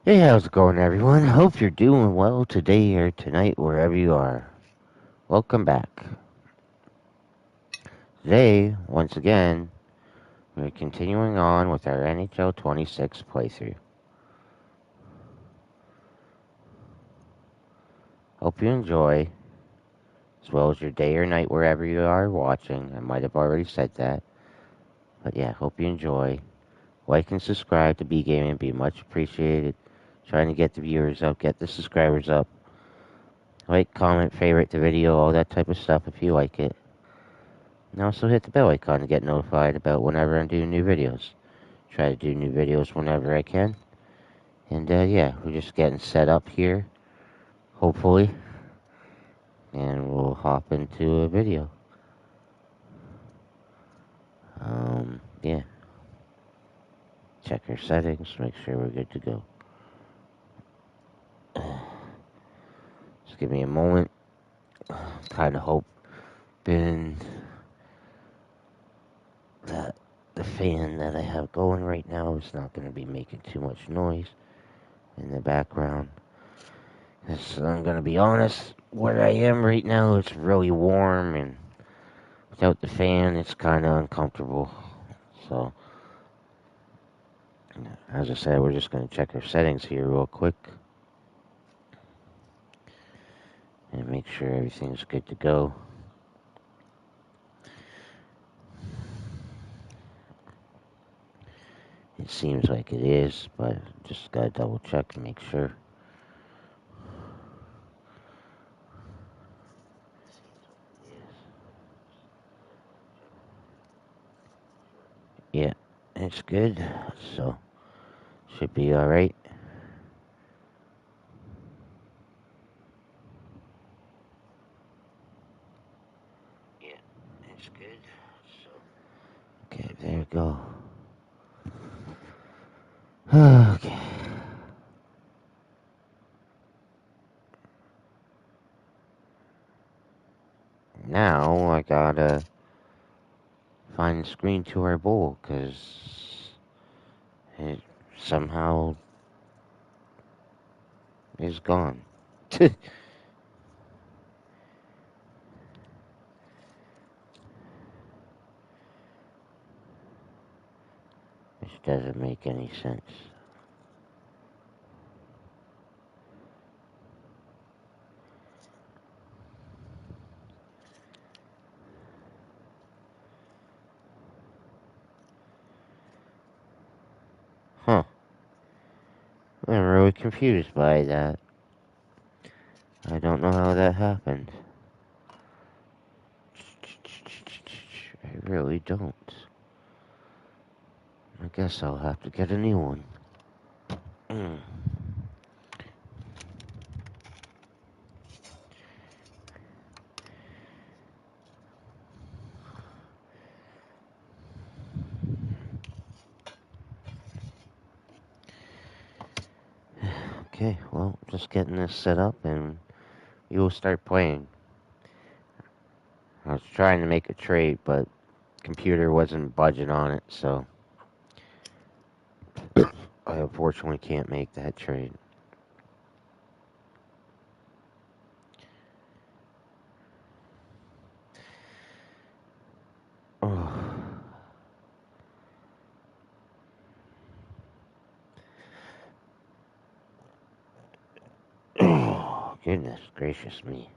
Hey, how's it going, everyone? Hope you're doing well today or tonight, wherever you are. Welcome back. Today, once again, we're continuing on with our NHL 26 playthrough. Hope you enjoy, as well as your day or night, wherever you are watching. I might have already said that. But yeah, hope you enjoy. Like and subscribe to Bgaming, be much appreciated. Trying to get the viewers up, get the subscribers up. Like, comment, favorite the video, all that type of stuff if you like it. And also hit the bell icon to get notified about whenever I'm doing new videos. Try to do new videos whenever I can. And yeah, we're just getting set up here, hopefully. And we'll hop into a video. Yeah. Check our settings, make sure we're good to go. Just give me a moment. Kind of hoping that the fan that I have going right now is not going to be making too much noise in the background. So I'm going to be honest, where I am right now, it's really warm, and without the fan, it's kind of uncomfortable. So, as I said, we're just going to check our settings here real quick and make sure everything's good to go. It seems like it is, but just got to double check and make sure. Yeah, it's good, so should be alright. Yeah, it's good, so. Okay, there we go. Okay. Now I gotta find the screen to our bowl, because it somehow is gone. Which doesn't make any sense. Huh. I'm really confused by that. I don't know how that happened. I really don't. I guess I'll have to get a new one. Okay, well, just getting this set up and we will start playing. I was trying to make a trade, but computer wasn't budging on it, so I unfortunately can't make that trade. Oh. Oh, goodness gracious me.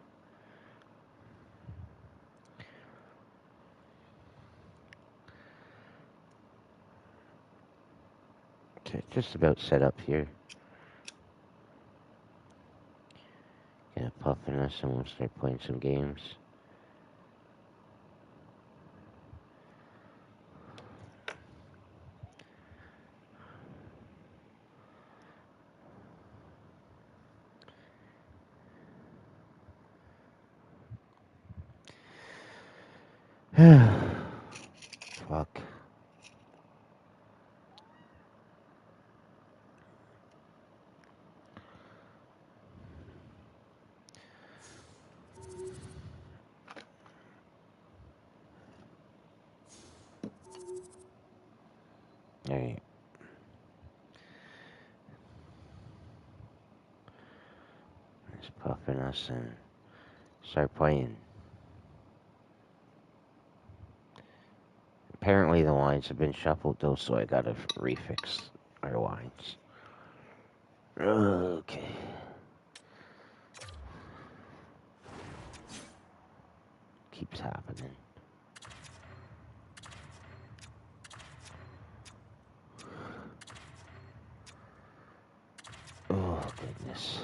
Okay, just about set up here. Get a puff in us and we'll start playing some games. Fuck. Alright. puffing us and start playing. Apparently the lines have been shuffled though, so I gotta refix our lines. Okay. Keeps happening. Oh, goodness.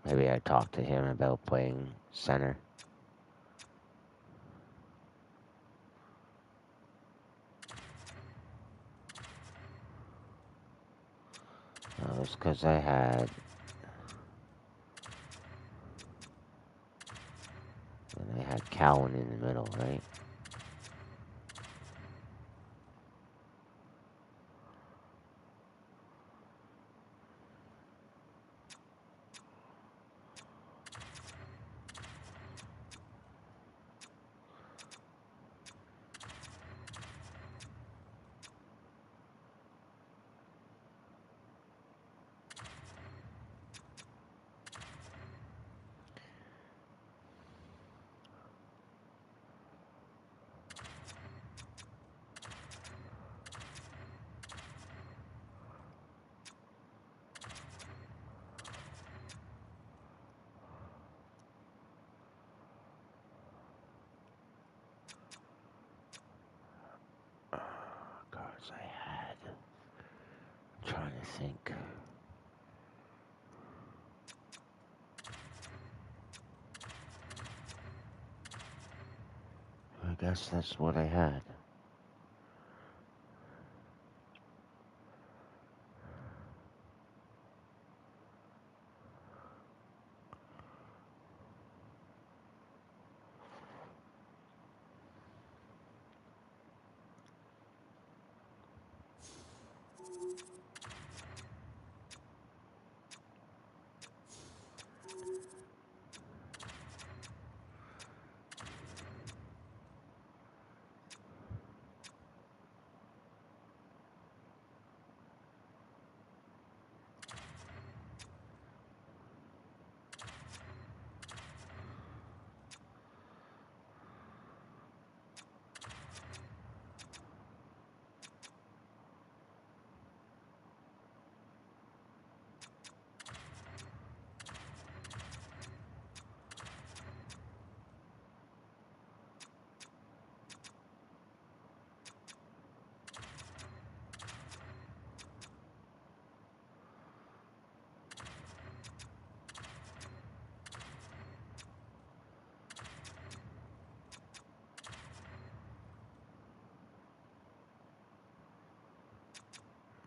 Maybe I talked to him about playing center. It was because I had Cowan in the middle, right? Cards I had. I'm trying to think. I guess that's what I had.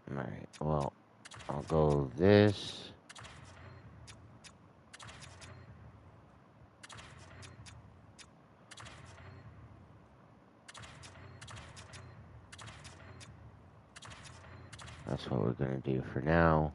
Alright, well, I'll go this. That's what we're gonna do for now.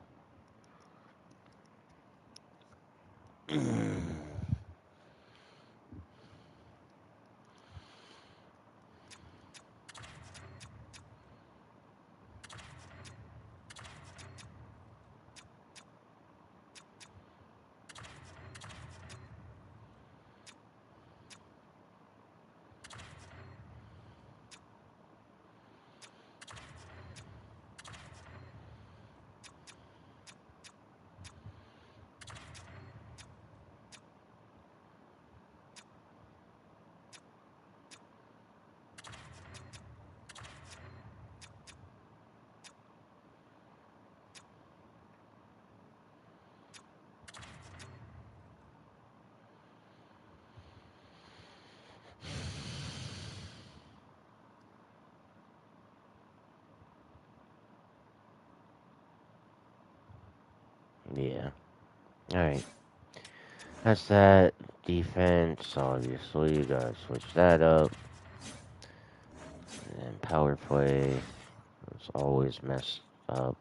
Yeah. Alright. That's that. Defense, obviously, you gotta switch that up. And power play. It's always messed up.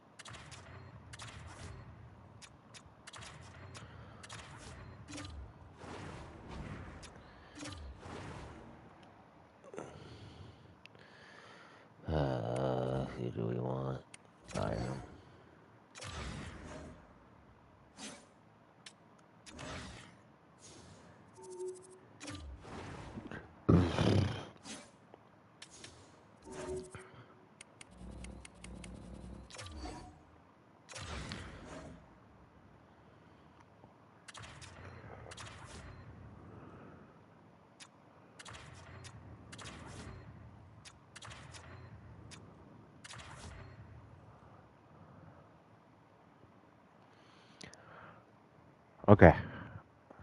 menu do we want? Item. Okay.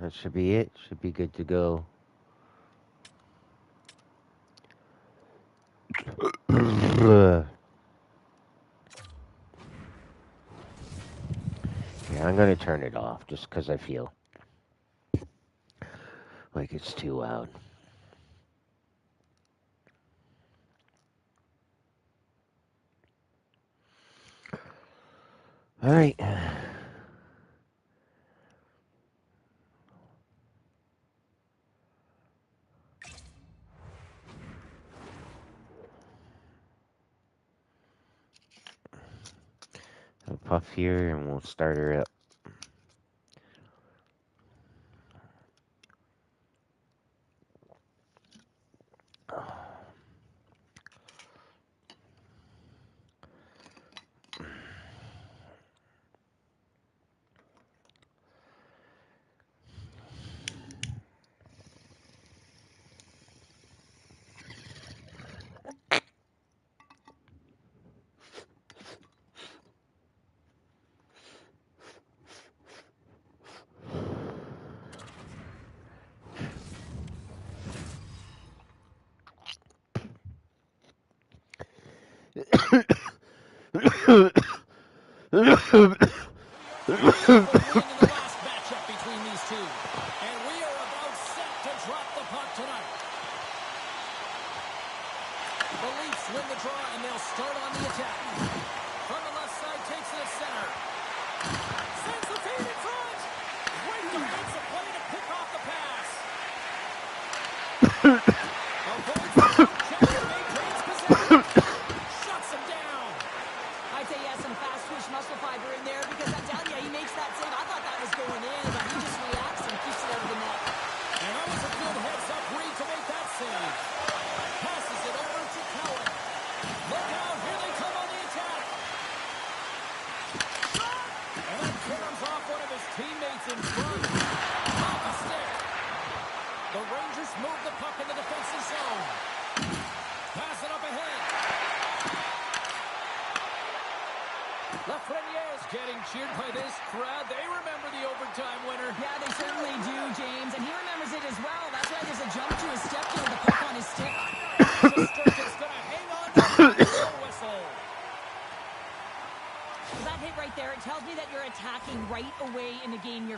That should be it. Should be good to go. Yeah, I'm gonna turn it off just because I feel like it's too loud. All right. A puff here, and we'll start her up.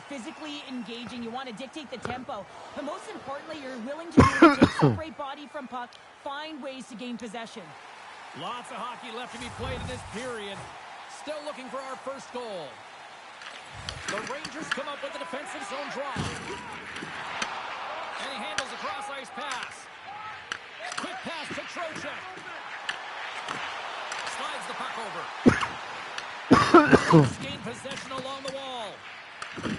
Physically engaging, you want to dictate the tempo, but most importantly, you're willing to do it to separate body from puck, find ways to gain possession. Lots of hockey left to be played in this period. Still looking for our first goal. The Rangers come up with a defensive zone draw. And he handles a cross-ice pass. Quick pass to Trocheck. Slides the puck over. Gain possession along the wall. And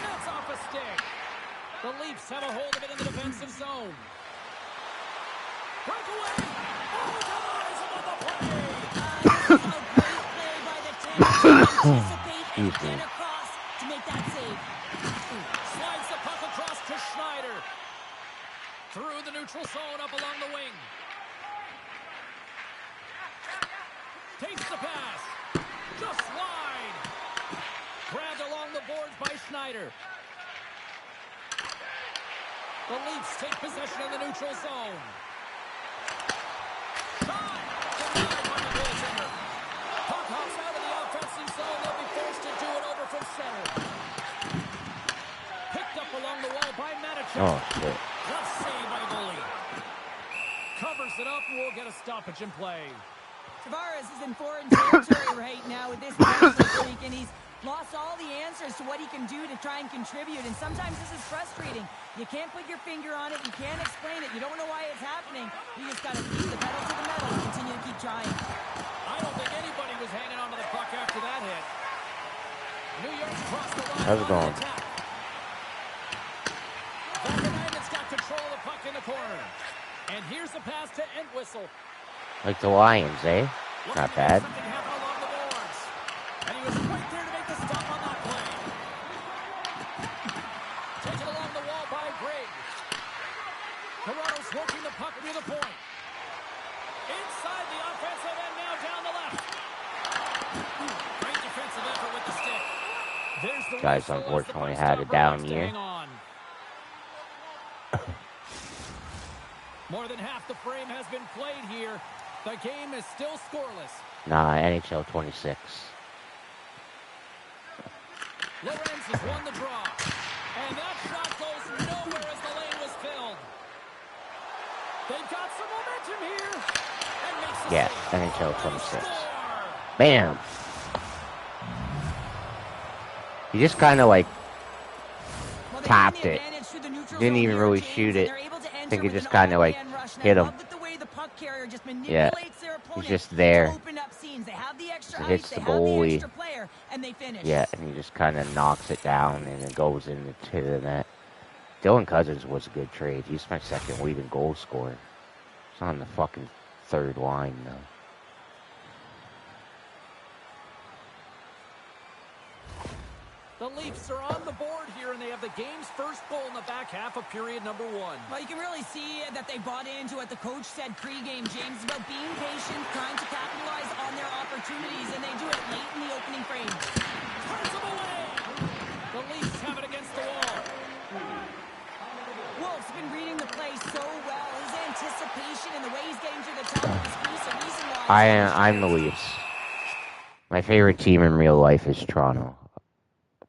that's off a stick. The Leafs have a hold of it in the defensive zone. Breakaway! Oh, guys, above the play! This is a great play by the team to anticipate and get across to make that save. Slides the puck across to Schneider. Through the neutral zone up along the wing. Takes the pass. Just wide. Grabbed along the boards by Schneider. The Leafs take possession in the neutral zone. Shot! Denied by the goaltender. Puck hops out of the offensive zone. They'll be forced to do it over from center. Picked up along the wall by Manichuk. Oh, shit. Good save by the goalie. Covers it up and we'll get a stoppage in play. Tavares is in foreign territory right now with this penalty streak, and he's lost all the answers to what he can do to try and contribute, and sometimes this is frustrating. You can't put your finger on it, you can't explain it, you don't know why it's happening. You just got to keep the pedal to the metal and continue to keep trying. I don't think anybody was hanging on to the puck after that hit. New York's crossed the line. How's it on the going? attack. Bgaming's got control of the puck in the corner. And here's the pass to Entwistle. Like the Lions, eh? Not bad. Something happen along the boards. And he was right there to make the stop on that play. Taken along the wall by Greg. Toronto's working the puck near the point. Inside the offensive end, now down the left. Great defensive effort with the stick. There's the Guys, whistle as the unfortunately, puck had a stopper down wants to year. hang on. More than half the frame has been played here. The game is still scoreless. Nah, NHL 26. Lorenz has won the draw. And that shot goes nowhere as the lane was filled. They've got some momentum here. And makes the Yeah, save. NHL 26. Score! Bam! He just kind of like Well, they tapped gain the it. advantage through the neutral Didn't zone even here, really James, shoot and it. they're able to I enter think it with just an kind of like all-man rush, and hit I him. love with the way the puck carrier just Yeah, manipulates their opponent he's just there. to open up scenes. They have the extra He ice, hits they the have the goalie. extra player, and they finish. Yeah, and he just kind of knocks it down and it goes into the net. Dylan Cousins was a good trade. He's my second leading goal scorer. He's on the fucking third line now. The Leafs are on the board here, and they have the game's first goal in the back half of period number 1. Well, you can really see that they bought into what the coach said pregame, James, about being patient, trying to capitalize on their opportunities, and they do it late in the opening frame. Turns them away. The Leafs have it against the wall. Wolf's been reading the play so well. His anticipation and the way he's getting to the top of his piece, a reason why. I'm the Leafs. My favorite team in real life is Toronto,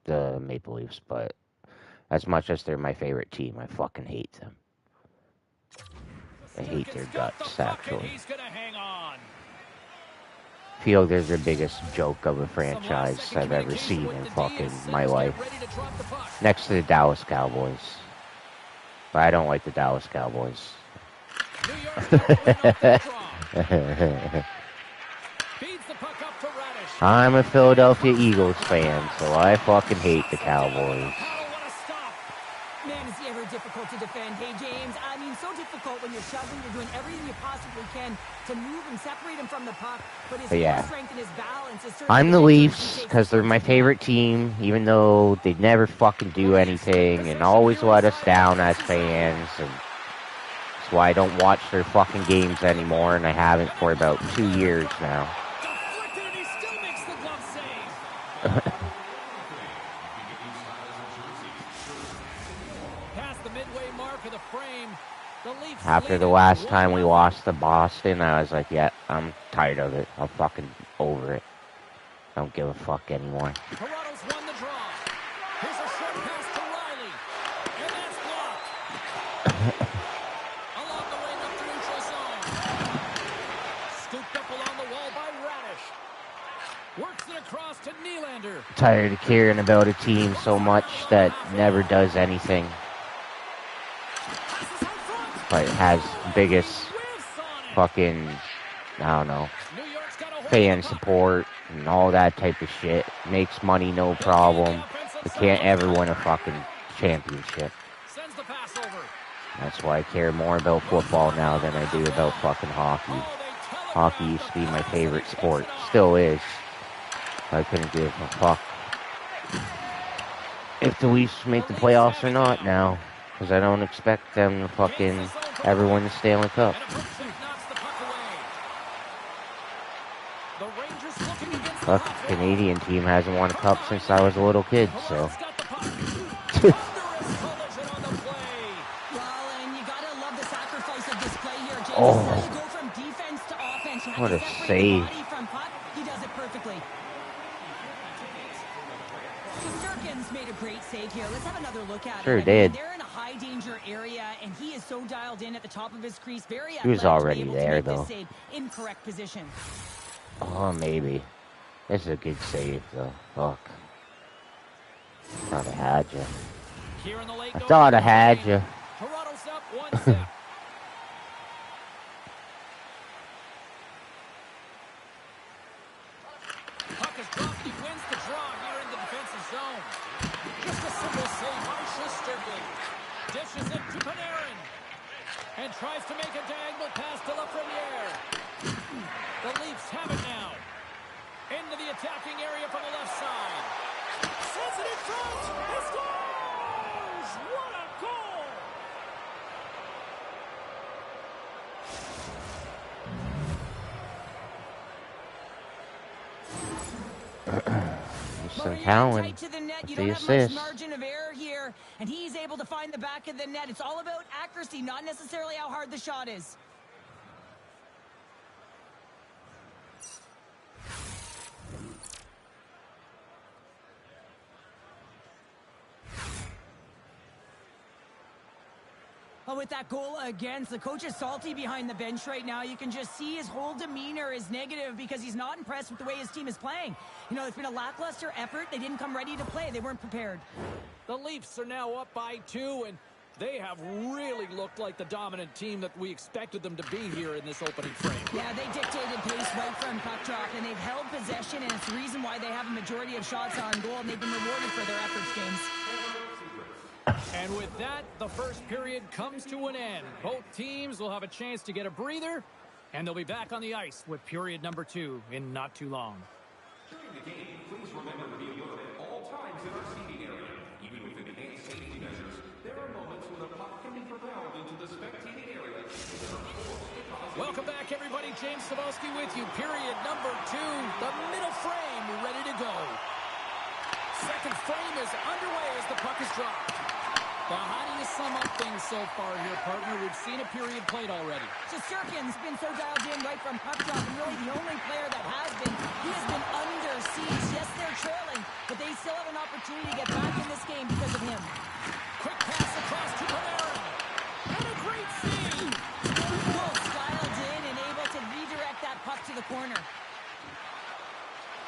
the Maple Leafs, but as much as they're my favorite team, I fucking hate them. I hate their guts, actually. He's gonna hang on. I feel they're the biggest joke of a franchise I've ever seen in fucking my life. Next to the Dallas Cowboys. But I don't like the Dallas Cowboys. New York's got the win off the draw. Feeds the puck up to Radish. I'm a Philadelphia Eagles fan, so I fucking hate the Cowboys. Paddle, what a stop. Man, is he ever difficult to defend. Hey, James, I mean, so difficult when you're shoving, you're doing everything you possibly can to move and separate him from the puck, but his strength and his balance is certainly I'm the the Leafs because they're my favorite team, even though they never fucking do anything and always let us down as fans. And that's why I don't watch their fucking games anymore, and I haven't for about 2 years now. Deflected, and he still makes the glove save. Past the midway mark of the frame, the Leafs After lead the it last time we 1-0. lost to Boston, I was like, yeah, I'm tired of it. I'm fucking over it. I don't give a fuck anymore. Toronto's won the draw. Here's a short pass to Riley. And that's blocked. Along the wing up the neutral zone. Scooped up along the wall by Radish. Works it across to Nylander. Tired of caring about a team so much that never does anything, Passes out front. but has biggest Whiffs on it. fucking, I don't know, New York's got a hold fan of the puck. support and all that type of shit. Makes money, no problem. But can't ever win a fucking championship. Sends the pass over. That's why I care more about football now than I do about fucking hockey. Oh, they telegraphed Hockey used to be the my pass, favorite and he sport. takes it off. Still is. I couldn't give a fuck if the Leafs make the playoffs or not now. Because I don't expect them to fucking ever win the Stanley Cup. And a hook check knocks the puck away. The Rangers looking against the Fuck, hot the wall. Canadian team hasn't won a cup since I was a little kid, so. Toronto's got the puck. Thunderous collision on the play. Well, and you gotta love the sacrifice of this play here, James. Oh. As you go from defense to offense, you have What to a separate save. the body from puck. He does it perfectly. Sturkin's made a great save here. Let's have another look at Sure it. did. They're in a high danger area, and he is so dialed in at the top of his crease. Very He was athletic to be already able there, to make though. this save in correct position. Oh, maybe. This is a good save, though. Fuck. Thought I had you. Here in the late I going thought I of the had game, you. Toronto's up one step. to Panarin. And tries to make a diagonal pass to Lafreniere. The Leafs have it now. Into the attacking area from the left side. Sends it in front. He scores! What a goal! Some talent to the net. with You the don't have much assist. margin of error here, and he's able to find the back of the net. It's all about accuracy, not necessarily how hard the shot is. Oh, with that goal against, the coach is salty behind the bench right now. You can just see his whole demeanor is negative because he's not impressed with the way his team is playing. You know, it's been a lackluster effort. They didn't come ready to play. They weren't prepared. The Leafs are now up by 2, and they have really looked like the dominant team that we expected them to be here in this opening frame. Yeah, they dictated pace right from puck drop, and they've held possession, and it's the reason why they have a majority of shots on goal, and they've been rewarded for their efforts, James. And with that, the first period comes to an end. Both teams will have a chance to get a breather, and they'll be back on the ice with period number 2 in not too long. During the game, please remember to be alert at all times in our seating area. Even with enhanced safety measures, there are moments when the puck can be propelled into the spectating area. Welcome back, everybody. James Cebulski with you. Period number 2, the middle frame ready to go. Second frame is underway as the puck is dropped. Well, how do you sum up things so far here, partner? We've seen a period played already. Shesterkin's been so dialed in right from puck drop, and really the only player that has been. He has been under siege. Yes, they're trailing, but they still have an opportunity to get back in this game because of him. Quick pass across to Panarin. And a great save. Wolf dialed in and able to redirect that puck to the corner.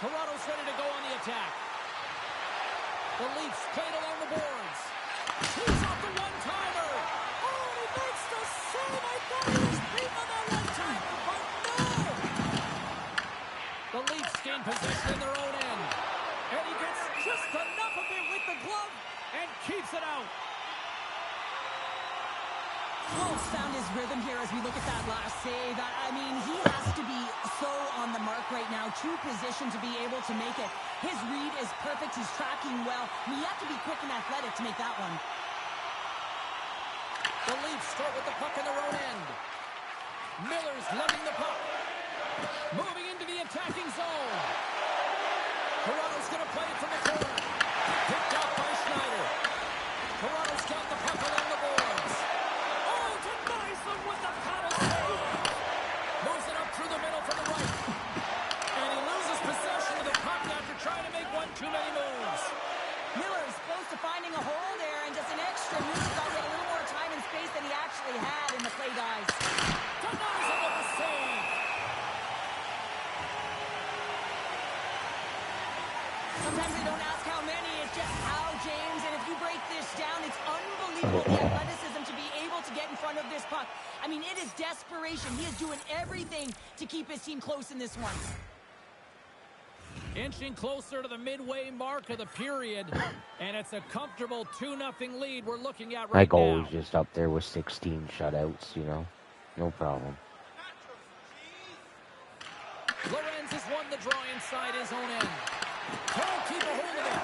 Toronto's ready to go on the attack. The Leafs played along the boards. He's off the one-timer. Oh, he makes the save. I thought he was beating on that one-timer, but no. The Leafs gain possession in their own end. And he gets just enough of it with the glove and keeps it out. Wolf's found his rhythm here as we look at that last save. I mean, he has to be so on the mark right now. True position to be able to make it. His read is perfect. He's tracking well. I mean, you have to be quick and athletic to make that one. The Leafs start with the puck in their own end. Miller's lugging the puck. Moving into the attacking zone. Toronto's going to play it from the corner. Picked up by Schneider. Toronto's got the puck along the boards. Oh, denies them with the paddle save. Moves it up through the middle from the right. And he loses possession of the puck after trying to make one too many moves. Miller is close to finding a hole there and just an extra move. Thought he had a little more time and space than he actually had in the play, guys. Denies him with the save. Sometimes they don't ask how many, it's just how, James. And if you break this down, it's unbelievable the athleticism to be able to get in front of this puck. I mean, it is desperation. He is doing everything to keep his team close in this one. Inching closer to the midway mark of the period, and it's a comfortable 2-0 lead we're looking at right now. My goal is just up there with 16 shutouts, you know. No problem. Lorenz has won the draw inside his own end. Can't keep a hold of it.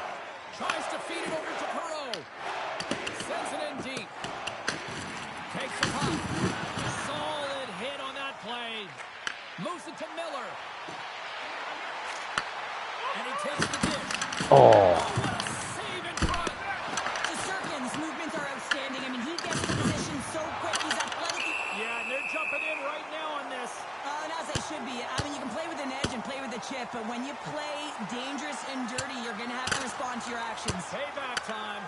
Tries to feed it over to Perreault. Sends it in deep. Takes the puck. Solid hit on that play. Moves it to Miller. And he takes the dish. Oh. What a save in front. Shesterkin's movements are outstanding. I mean, he gets the position so quick. He's athletic. Yeah, and they're jumping in right now on this. And as they should be. I mean, you can play with an edge and play with a chip, but when you play dangerous and dirty, you're going to have to respond to your actions. Payback time.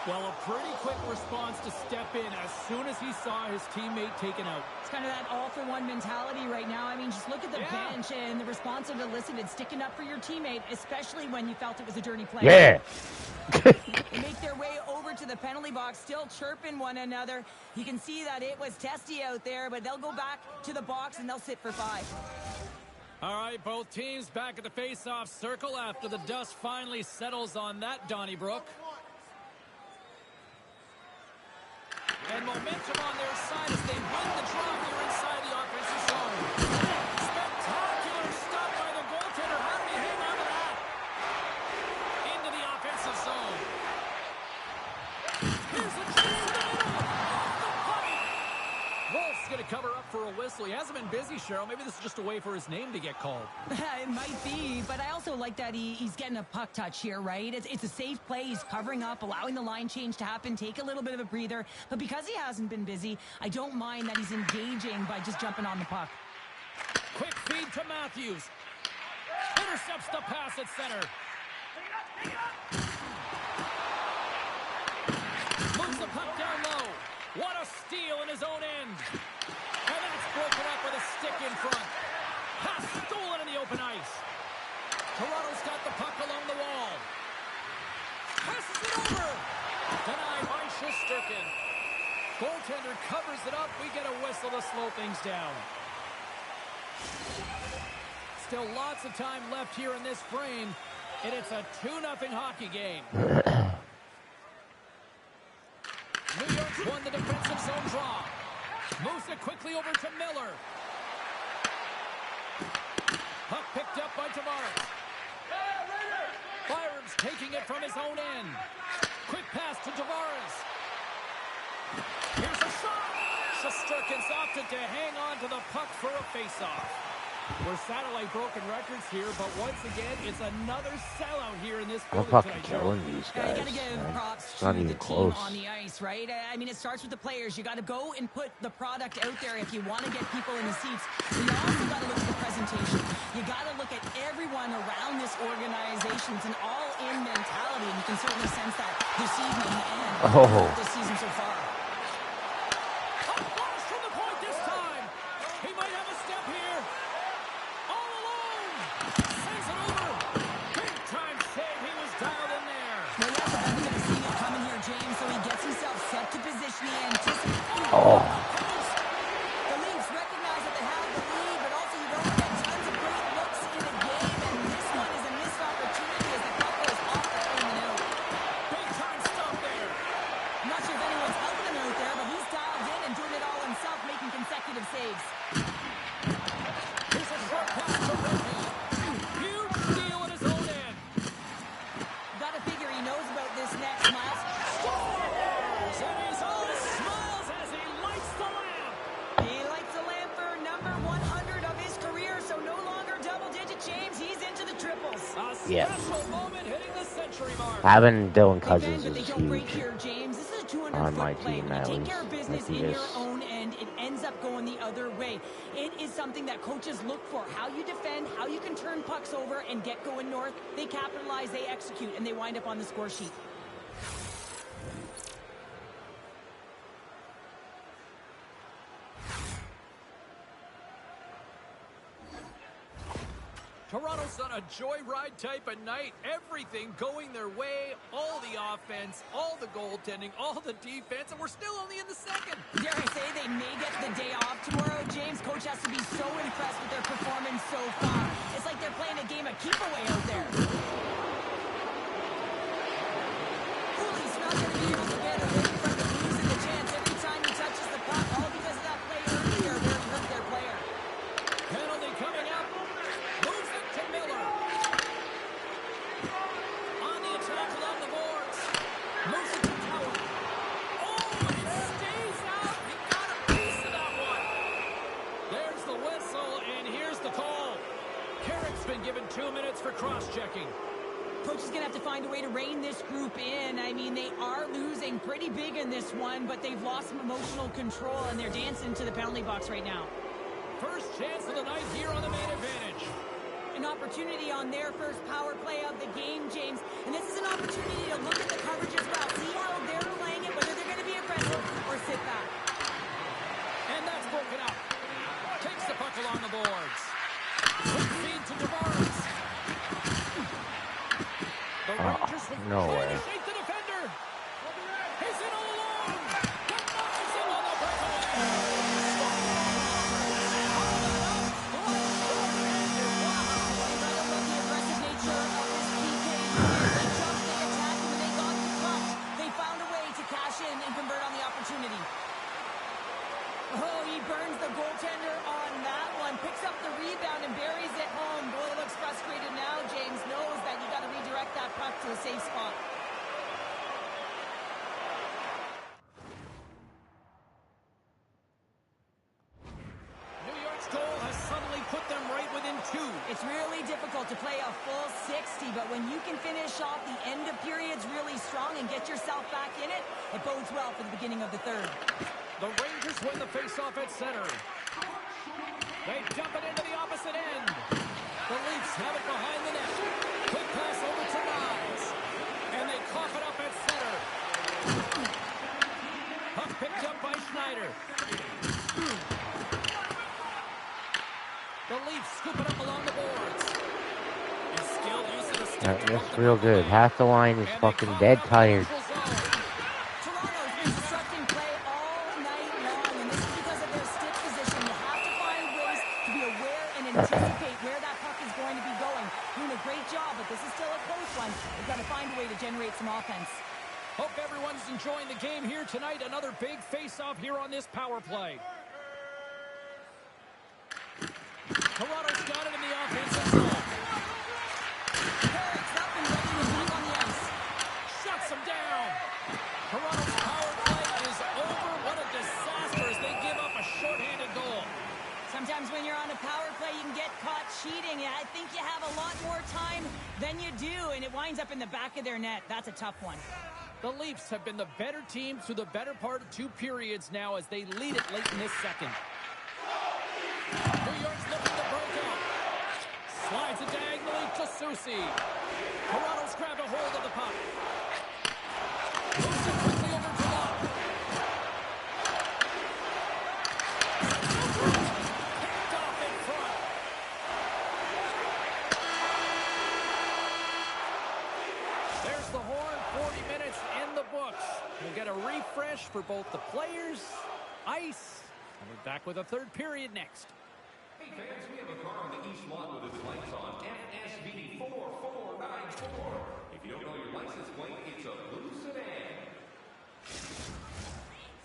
Well, a pretty quick response to step in as soon as he saw his teammate taken out. It's kind of that all-for-one mentality right now. I mean, just look at the bench and the response it elicited, sticking up for your teammate, especially when you felt it was a dirty play. Yeah. They make their way over to the penalty box, still chirping one another. You can see that it was testy out there, but they'll go back to the box and they'll sit for 5. All right, both teams back at the face-off circle after the dust finally settles on that Donnybrook. And momentum on their side as they win the draw here inside the offensive zone. Spectacular stop by the goaltender. How did he hang on to that? Into the offensive zone. Here's a chance in the middle. Off the pipe. Wolf's going to cover up for a whistle. He hasn't been busy, Cheryl. Maybe this is just a way for his name to get called. It might be, but I also like that he's getting a puck touch here, right? It's a safe play. He's covering up, allowing the line change to happen, take a little bit of a breather. But because he hasn't been busy, I don't mind that he's engaging by just jumping on the puck. Quick feed to Matthews. Intercepts the pass at center. Moves the puck down low. What a steal in his own end. And that's broken up with a stick in front. Pass stolen in the open ice. Toronto's got the puck along the wall. Passes it over. Denied by Shesterkin. Goaltender covers it up. We get a whistle to slow things down. Still lots of time left here in this frame. And it's a 2-0 hockey game. New York's won the defensive zone draw. Moves it quickly over to Miller. Puck picked up by Tavares. Byram's taking it from his own end. Quick pass to Tavares. Here's a shot. Shesterkin's opted to hang on to the puck for a face-off. We're satellite broken records here, but once again, it's another sellout here in this building I'm fucking tonight, killing these You guys. got to give Man. props It's to not the even team close. on the ice, right? I mean, it starts with the players. You got to go and put the product out there if you want to get people in the seats. You also got to look at the presentation. You got to look at everyone around this organization. It's an all-in mentality, and you can certainly sense that this evening and this season so far. A flash from the point this time. He might have a step here. All alone. Sends it over. Big time save. He was dialed in there. Well, he has a benefit of seeing it coming here, James, so he gets himself set to position. He anticipates. Oh. The Leafs recognize that they have the lead, but also you don't get tons of great looks in a game, and this one is a missed opportunity as the puck goes off the frame and out. Big time stop there. I'm not sure if anyone's helping him out there, but he's dialed in and doing it all himself, making consecutive saves. Here's a short pass to Redknapp. Huge steal in his own end. Gotta figure he knows about this next, Miles. Scores! And he's all smiles as he lights the lamp. He lights the lamp for number 100 of his career, so no longer double-digit, James. He's into the triples. A Yeah. special moment hitting the century mark. Having Dylan Big Cousins bend, but they is don't break huge. here, James. This is a On my 200-foot play. team, When you at take least. care of business Like he in your just- own end, it ends up going the other way. It is something that coaches look for. How you defend, how you can turn pucks over and get going north. They capitalize, they execute, and they wind up on the score sheet. Toronto's on a joyride type of night. Everything going their way. All the offense, all the goaltending, all the defense, and we're still only in the second. Dare I say they may get the day off tomorrow, James? Coach has to be so impressed with their performance so far. It's like they're playing a game of keep away out there. Cooley's not going to be able to get away from the Blues and the chance every time he touches the puck, all because of that play earlier where he hurt their player. Penalty coming up. Moves it to Miller. On the attack along the boards. Moves it to Tower. Oh, and it stays out. He got a piece of that one. There's the whistle, and here's the call. Carrick's been given 2 minutes for cross-checking. Coach is going to have to find a way to rein this group in. I mean, they are losing pretty big in this one, but they've lost some emotional control, and they're dancing to the penalty box right now. First chance of the night here on the main advantage. An opportunity on their first power play of the game, James. And this is an opportunity to look at the coverage as well. See how they're playing it, whether they're going to be aggressive or sit back. And that's broken up. Takes the puck along the boards. Quick feed to Tavares. The Rangers have no tried way. to shake the defender. He's in all alone. Denies him on the breakaway. safe spot. New York's goal has suddenly put them right within 2. It's really difficult to play a full 60, but when you can finish off the end of periods really strong and get yourself back in it, it bodes well for the beginning of the third. The Rangers win the faceoff at center. They dump it into the opposite end. The Leafs have it behind the net. Quick pass over to Nyes. And they cough it up at center. Puck picked up by Schneider. The Leafs scoop it up along the boards. And still using the stick to That's real good. Half the line is fucking dead tired. Toronto's been disrupting play all night long, and this is because of their stick position. You have to find ways to be aware and anticipate where that puck is going to be going. Doing a great job, but this is still a close one. They've got to find a way to generate some offense. Hope everyone's enjoying the game here tonight. Another big face-off here on this power play. Toronto's got it in the offensive zone. Herrick's up and ready to back on the ice. Shuts him down. Toronto's power play is over. What a disaster as they give up a shorthanded goal. Sometimes when you're on a power play, you can get caught cheating. I think you have a lot more time than you do, and it winds up in the back of their net. That's a tough one. The Leafs have been the better team through the better part of 2 periods now as they lead it late in this second. New York's looking to break out. Slides it diagonally to Soucy. Toronto's grabbed a hold of the puck. Moves it quickly over to Locke. Picked off in front. There's the horn. 40 minutes in the books. We'll get a refresh for both the players, ice, and we're back with a third period next. Hey fans, we have a car on the east lot with its lights on. FSV 4494. If you don't know your license plate, it's a blue sedan.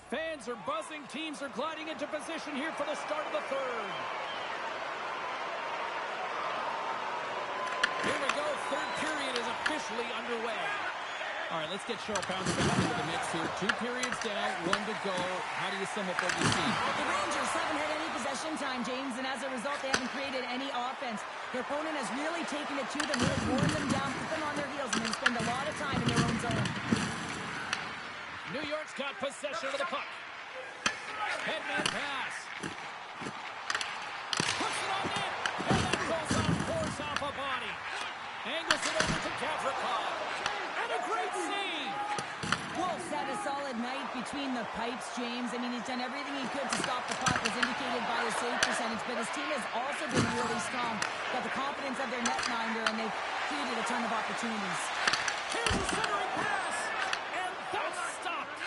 Fans are buzzing. Teams are gliding into position here for the start of the third. Here we go. Third period is officially underway. All right, let's get Cheryl Pounder back into the mix here. 2 periods down, 1 to go. How do you sum up what you see? The Rangers haven't had any possession time, James, and as a result, they haven't created any offense. Their opponent has really taken it to them, really worn them down, put them on their heels, and then spend a lot of time in their own zone. New York's got possession of the puck. Headman pass. Puts it on net. And that goes on, force off a body. Angles it over to Gavrikov. And a great save. Wolf's had a solid night between the pipes, James. I mean, he's done everything he could to stop the puck, as indicated by his save percentage, but his team has also been really strong. Got the confidence of their netminder, and they've created a ton of opportunities. Here's a centering pass. And that's stopped.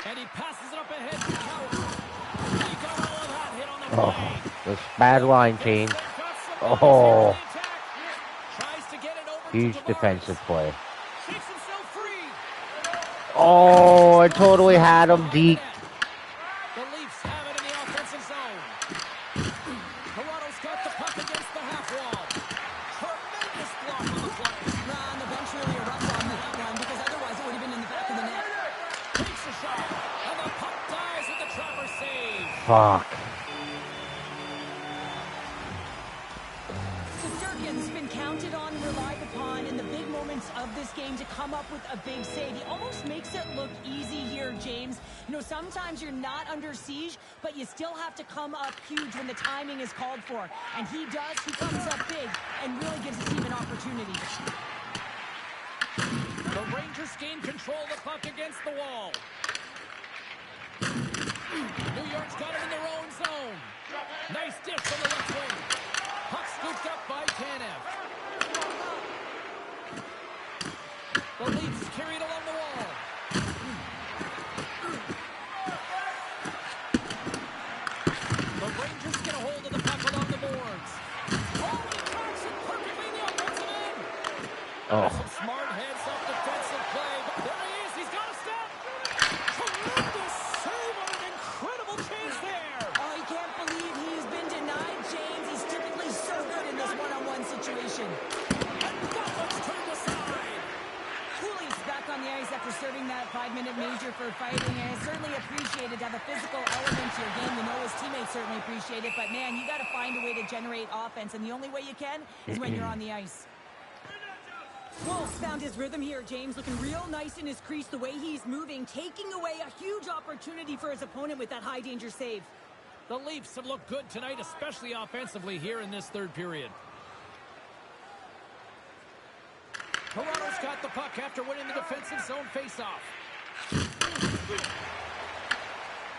And he passes it up ahead to Coward. He got all of that hit on the Oh, play. this bad line change. Oh, Tries to get it over huge to Tavares. defensive play. Shakes himself free. Oh, I totally had him deep. The Leafs have it in the offensive zone. Toronto's got the puck against the half wall. Tremendous block on the play. On the bench really erupts on that one, because otherwise it would have been in the back of the net. Takes a shot. And the puck dies with the Trapper save. Fuck. Shesterkin's been counted on and relied upon in the big moments of this game to come up with a big save. He almost makes it look easy here, James. You know, sometimes you're not under siege, but you still have to come up huge when the timing is called for. And he does. He comes up big and really gives his team an opportunity. The Rangers gain control of the puck against the wall. New York's got it in their own zone. Nice dish from the left wing. Puck scooped up by Tanev. The Leafs carried along the wall. The Rangers get a hold of the puck along the boards. Oh, he tracks it perfectly in the offensive end. Oh. Some smart heads-up defensive play. But there he is. He's got a step. Tremendous save on an incredible chance there. Oh, he can't believe he's been denied, James. He's typically so good in this one-on-one situation. And that one's turned aside. on the ice after serving that 5-minute major for fighting, and it's certainly appreciated to have a physical element to your game. We know his teammates certainly appreciate it, but man, you got to find a way to generate offense, and the only way you can is when you're on the ice. Wolves found his rhythm here, James, looking real nice in his crease, the way he's moving, taking away a huge opportunity for his opponent with that high-danger save. The Leafs have looked good tonight, especially offensively here in this third period. Toronto's got the puck after winning the defensive zone faceoff.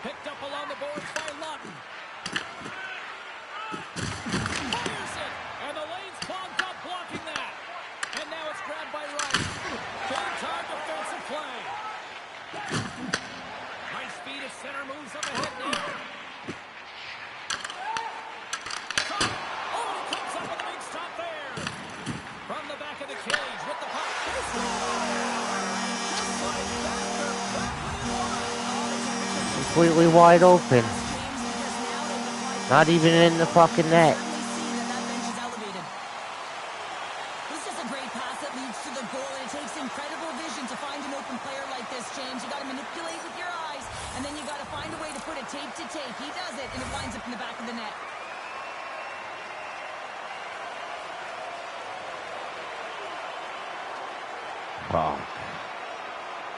Picked up along the boards by Lawton. Fires it, and the lane's clogged up blocking that. And now it's grabbed by Wright. Big-time defensive play. Nice speed at center, moves up ahead now. Oh, he comes up with a big stop there. From the back of the cage with the puck. Completely wide open. Not even in the fucking net. This is a great pass that leads to the goal, and it takes incredible vision to find an open player like this, James. You got to manipulate with your eyes, and then you got to find a way to put it tape to tape. He does it, and it winds up in the back of the net. Oh.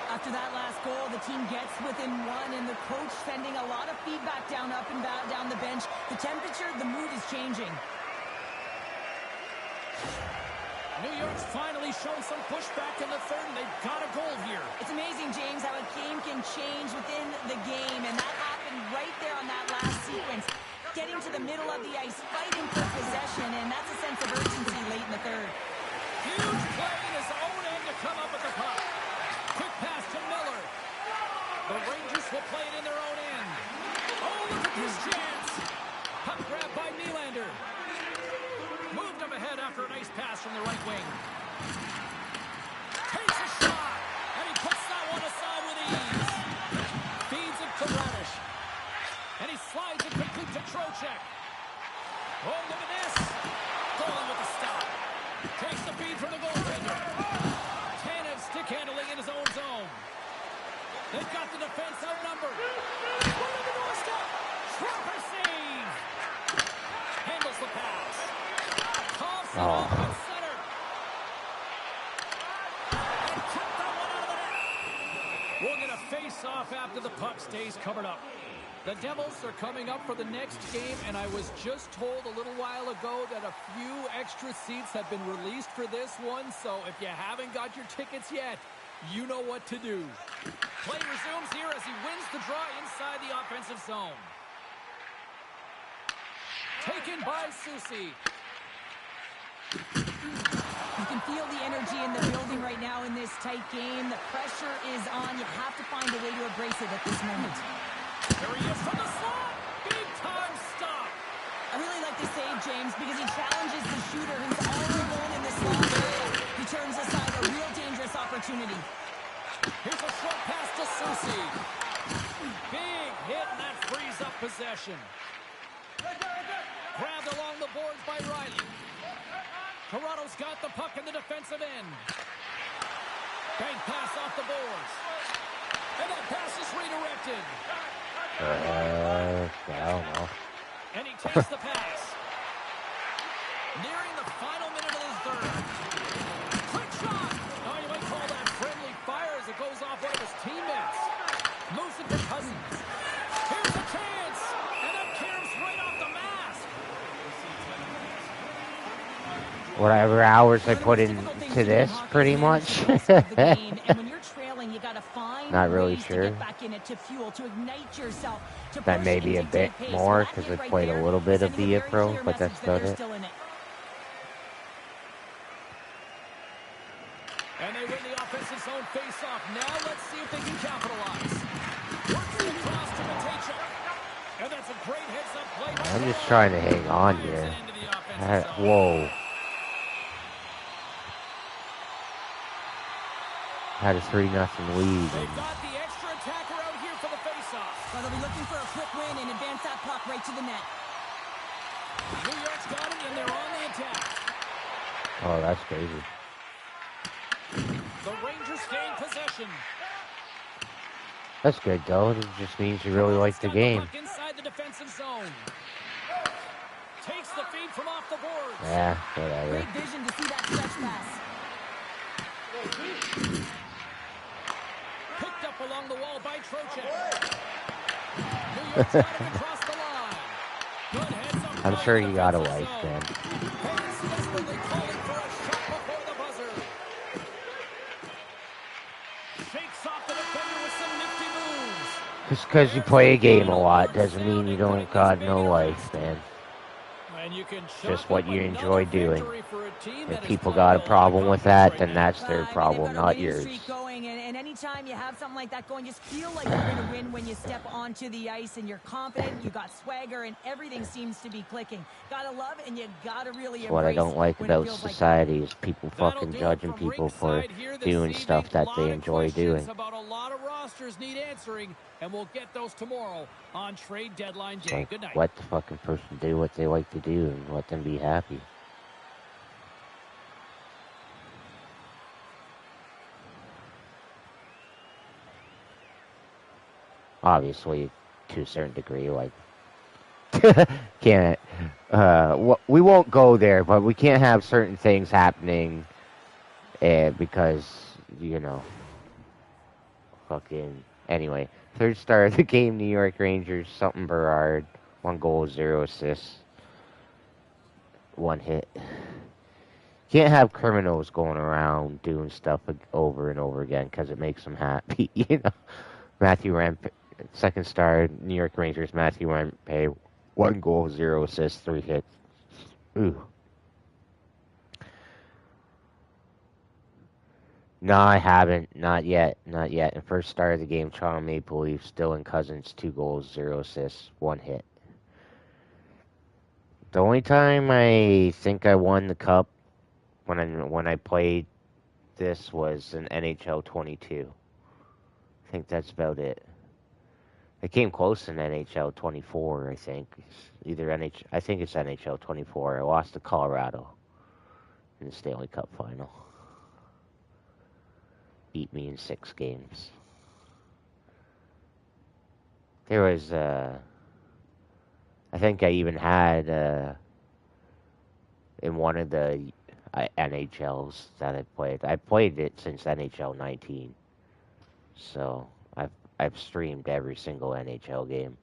After that last goal, the team gets within one, and the coach sending a lot of feedback down the bench. The temperature, the mood is changing. New York's finally shown some pushback in the third, and they've got a goal here. It's amazing, James, how a game can change within the game, and that happened right there on that last sequence. Getting to the middle of the ice, fighting for possession, and that's a sense of urgency late in the third. Huge play in his own end to come up with the puck. Quick pass to Miller. The Rangers will play it in their own end. Oh, look at this chance. Puck grab by Nylander. Moved up ahead after a nice pass from the right wing. Takes a shot, and he puts that one aside with ease. Feeds it to Radish. And he slides it quickly to Trocheck. Oh, look at this. Going with the stop. Takes the feed from the goaltender. Tanev stick handling in his own zone. They've got the defense outnumbered. One on the doorstep. Trapper save. Handles the pass. Toss it off at center. And kept that one out of the net. We'll get a face-off after the puck stays covered up. The Devils are coming up for the next game, and I was just told a little while ago that a few extra seats have been released for this one, so if you haven't got your tickets yet, you know what to do. Play resumes here as he wins the draw inside the offensive zone. Taken by Soucy. You can feel the energy in the building right now in this tight game. The pressure is on. You have to find a way to embrace it at this moment. There he is from the slot. Big time stop. I really like the save, James, because he challenges the shooter who's all alone in this long area. He turns aside a real dangerous opportunity. Here's a short pass to Soucy. Big hit, and that frees up possession. Grabbed along the boards by Riley. Toronto's got the puck in the defensive end. Bank pass off the boards. And that pass is redirected. I don't know. And he takes the pass. Nearing the final minute of the third. Quick shot. Oh, you might call that friendly fire as it goes off one of his teammates. Moves it to Cousins. Here's a chance. And that caroms right off the mask. Whatever hours I put into this, pretty much. Not really sure. That may be a bit more because I played a little bit of the Pro, but that's about it. And they win the offensive zone face-off. Now let's see if they can capitalize. Works it across to Matejchuk. And that's a great heads-up play. I'm just trying to hang on here. Whoa. Had a 3-0 lead. They've got the extra attacker out here for the face-off. Well, they'll be looking for a quick win and advance that puck right to the net. New York's got it, and they're on the attack. Oh, that's crazy. The Rangers gain possession. That's good, though. It just means you Come really on, like the start the game. puck inside the defensive zone. Takes the feed from off the boards. Yeah, whatever. Great vision to see that stretch pass. Picked up along the wall by Trocheck. New York's got it across the line. Good heads-up I'm play sure in the you got a defensive wife, zone. man. Fans desperately calling for a shot before the buzzer. Shakes off the defender with some nifty moves. Just because you There's play a the game a final lot word doesn't mean sound you and putting don't this got no baby to life, rest. man. And you can Just chalk what up you another enjoy doing. victory for a team If that has people played got a a lot of problem with compliments that, right then now. that's their I mean, problem, they've got a not winning yours. streak going, and anytime you have something like that going, just feel like you're going to win when you step onto the ice, and you're confident, you got swagger, and everything seems to be clicking. Gotta love it, and you gotta really That's what I embrace don't like when it about feels like that. society is people That'll fucking do it judging from people for ringside here this doing evening. stuff that Lot they of enjoy questions doing. about a lot of rosters need answering, and we'll get those tomorrow on trade deadline day. So Good night. let the fucking person do what they like to do and let them be happy. Obviously, to a certain degree, like can't. We won't go there, but we can't have certain things happening, because you know, fucking. Anyway, third star of the game, New York Rangers. Something Berard, 1 goal, 0 assists, 1 hit. Can't have criminals going around doing stuff over and over again because it makes them happy. You know, Matthew Rempe, second star, New York Rangers. Matthew Rempe, 1 goal, 0 assists, 3 hits. Ooh. No, I haven't. Not yet. Not yet. And first start of the game, Toronto Maple Leafs, Dylan Cousins, 2 goals, 0 assists, 1 hit. The only time I think I won the cup when I played this was in NHL 22. I think that's about it. It came close in NHL 24. I think I think it's NHL 24. I lost to Colorado in the Stanley Cup final. Beat me in 6 games. There was I think I even had in one of the NHLs that I played. I played it since NHL 19, so I've streamed every single NHL game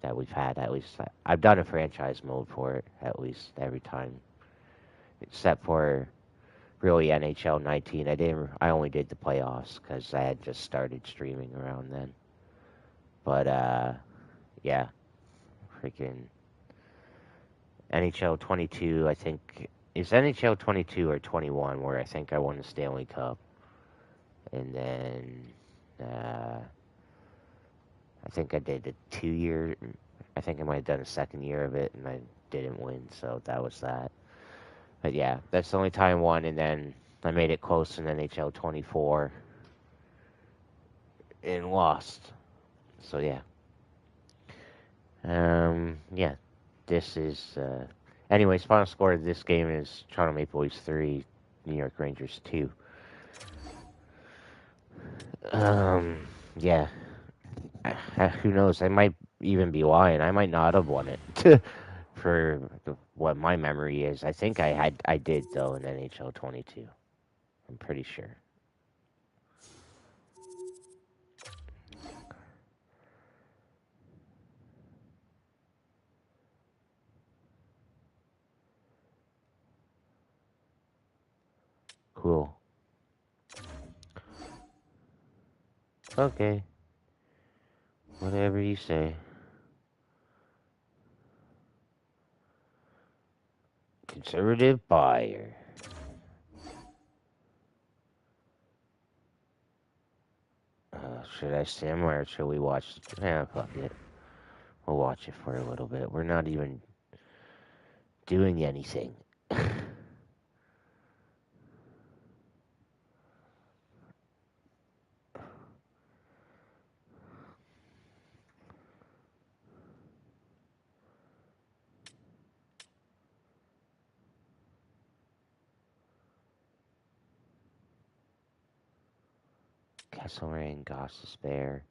that we've had. At least I've done a franchise mode for it at least every time, except for really NHL 19. I only did the playoffs because I had just started streaming around then. But yeah, freaking. NHL 22, I think, is NHL 22 or 21 where I think I won the Stanley Cup. And then I think I did a 2 year, I think I might have done a second year of it and I didn't win, so that was that. But yeah, that's the only time I won, and then I made it close in NHL 24 and lost. So yeah. Yeah, this is, anyways, final score of this game is Toronto Maple Leafs 3, New York Rangers 2. Yeah. Who knows? I might even be lying. I might not have won it. For what my memory is. I think I did, though, in NHL 22. I'm pretty sure. Cool. Okay. Whatever you say. Conservative buyer. Should I sim or should we watch? Yeah, fuck it. We'll watch it for a little bit. We're not even doing anything. Kesselring, Goss to spare.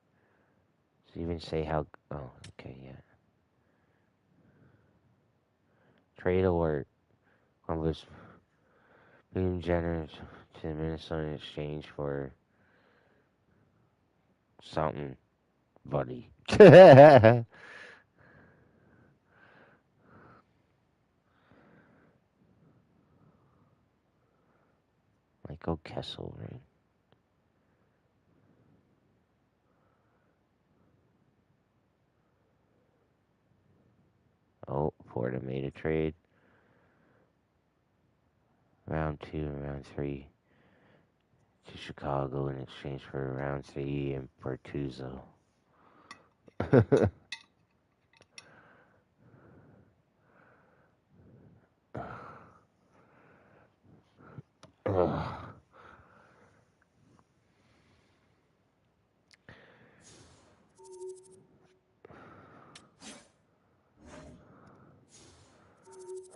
Does it even say how? Oh, okay, yeah. Trade alert. Columbus being generous to Minnesota in exchange for something, buddy. Michael Kesselring. Oh, Florida made a trade. Round 2 and round 3 to Chicago in exchange for round 3 and Bertuzzo.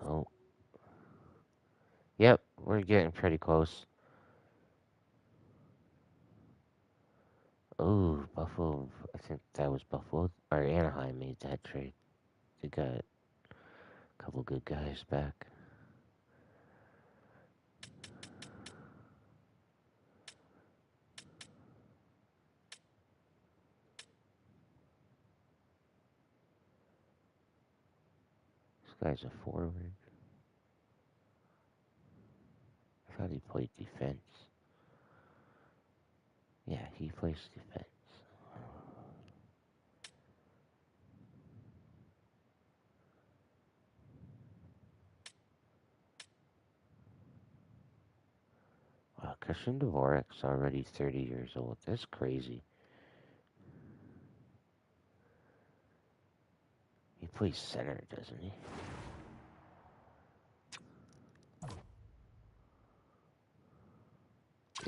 Oh, yep, we're getting pretty close. Oh, Buffalo. I think that was Buffalo or Anaheim made that trade. They got a couple good guys back. This guy's a forward. I thought he played defense. Yeah, he plays defense. Wow, Christian Dvorak's already 30 years old. That's crazy. He plays center, doesn't he?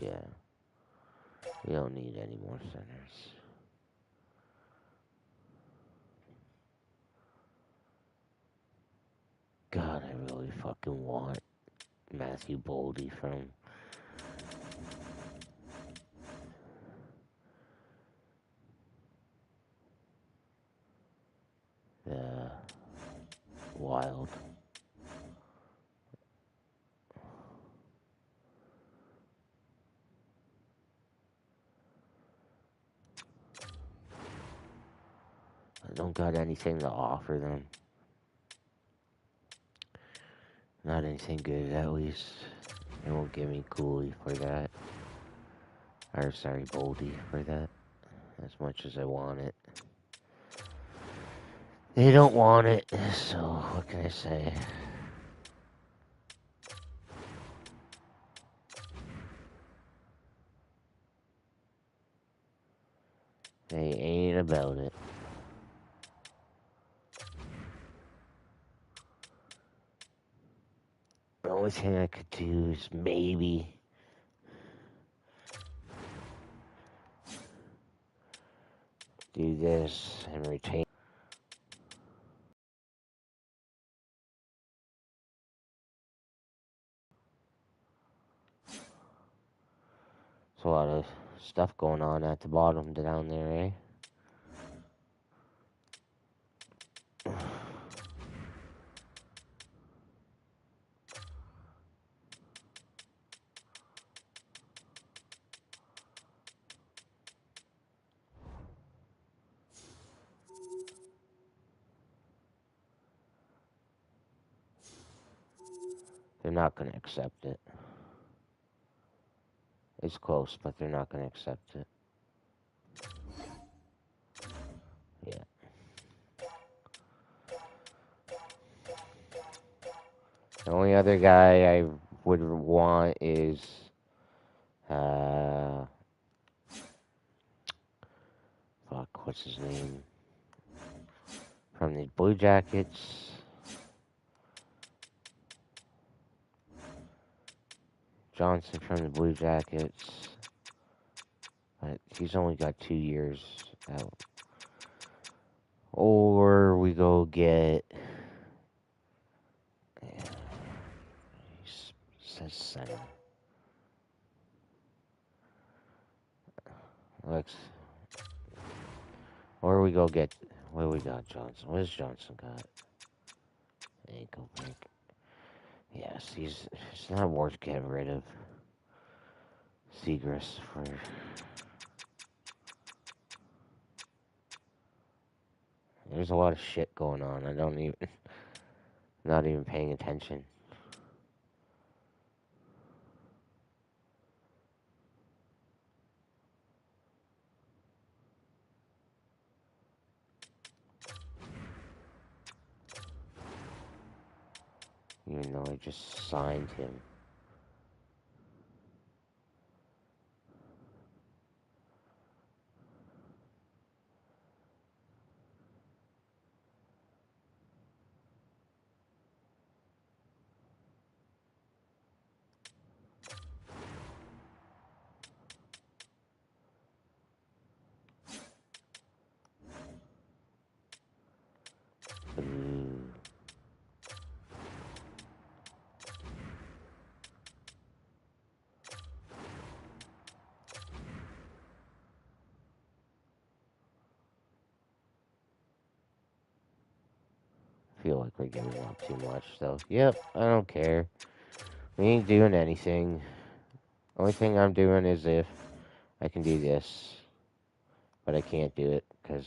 Yeah. We don't need any more centers. God, I really fucking want Matthew Boldy from the Wild. I don't got anything to offer them. Not anything good, at least. They won't give me Cooley for that. Or, sorry, Boldy for that. As much as I want it. They don't want it, so what can I say? They ain't about it. The only thing I could do is maybe do this and retain. There's a lot of stuff going on at the bottom down there, eh? They're not going to accept it. It's close, but they're not going to accept it. Yeah. The only other guy I would want is fuck, what's his name? From the Blue Jackets. Johnson from the Blue Jackets. But he's only got 2 years out. Or we go get. Yeah, he says center. Let's, or we go get, what do we got, Johnson? What does Johnson got? Ankle break. Yes, it's not worth getting rid of Seagrass for. There's a lot of shit going on. I don't even, not even paying attention. Even though I just signed him. Ooh. Feel like we're giving up too much, though. Yep, I don't care. We ain't doing anything. Only thing I'm doing is if I can do this, but I can't do it because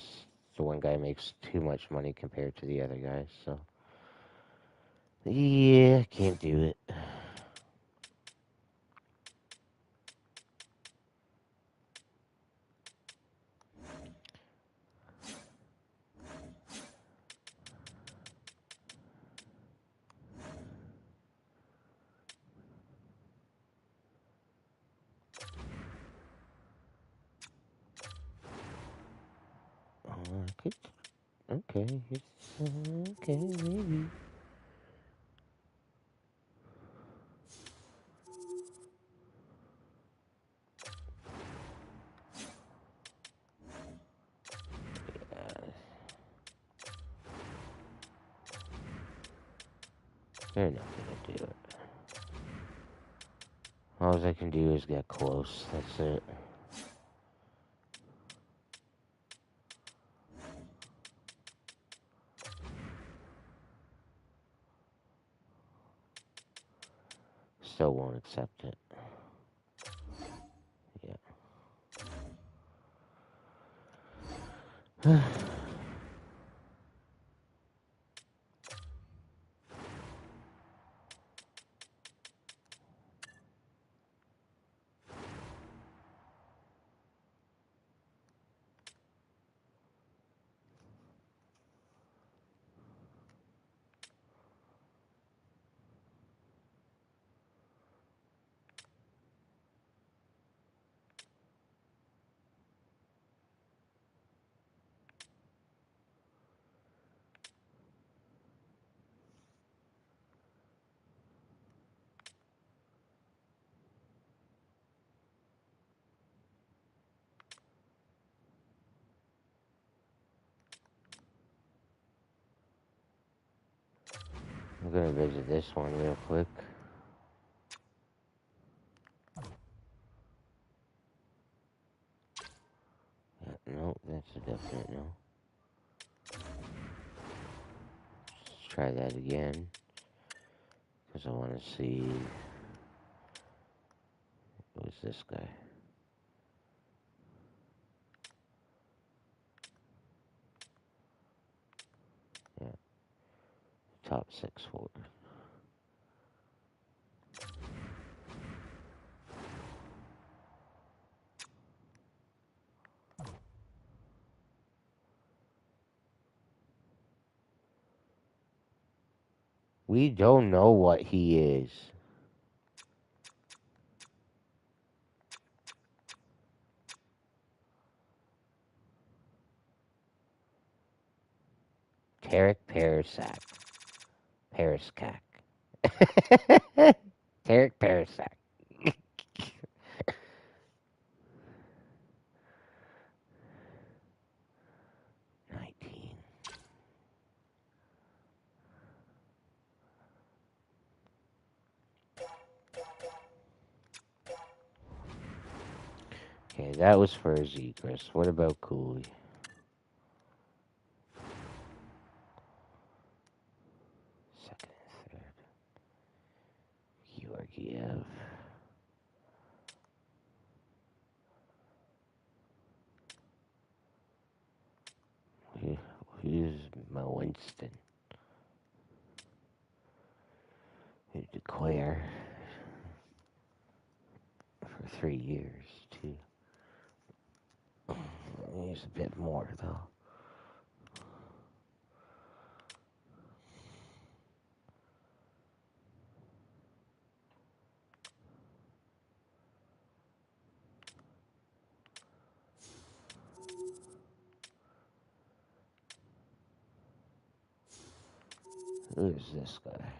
the one guy makes too much money compared to the other guys. So yeah, can't do it. I could. Okay, it's okay, maybe. Uh, they're not gonna do it. All I can do is get close. That's it. Still won't accept it. Yeah. I'm gonna visit this one real quick. Yeah, no, that's a definite no. Let's try that again. Because I want to see who's this guy. Yeah, top 6 forward. We don't know what he is. Tarek Parasak. Paraskak. Tarek Parasak. 19. Okay, that was for Zegras. What about Cooley? Second and third. Georgiev. Who's Mo Winston? Who declare for 3 years, too. He's a bit more, though. Who is this guy?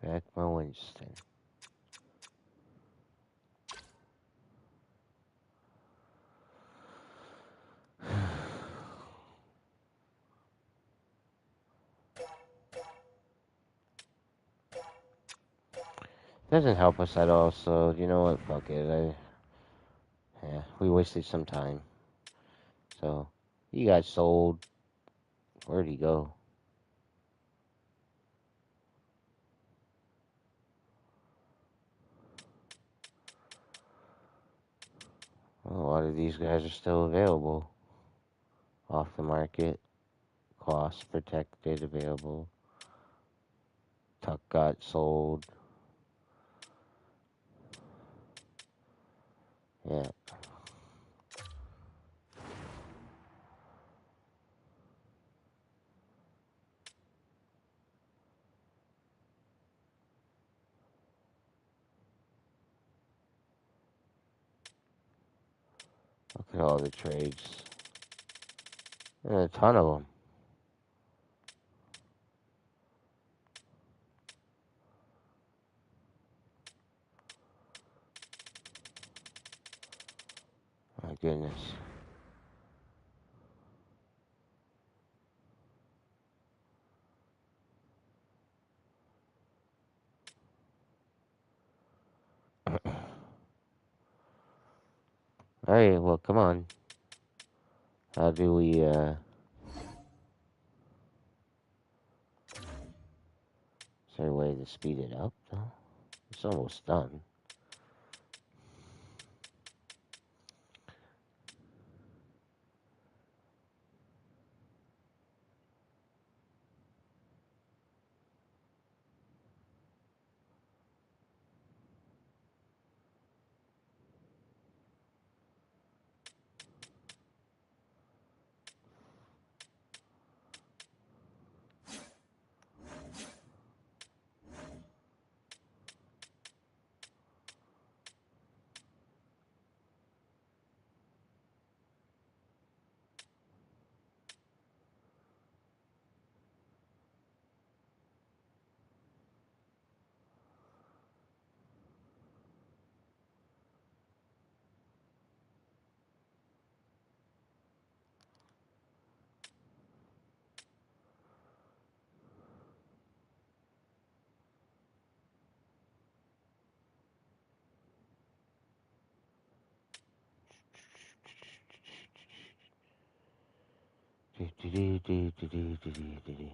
Back Mo Winston. Doesn't help us at all, so you know what? Fuck it. Yeah, we wasted some time. So, he got sold. Where'd he go? Well, a lot of these guys are still available. Off the market. Cost protected, available. Tuck got sold. Yeah. Look at all the trades. A ton of them. My goodness. Alright, well, come on. How do we, Is there a way to speed it up, though? It's almost done. Do.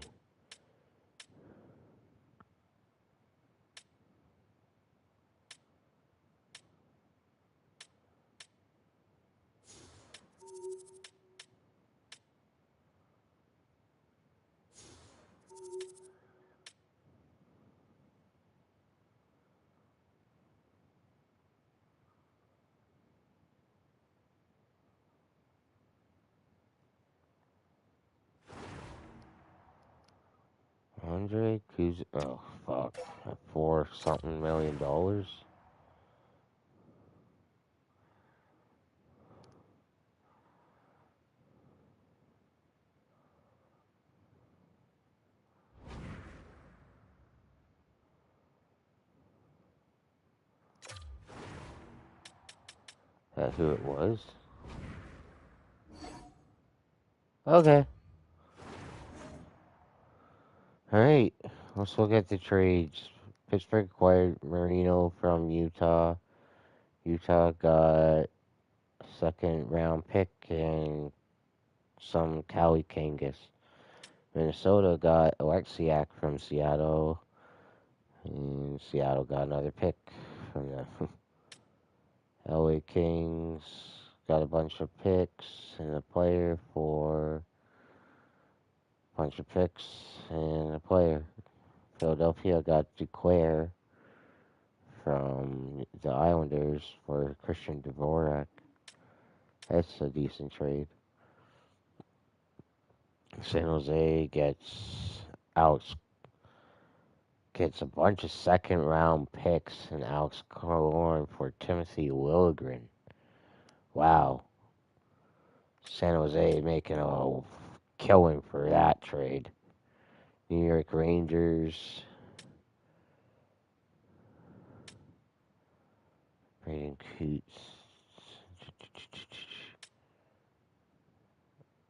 100? Oh, fuck. $4 something million? That who it was? Okay. Alright. Let's look at the trades. Pittsburgh acquired Marino from Utah. Utah got second round pick and some Cali Kangas. Minnesota got Alexiak from Seattle. And Seattle got another pick from the LA Kings. Got a bunch of picks and a player for a bunch of picks and a player. Philadelphia got Duclair from the Islanders for Christian Dvorak. That's a decent trade. San Jose gets a bunch of second round picks and Alex Killorn for Timothy Liljegren. Wow. San Jose making a killing for that trade. New York Rangers. Braden Coots.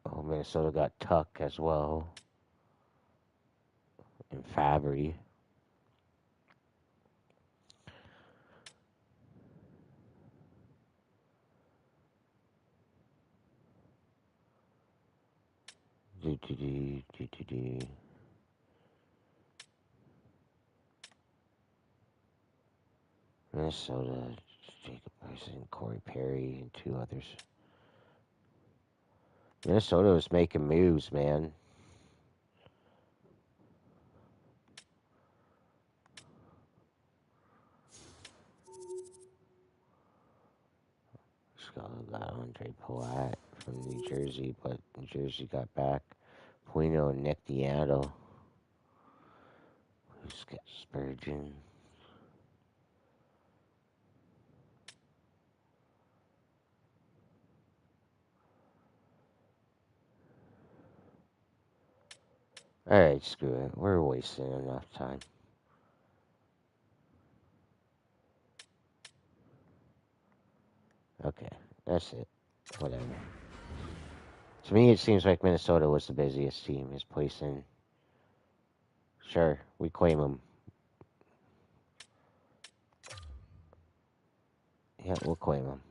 Oh, Minnesota got Tuck as well. And Fabry. Minnesota, Jacob Bryson, Corey Perry, and two others. Minnesota was making moves, man. Chicago got Andre Palat from New Jersey, but New Jersey got back Puino and Nick Diallo. Who's got Spurgeon? Alright, screw it. We're wasting enough time. Okay, that's it. Whatever. To me, it seems like Minnesota was the busiest team. Is placing. Sure, we claim them. Yeah, we'll claim them.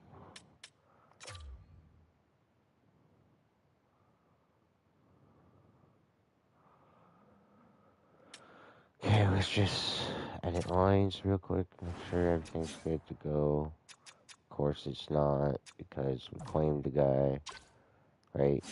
Okay, let's just edit lines real quick. Make sure everything's good to go. Of course, it's not because we claimed the guy, right?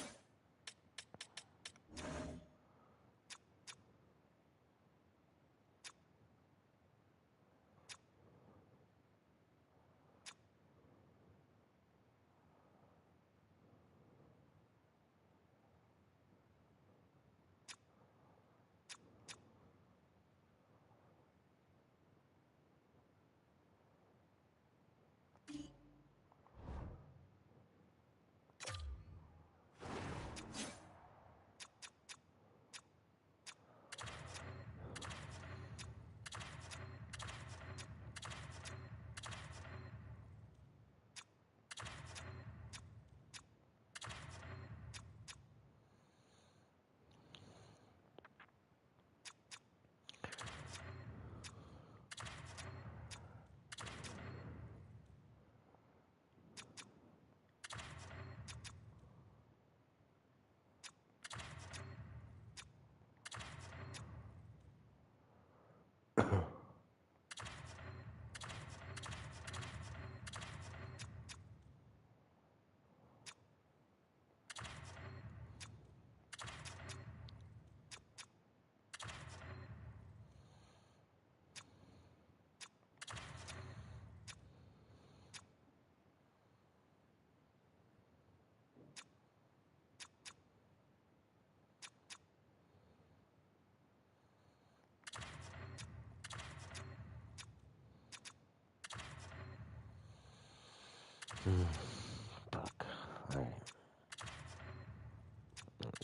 Fuck. Alright.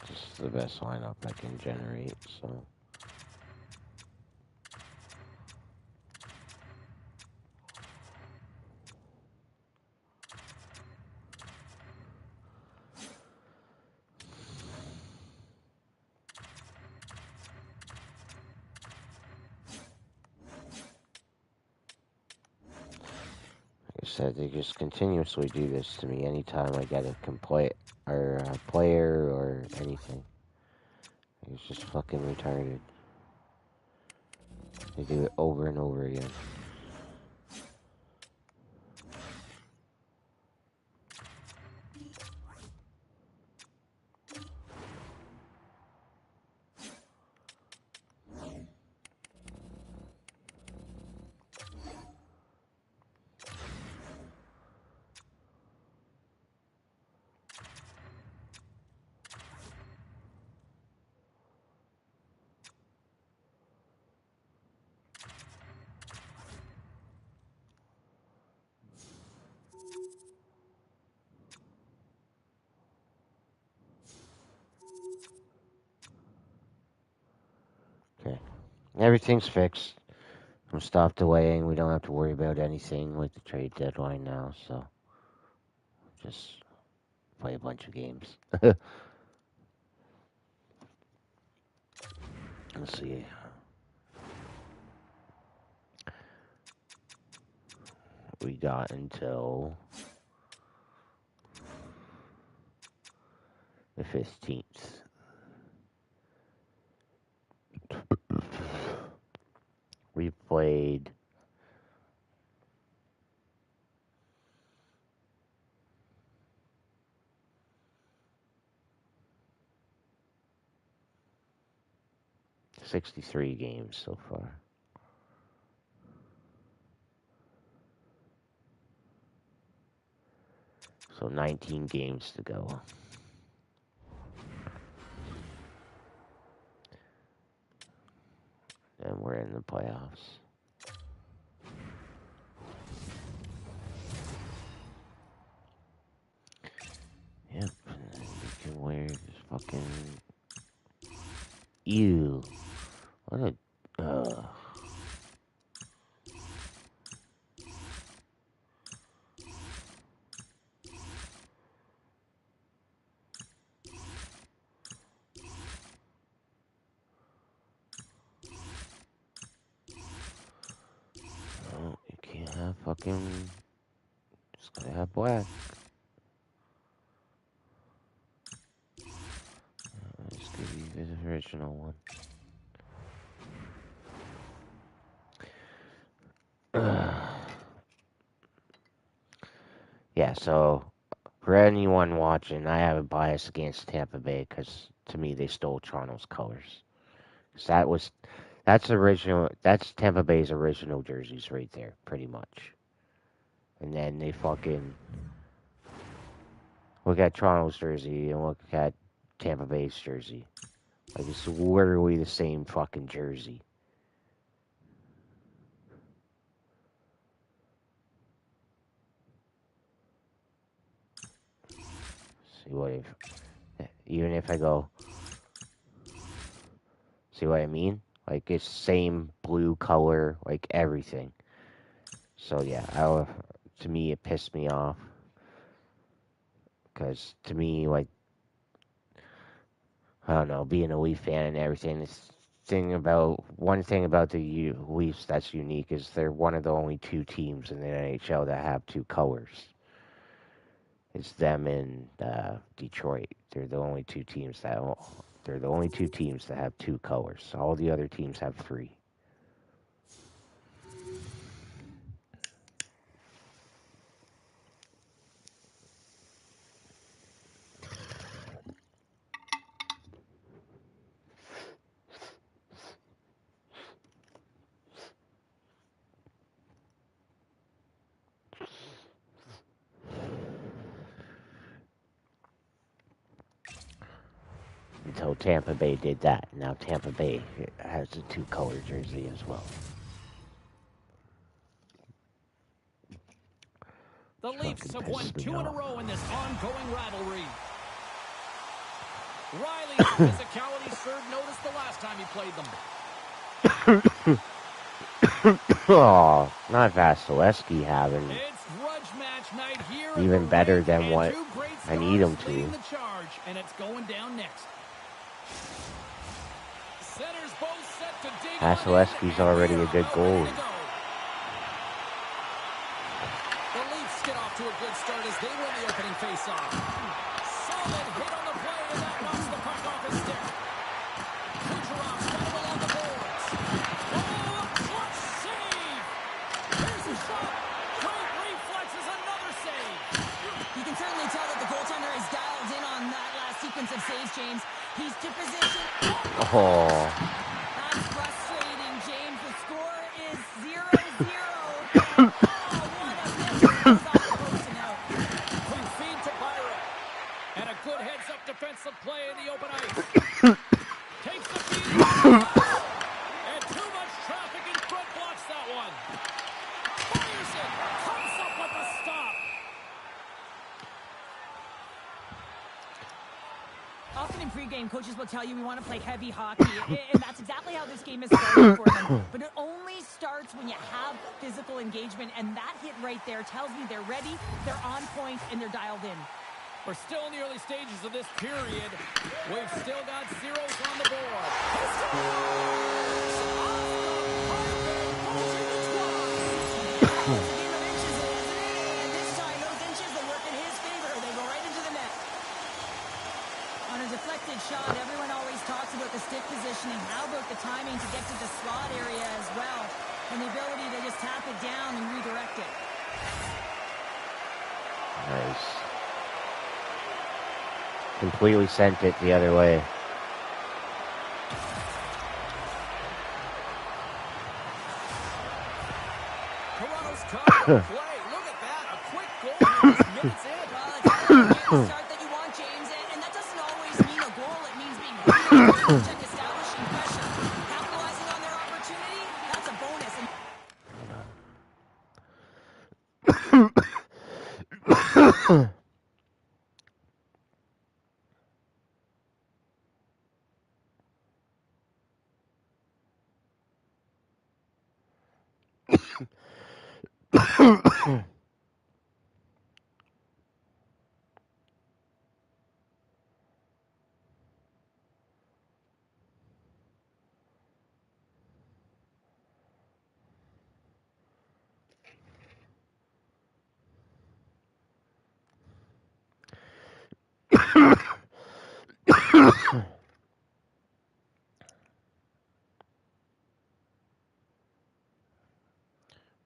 This is the best lineup I can generate, so. said, they just continuously do this to me anytime I get a complaint or a player or anything. It's just fucking retarded. They do it over and over again. Okay. Everything's fixed. I'm stopped delaying. We don't have to worry about anything with the trade deadline now, so just play a bunch of games. Let's see. We got until the 15th. We played 63 games so far. So 19 games to go. And we're in the playoffs. Yep. And you can wear this fucking... Ew. What a... Oh, you can't have fucking... Just gotta have black. Let's give you the original one. Yeah, so for anyone watching, I have a bias against Tampa Bay because to me they stole Toronto's colors. 'Cause that's Tampa Bay's original jerseys right there, pretty much. And then they fucking look at Toronto's jersey and look at Tampa Bay's jersey. Like it's literally the same fucking jersey. See what if even if I go, see what I mean? Like it's same blue color, like everything. So yeah, to me it pissed me off because to me, like I don't know, being a Leaf fan and everything. One thing about the Leafs that's unique is they're one of the only two teams in the NHL that have two colors. It's them and Detroit. They're the only two teams that have two colors. All the other teams have three. Until Tampa Bay did that. Now Tampa Bay has a two-color jersey as well. The Leafs have won 2 in a row in this ongoing rivalry. Riley's physicality served notice the last time he played them. Oh, not Vasilevsky having It's grudge match night here. even better than what I need him to. The charge, and it's going down next. Centers both set to dig. Vasilevsky's already a good goalie. The Leafs Leafs get off to a good start as they win the opening faceoff. Solid hit on the play, and that knocks the puck off his stick. Kucherov's got him along the boards. Oh, clutch save! Here's a shot. Great reflexes, another save. You can certainly tell that the goaltender is dialed in on that last sequence of saves, James. He's to position. Oh. That's frustrating, James. The score is 0-0. And, oh, what a miss. It goes off the post and out. Quick feed to Byron. And a good heads-up defensive play in the open ice. Takes the feed. And too much traffic in front blocks that one. Fires it. Comes up with a stop. Often in pregame, coaches will tell you we want to play heavy hockey, and that's exactly how this game is starting for them. But it only starts when you have physical engagement, and that hit right there tells me they're ready, they're on point, and they're dialed in. We're still in the early stages of this period. We've still got zeros on the board. Deflected shot. Everyone always talks about the stick positioning. How about the timing to get to the slot area as well? And the ability to just tap it down and redirect it. Nice. Completely sent it the other way. Toronto's caught the play. Look at that. A quick goal just minutes in. Well, it's the start that you want, James, and that doesn't always mean a goal. It means being really and establishing pressure. Capitalizing on their opportunity, that's a bonus. And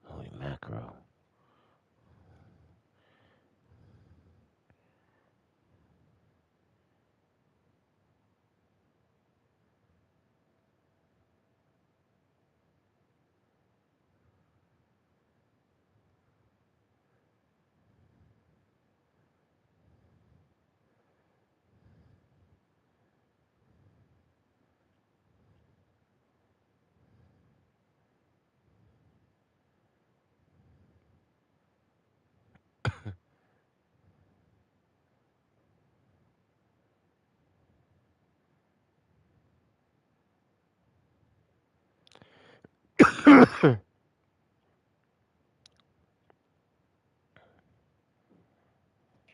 Holy mackerel.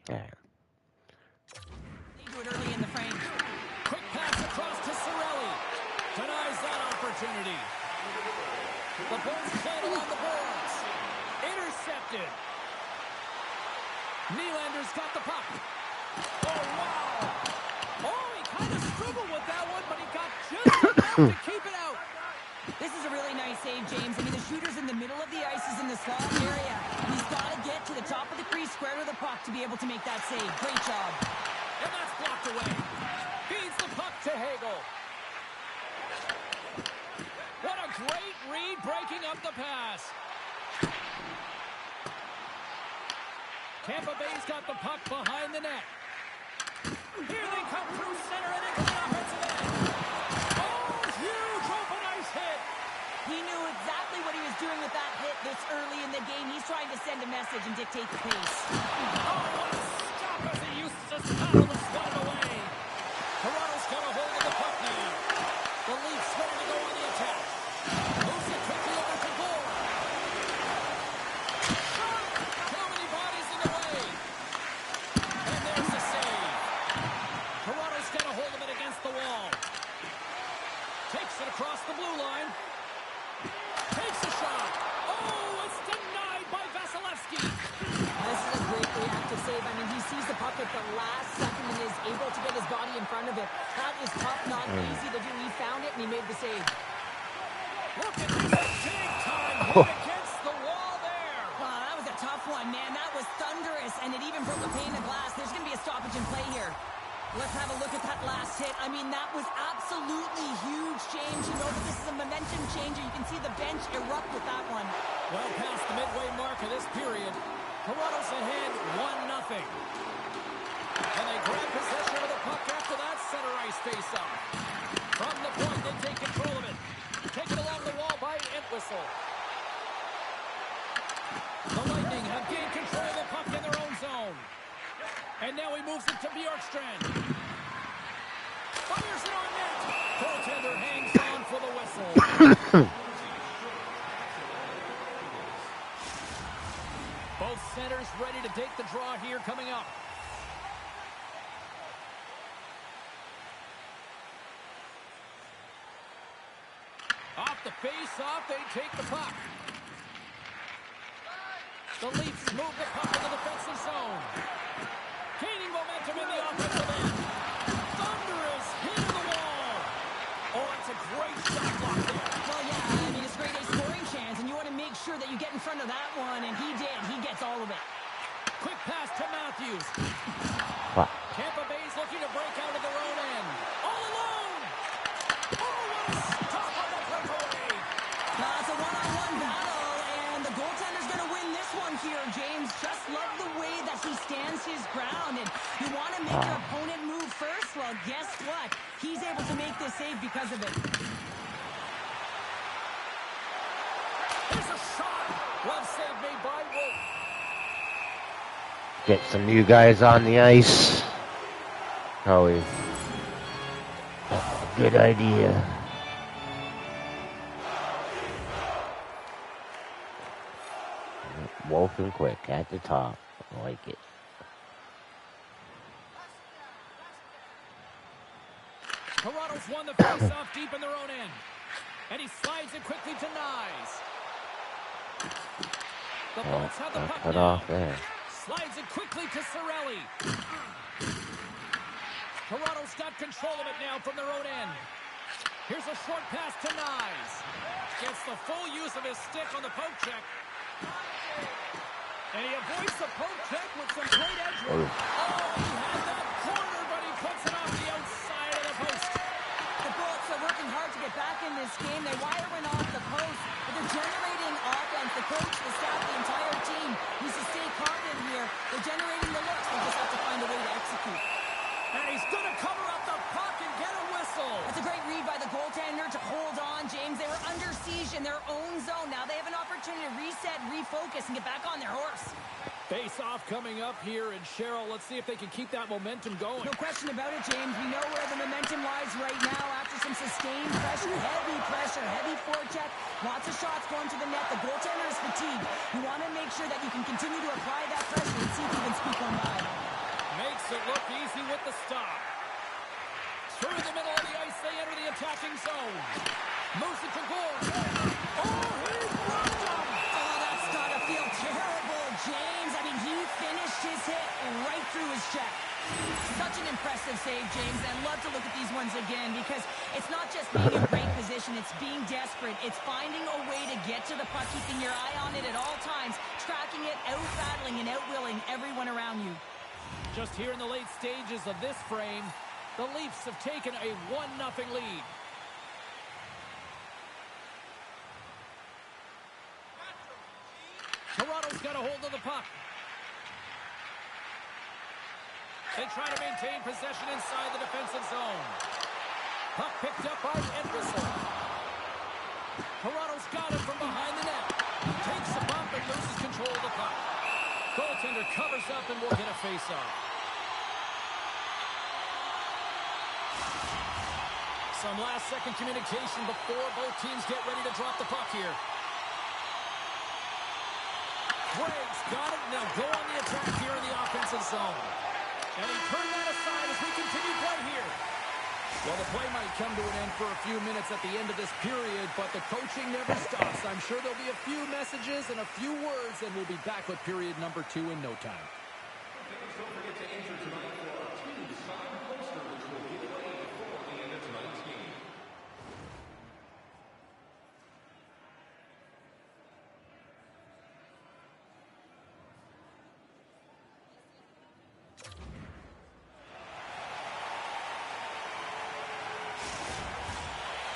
Yeah. they do it early in the frame. Quick pass across to Cirelli. Denies that opportunity. The Bulls played along the boards. Intercepted. Nylander's got the puck. Oh, wow. Oh, he kind of struggled with that one, but he got just enough to keep it out. This is a really nice save, James. I mean, the shooter's in the middle of the ice, is in the slot area. He's got to get to the top of the crease, square to the puck to be able to make that save. Great job. And that's blocked away. Feeds the puck to Hagel. What a great read breaking up the pass. Tampa Bay's got the puck behind the net. Here they come through center and into the offensive end. Oh, huge open ice hit. He knew exactly what he was doing with that hit this early in the game. He's trying to send a message and dictate the pace. Oh, what a stop as he used to stop and swat it away. Toronto's got a hold of the puck now. The Leafs ready to go on the attack. Moves it quickly over to goal. Shot! Too many bodies in the way. And there's the save. Toronto's got a hold of it against the wall. Takes it across the blue line. Takes a shot. Oh, it's denied by Vasilevsky. This save. I mean, he sees the puck at the last second and is able to get his body in front of it. That is tough, not easy to do. He found it and he made the save. Look at this big time hit against the wall there. That was a tough one, man. That was thunderous, and it even broke a pane of glass. There's going to be a stoppage in play here. Let's have a look at that last hit. I mean, that was absolutely huge, James. You know that this is a momentum changer. You can see the bench erupt with that one. Well past the midway mark of this period. Toronto's ahead 1-0. And they grab possession of the puck after that center ice face-off. From the point, they take control of it. Taken along the wall by Entwistle. The Lightning have gained control of the puck in their own zone. And now he moves it to Bjorkstrand. Fires it on net. Goaltender hangs on for the whistle. Both centers ready to take the draw here coming up. Off the face-off, they take the puck. The Leafs move the puck in the defensive zone. Gaining momentum in the offensive end. Thunderous hit in the wall. Oh, that's a great shot block there. Well, yeah, I mean, it's a great A scoring chance, and you want to make sure that you get in front of that one, and he did. He gets all of it. Quick pass to Matthews. Wow. Tampa Bay's looking to break out of their own end. All alone. Oh, what a stop on the breakaway. It's a one-on-one battle, and the goaltender's going to win this one here, James. Just love the way that he stands his ground, and you want to make your opponent move first? Well, guess what? He's able to make this save because of it. There's a shot. Well save made by Wolf. Get some new guys on the ice. Always a good idea. Wolf and Quick at the top. I like it. Toronto's won the face-off deep in their own end. And he slides it quickly to Nyes. The Bolts have the puck Cut now. off there. Slides it quickly to Cirelli. Toronto's got control of it now from their own end. Here's a short pass to Nyes. Gets the full use of his stick on the poke check. And he avoids the poke check with some great edge work. Oh, he had that corner, but he puts it off the outside of the post. The Bolts are working hard to get back in this game. They wire in off the post, but they're generating offense. The coach, the staff, the entire team needs to stay confident here. They're generating the looks. They just have to find a way to execute. And he's going to cover up the puck and get a whistle. That's a great read by the goaltender to hold on, James. They were under siege in their own zone. Now they have an opportunity to reset, refocus, and get back on their horse. Face-off coming up here, and Cheryl, let's see if they can keep that momentum going. No question about it, James. We know where the momentum lies right now after some sustained pressure, heavy forecheck, lots of shots going to the net. The goaltender is fatigued. You want to make sure that you can continue to apply that pressure and see if you can squeak one by. Makes it look easy with the stop. Through the middle of the ice, they enter the attacking zone. Moves it to Gord. Oh, he broke them! Oh, that's gotta feel terrible, James. I mean, he finished his hit right through his check. Such an impressive save, James. And love to look at these ones again because it's not just being in great position. It's being desperate. It's finding a way to get to the puck, keeping your eye on it at all times, tracking it, out-battling and out-willing everyone around you. Just here in the late stages of this frame, the Leafs have taken a 1-0 lead. Toronto's got a hold of the puck. They try to maintain possession inside the defensive zone. Puck picked up by Entwistle. Toronto's got it from behind the net. Takes a bump and loses control of the puck. Goaltender covers up and will get a face-off. Some last-second communication before both teams get ready to drop the puck here. Greg's got it, and they'll go on the attack here in the offensive zone. And he turned that aside as we continue play here. Well, the play might come to an end for a few minutes at the end of this period, but the coaching never stops. I'm sure there'll be a few messages and a few words, and we'll be back with period number 2 in no time.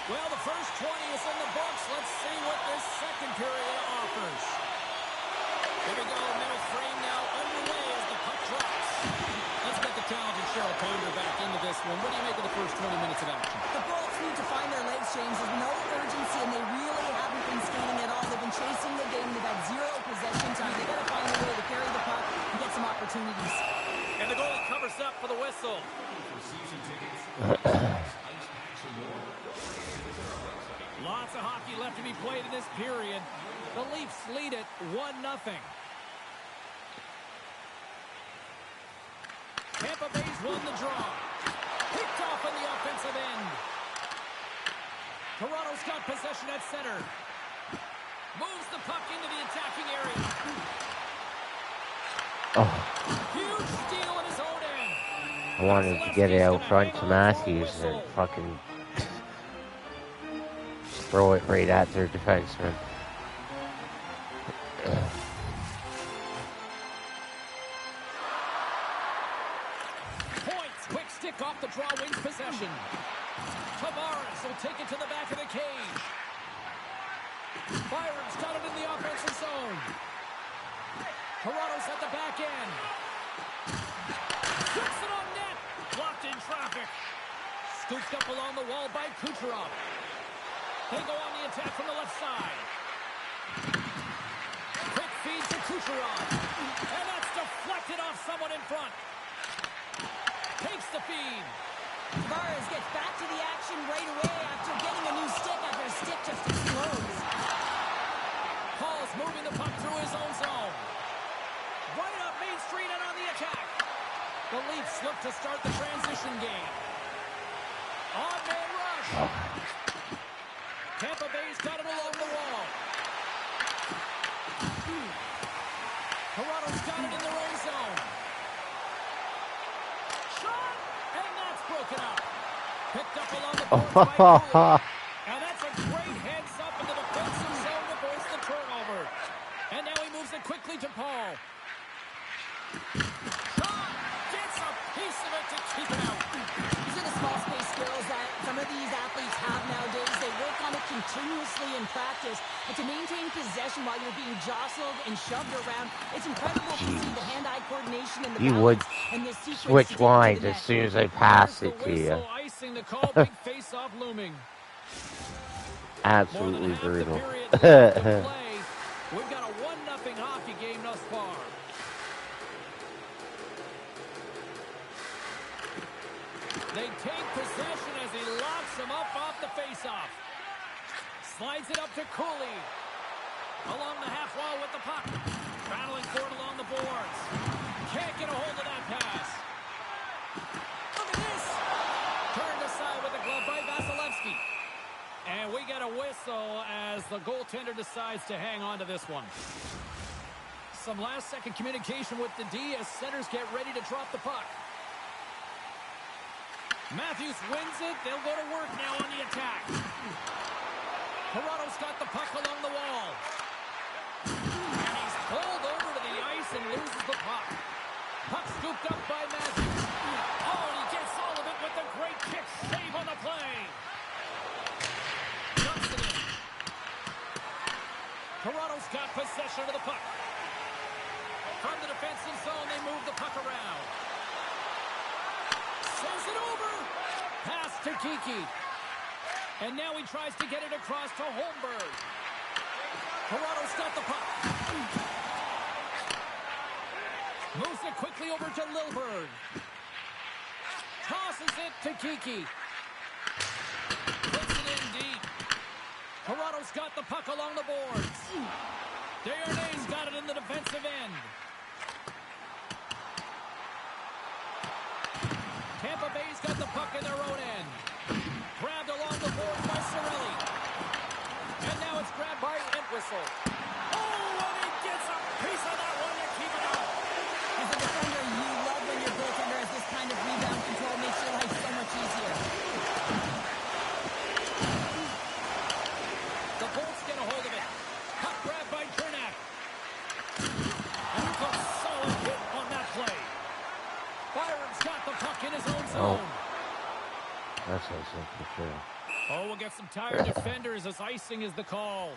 Well, the first 20 is in the books. Let's see what this second period offers. Here we go, middle frame now underway as the puck drops. Let's get the talented Cheryl Ponder back into this one. What do you make of the first 20 minutes of action? The Bolts need to find their legs, James. There's no urgency, and they really haven't been skating at all. They've been chasing the game. They've had zero possession time. They've got to find a way to carry the puck and get some opportunities. And the goalie covers up for the whistle. For season tickets, ice packs and more. Lots of hockey left to be played in this period. The Leafs lead it 1-0. Tampa Bay's won the draw. Picked off on the offensive end. Toronto's got possession at center. Moves the puck into the attacking area. Huge steal in his own end. I wanted to get it out front to Matthews and fucking throw it right at their defenseman. Points. Quick stick off the draw, wins possession. Tavares will take it to the back of the cage. Byron's got it in the offensive zone. Toronto's at the back end. Puts it on net. Blocked in traffic. Scooped up along the wall by Kucherov. They go on the attack from the left side. Quick feed to Kucherov. And that's deflected off someone in front. Takes the feed. Tavares gets back to the action right away after getting a new stick after his stick just explodes. Hall's moving the puck through his own zone. Right up Main Street and on the attack. The Leafs look to start the transition game. On-man rush. Tampa Bay's got it along the wall. Toronto's got it in their own zone. Shot! And that's broken up. Picked up along the boards by Cooley. And that's a great heads up in the defensive zone to force the turnover. And now he moves it quickly to Paul. Shot! Gets a piece of it to keep it out. These are the small space skills that some of these athletes have nowadays. They work on it continuously in practice. And to maintain possession while you're being jostled and shoved around, it's incredible to see the hand-eye coordination and the You balance would and the sequence to switch take it to lines the as net. soon as I pass There's it the to you. whistle, icing the call. Big face-off looming. More than Absolutely half the brutal. period left to play. We've got a 1-0 hockey game thus far. They take possession as he locks him up off the face-off. Slides it up to Cooley. Along the half wall with the puck. Battling for it along the boards. Can't get a hold of that pass. Look at this. Turned aside with the glove by Vasilevsky. And we get a whistle as the goaltender decides to hang on to this one. Some last-second communication with the D as centers get ready to drop the puck. Matthews wins it. They'll go to work now on the attack. Toronto's got the puck along the wall. And he's pulled over to the ice and loses the puck. Puck scooped up by Matthews. Oh, and he gets all of it with a great kick save on the play. Dumps it in. Toronto's got possession of the puck. From the defensive zone, they move the puck around. Sends it over. Pass to Kiki. And now he tries to get it across to Holmberg. Toronto's got the puck. Moves it quickly over to Lilberg. Tosses it to Kiki. Puts it in deep. Toronto's got the puck along the boards. Desharnais got it in the defensive end. Tampa Bay's got the puck in their own end. Grabbed along the boards by Cirelli. And now it's grabbed by Entwistle. Oh, and he gets a piece of that one to keep it out. As a defender, you love when your goaltender has this kind of rebound control. It makes your life so much easier. The Bolts get a hold of it. Puck grabbed by Cernak. And a solid hit on that play. Byron's got the puck in his own zone. That's what I said for sure. Oh, we'll get some tired defenders as icing is the call.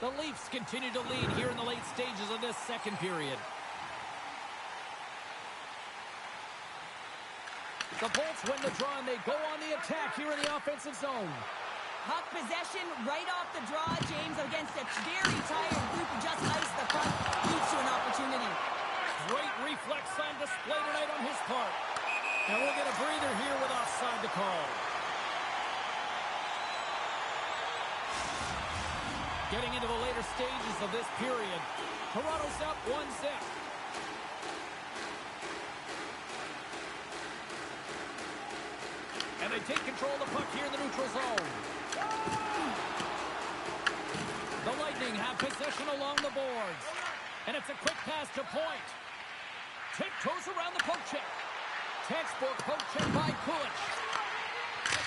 The Leafs continue to lead here in the late stages of this second period. The Bolts win the draw, and they go on the attack here in the offensive zone. Puck possession right off the draw, James, against a very tired group who just iced the puck. Leads to an opportunity. Great reflex on display tonight on his part. And we'll get a breather here with offside the call. Getting into the later stages of this period. Toronto's up 1-0. And they take control of the puck here in the neutral zone. The Lightning have possession along the boards. And it's a quick pass to point. Tiptoes around the poke check. Textbook poke check by Kulich.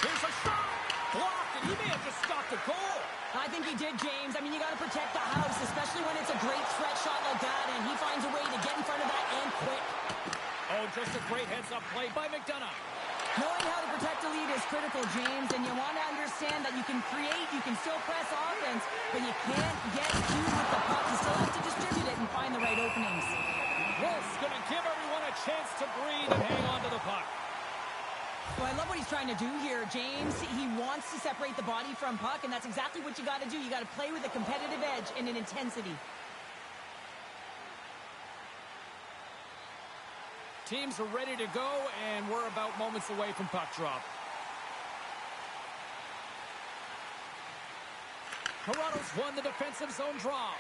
Here's a shot. Blocked, and he may have just stopped the goal. I think he did, James. I mean, you got to protect the house, especially when it's a great threat shot like that, and he finds a way to get in front of that and quick. Oh, just a great heads-up play by McDonough. Knowing how to protect a lead is critical, James, and you want to understand that you can create, you can still press offense, but you can't get through with the puck. You still have to distribute it and find the right openings. Wolf's going to give everyone a chance to breathe and hang on to the puck. Well, I love what he's trying to do here, James. He wants to separate the body from puck, and that's exactly what you got to do. You got to play with a competitive edge and an intensity. Teams are ready to go, and we're about moments away from puck drop. Toronto's won the defensive zone draw.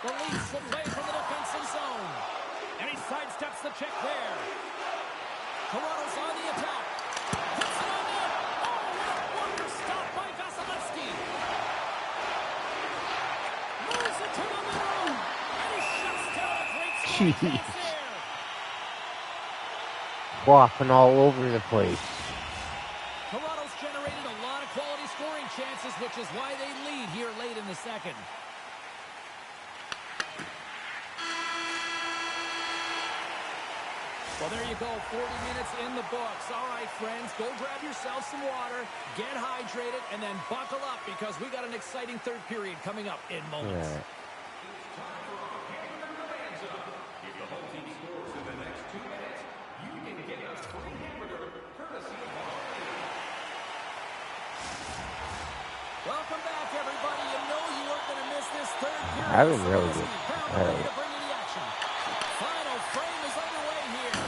The Leafs will play from the defensive zone. And he sidesteps the check there. Toronto's on the attack. Puts it on net. Oh, what a wonder stop by Vasilevsky. Moves it to the middle. And he shuts down a great scoring chance there. Walking all over the place. Toronto's generated a lot of quality scoring chances, which is why they lead here late in the second. Well, there you go, 40 minutes in the books. All right, friends, go grab yourself some water, get hydrated, and then buckle up because we got an exciting third period coming up in moments. Yeah. If the home team scores in the next 2 minutes, you can get a free hamburger courtesy of Welcome back, everybody. You know you weren't going to miss this third period. I was really So good. found a way to bring you the action. Final frame is underway here.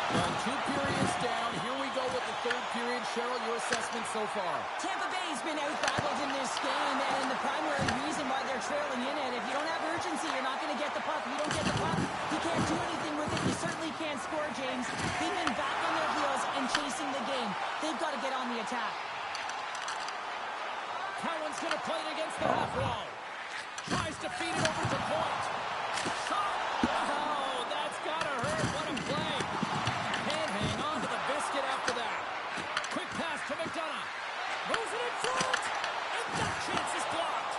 Well, 2 periods down. Here we go with the third period. Cheryl, your assessment so far? Tampa Bay's been out-battled in this game, and the primary reason why they're trailing in it, if you don't have urgency, you're not going to get the puck. If you don't get the puck, you can't do anything with it. You certainly can't score, James. They've been back on their heels and chasing the game. They've got to get on the attack. Cowan's going to play it against the half wall. Tries to feed it over to point. Shot! Oh, that's got to hurt. What a play. Can't hang on to the biscuit after that. Quick pass to McDonough. Moves it in front. And that chance is blocked.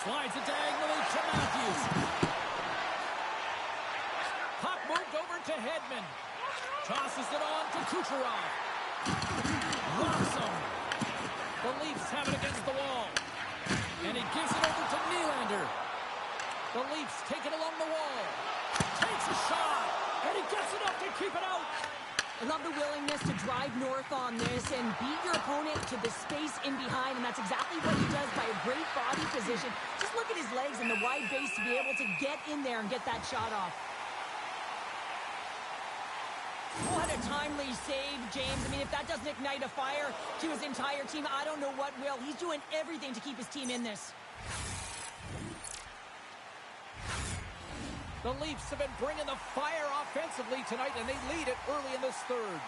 Slides it diagonally to Matthews. Puck moved over to Hedman. Tosses it on to Kucherov. Locks him. The Leafs have it against the wall. And he gives it over to Nylander. The Leafs take it along the wall. Takes a shot. And he gets enough to keep it out. I love the willingness to drive north on this and beat your opponent to the space in behind, and that's exactly what he does by a great body position. Just look at his legs and the wide base to be able to get in there and get that shot off. What a timely save, James. I mean, if that doesn't ignite a fire to his entire team, I don't know what will. He's doing everything to keep his team in this. The Leafs have been bringing the fire offensively tonight, and they lead it early in this third.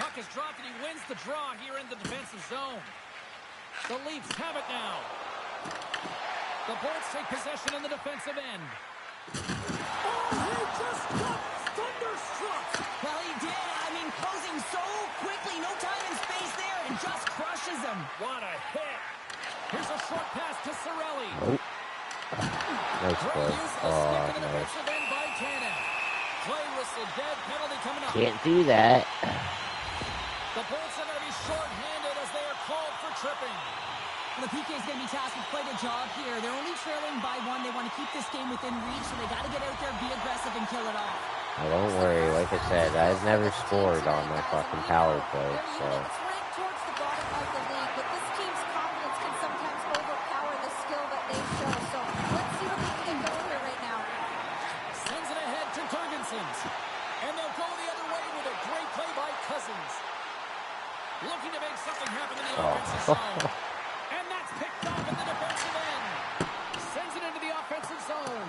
Puck is dropped, and he wins the draw here in the defensive zone. The Leafs have it now. The Bolts take possession in the defensive end. Oh, he just got thunderstruck. Well, he did. I mean, closing so quickly, no time and space there, and just crushes him. What a hit. Here's a short pass to Cirelli. Oh. Nice Great play. use of the stick Oh, in the nice. defensive end by Tannen. Play whistle dead, penalty coming up. Can't do that. The Bolts are going to be short-handed as they are called for tripping. Well, the PK is going to be tasked with quite a job here. They're only trailing by 1. They want to keep this game within reach, so they got to get out there, be aggressive, and kill it off. Oh, don't worry. Like I said, I've never scored on my fucking power play, so. It's ranked towards the bottom of the league, but this team's confidence can sometimes overpower the skill that they show. So let's see what they can get going here right now. Sends it ahead to Jorgensen's. And they'll go the other way with a great play by Cousins. Looking to make something happen in the offensive zone. And that's picked up in the defensive end. Sends it into the offensive zone.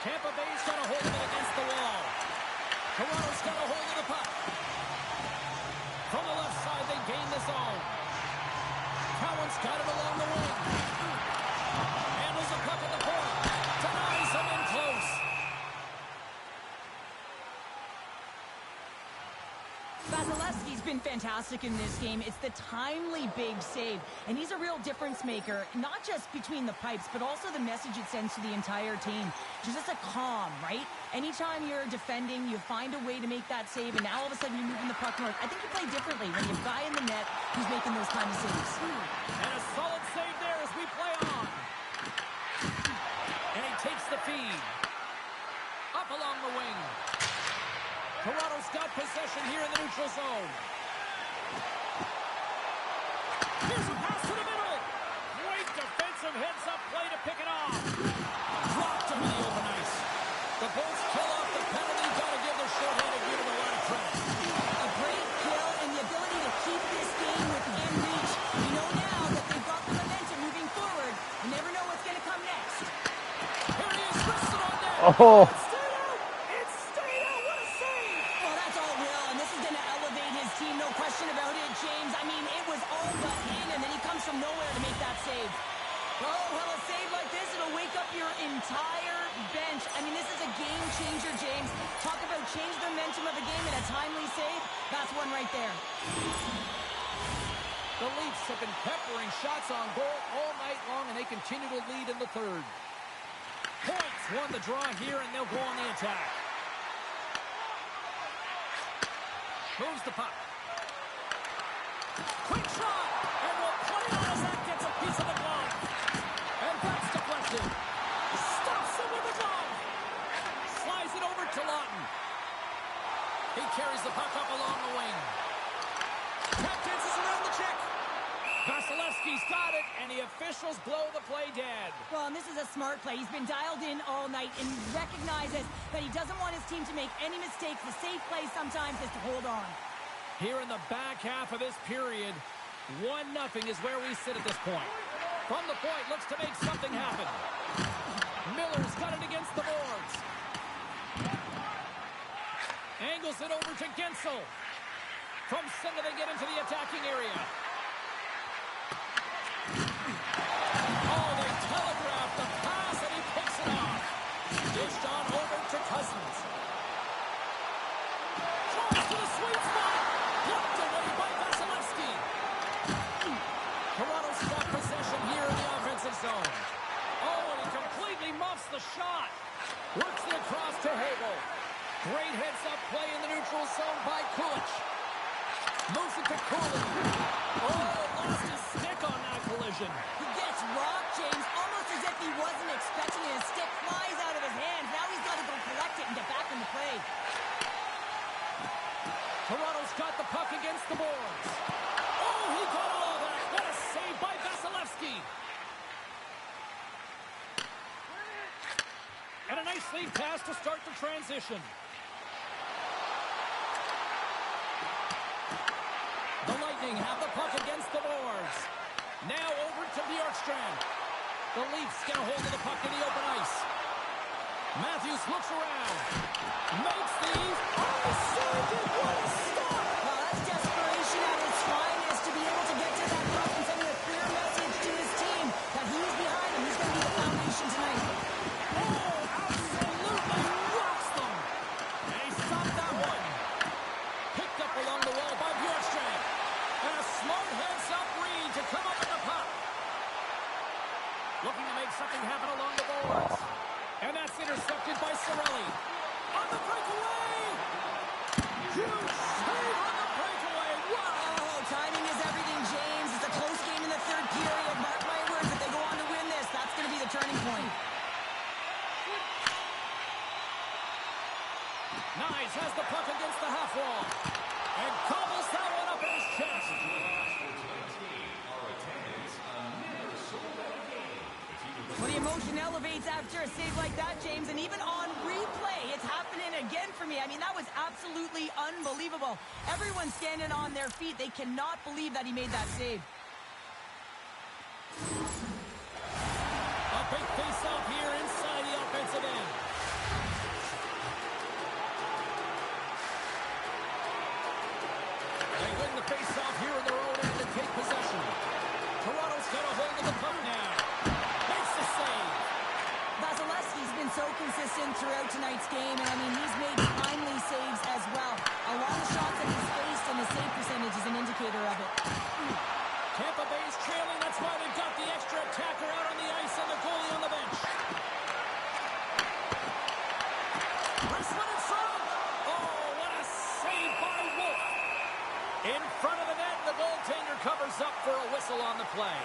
Tampa Bay's got a hold of it against the wall. Toronto's got a hold of the puck. From the left side, they gain the zone. Cowan's got it along the wing. Handles the puck at the point. Denies him in close. Vasilevsky's been fantastic in this game. It's the timely big save, and he's a real difference maker, not just between the pipes, but also the message it sends to the entire team. Just a calm, right? Anytime you're defending, you find a way to make that save, and now all of a sudden you're moving the puck north. I think you play differently when you have a guy in the net who's making those kind of saves. And a solid save there as we play on. And he takes the feed. Up along the wing. Toronto's got possession here in the neutral zone. Here's a pass to the middle. Great defensive heads-up play to pick it off. Dropped him in the open ice. The Bolts kill off the penalty. Got to give their short-handed unit a lot of credit. A great kill and the ability to keep this game within reach. You know now that they've got the momentum moving forward. You never know what's going to come next. Here he is, wristed on net. Oh! No question about it, James. I mean, it was all but in, and then he comes from nowhere to make that save. Oh, well, a save like this, it'll wake up your entire bench. I mean, this is a game changer, James. Talk about change the momentum of a game in a timely save. That's one right there. The Leafs have been peppering shots on goal all night long, and they continue to lead in the third. Points won the draw here, and they'll go on the attack. Moves the puck. Quick shot! And will put it on as that gets a piece of the glove. And that's deflected. Stops him with the glove. Slides it over to Lawton. He carries the puck up along the wing. Tap dances around the check. Vasilevsky's got it, and the officials blow the play dead. Well, and this is a smart play. He's been dialed in all night and recognizes that he doesn't want his team to make any mistakes. The safe play sometimes is to hold on. Here in the back half of this period, 1-0 is where we sit at this point. From the point, looks to make something happen. Miller's got it against the boards. Angles it over to Gensel. From center, they get into the attacking area. Oh, they telegraph the pass, and he picks it off. Dished on over to Cousins. Tries to the sweet spot. Blocked away by Vasilevsky. Toronto's got possession here in the offensive zone. Oh, and he completely muffs the shot. Works it across to Hagel. Great heads-up play in the neutral zone by Kulich. Moves it to Cooley. Oh, lost his stick on that collision. He gets rocked, James, almost as if he wasn't expecting it. His stick flies out of his hands. Now he's got to go collect it and get back in the play. Toronto's got the puck against the boards. Oh, he got all of that. What a save by Vasilevsky. And a nice lead pass to start the transition. The Lightning have the puck against the boards. Now over to Bjorkstrand. The Leafs get a hold of the puck in the open ice. Matthews looks around. Makes these. Oh, saved it. What a stop. Well, that's desperation at its finest to be able to get to that puck and send a clear message to his team that he's behind him. He's going to be the foundation tonight. Oh, absolutely rocks them. And he stopped that one. Picked up along the wall by Bjorkstrand. And a smart heads-up read to come up with the puck. Looking to make something happen along the boards. Oh. And that's intercepted by Cirelli. On the breakaway! Huge save on the breakaway! Wow! Oh, timing is everything, James. It's a close game in the third period. Mark my words, if they go on to win this, that's going to be the turning point. Nyes has the puck against the half wall. And cobbles that one up in his chest. Well, the emotion elevates after a save like that, James, and even on replay, it's happening again for me. I mean, that was absolutely unbelievable. Everyone's standing on their feet. They cannot believe that he made that save. A big face-off here inside the offensive end. They win the face-off here in their own end and take possession. Toronto's got a hold of the puck now. Makes the save. Vasilevsky's been so consistent throughout tonight's game, and I mean, he's made timely saves as well. A lot of shots that he's faced, and the save percentage is an indicator of it. Tampa Bay's trailing. That's why they've got the extra attacker out on the ice and the goalie on the bench. Wrestling in front. Oh, what a save by Wolf. In front of the net, the goaltender covers up for a whistle on the play.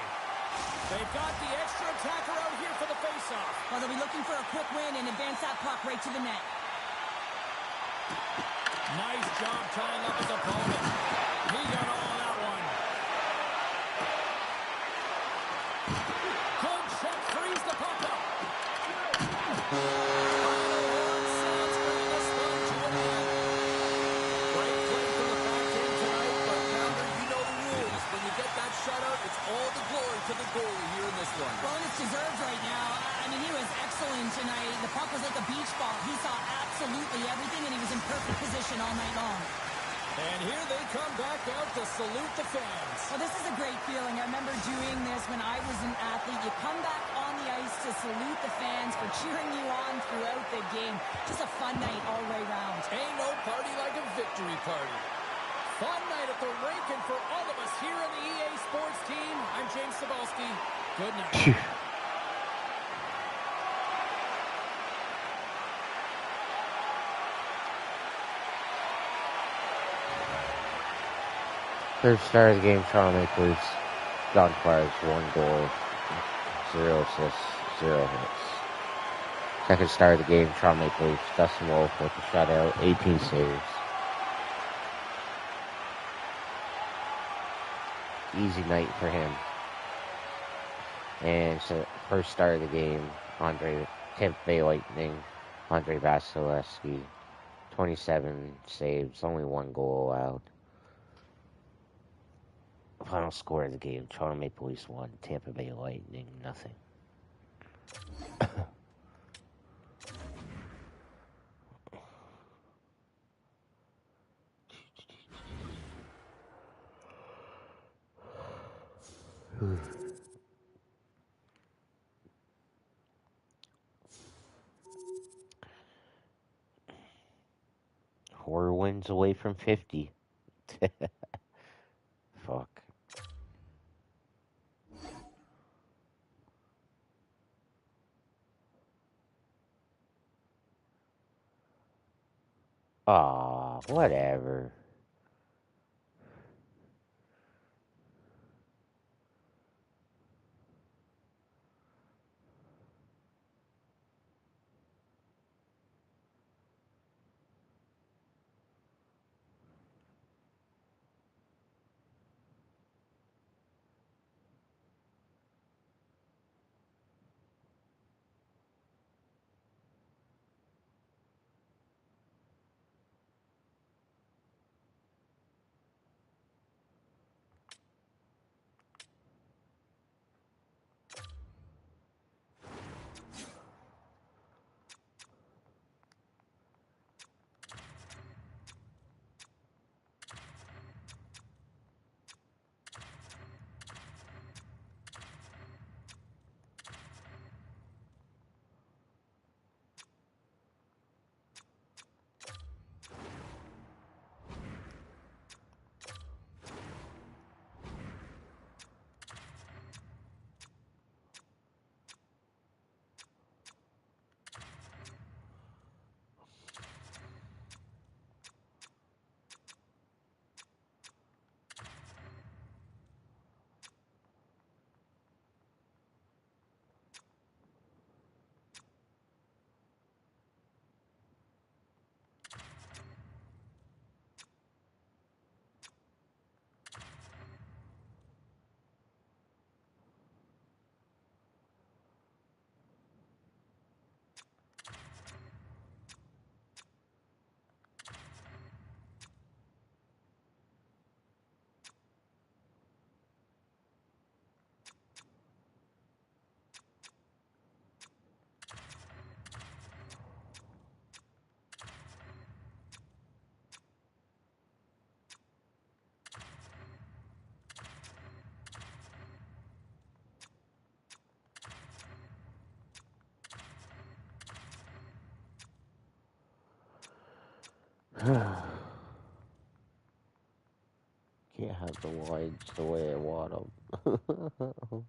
They've got the extra attacker out here for the faceoff. Well, they'll be looking for a quick win and advance that puck right to the net. Nice job tying up his opponent. He got all of that one. Good check, frees the puck up. Sounds bringing this one to an end. Great play from the back end tonight, but Pounder, you know the rules. When you get that shutout, it's all the glory to the goalie here in this one. Well, and it's deserved right now. I mean, he was excellent tonight. The puck was like a beach ball. He saw absolutely everything, and he was in perfect position all night long. And here they come back out to salute the fans. Well, this is a great feeling. I remember doing this when I was an athlete. You come back on the ice to salute the fans for cheering you on throughout the game. Just a fun night all the way around. Ain't no party like a victory party. Fun night at the rink, and for all of us here on the EA Sports team, I'm James Cebulski. Good night. First start of the game, Toronto Maple Leafs. John Cars, 1 goal, 0 assists, 0 hits. Second start of the game, Toronto Maple Leafs. Dustin Wolf with a shutout, 18 saves. Easy night for him. And so first start of the game, Tampa Bay Lightning, Andre Vasilevsky, 27 saves, only 1 goal allowed. Final score of the game, Toronto Maple Leafs 1, Tampa Bay Lightning nothing. Four wins away from 50. Fuck. Aw, whatever. Can't have the lines the way I want them.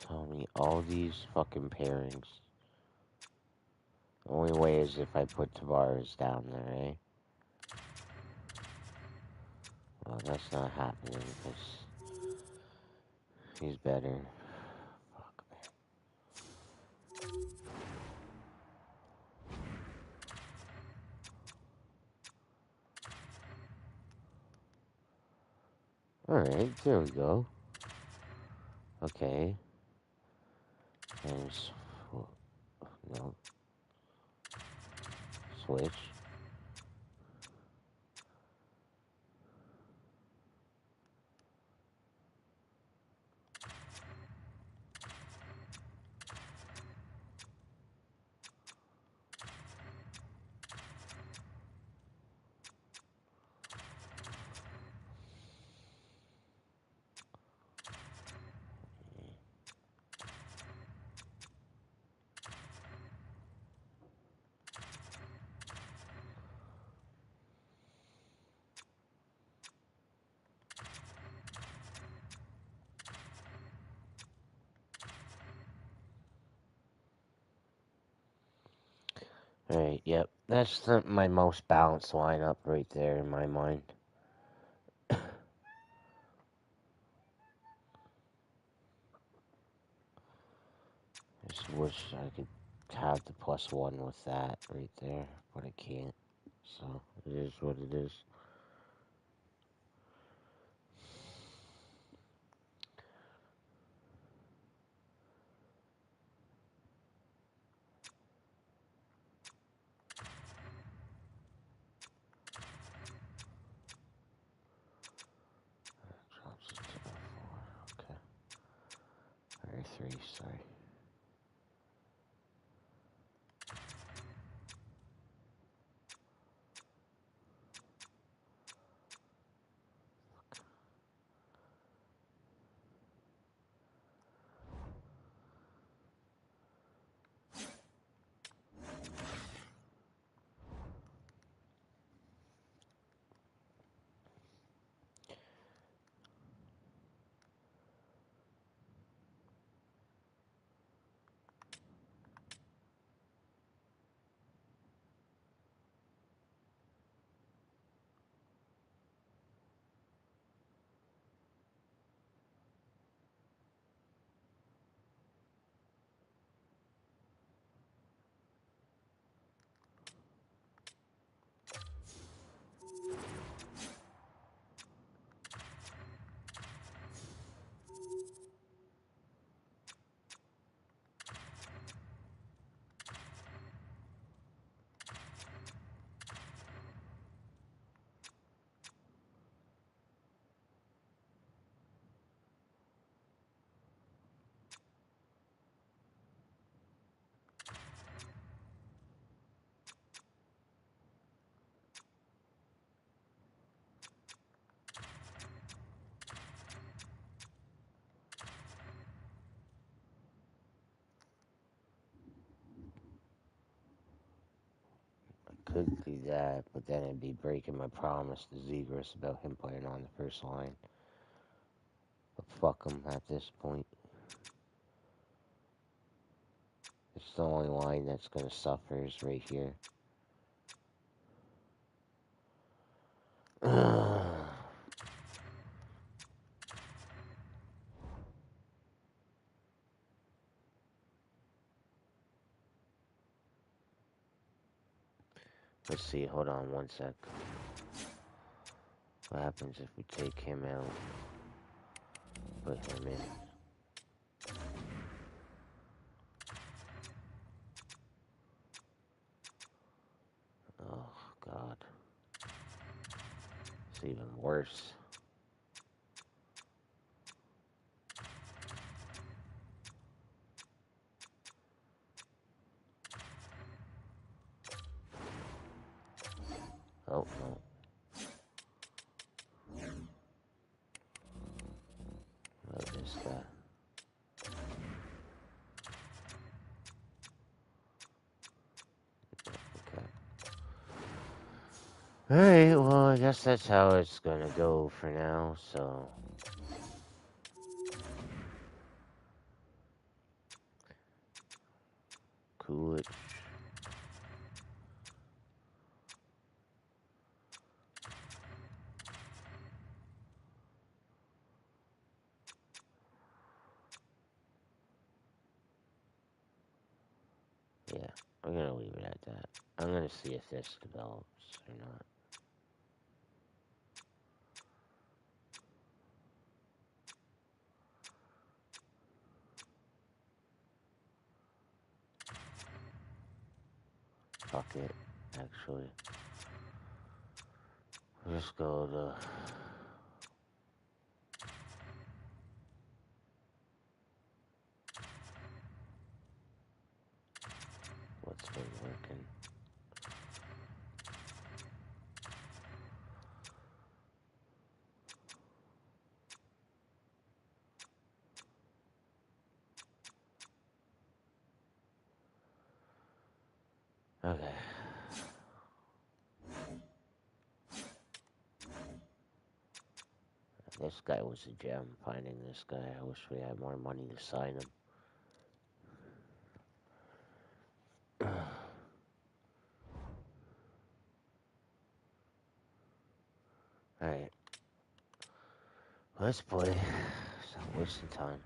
Tell me all these fucking pairings. The only way is if I put Tavares down there, eh? Well, that's not happening because he's better. Fuck, man. Alright, there we go. Okay. And no. Switch. Alright, yep. That's my most balanced lineup right there in my mind. Just wish I could have the +1 with that right there, but I can't. So, it is what it is. Drops it to the 4, okay. Or 3, sorry. Could do that, but then it'd be breaking my promise to Zegras about him playing on the first line. But fuck him at this point. It's the only line that's gonna suffer is right here. Let's see, hold on one sec. What happens if we take him out? Put him in. Oh, even worse. Oh, no. Oh, this guy. Okay. Alright, well, I guess that's how it's gonna go for now, so... Coolidge. Yeah, we're gonna leave it at that. I'm gonna see if this develops or not. Fuck it, actually. We'll just go to... What's been working. Okay. This guy was a gem, finding this guy. I wish we had more money to sign him. Alright. Let's play. Stop wasting time.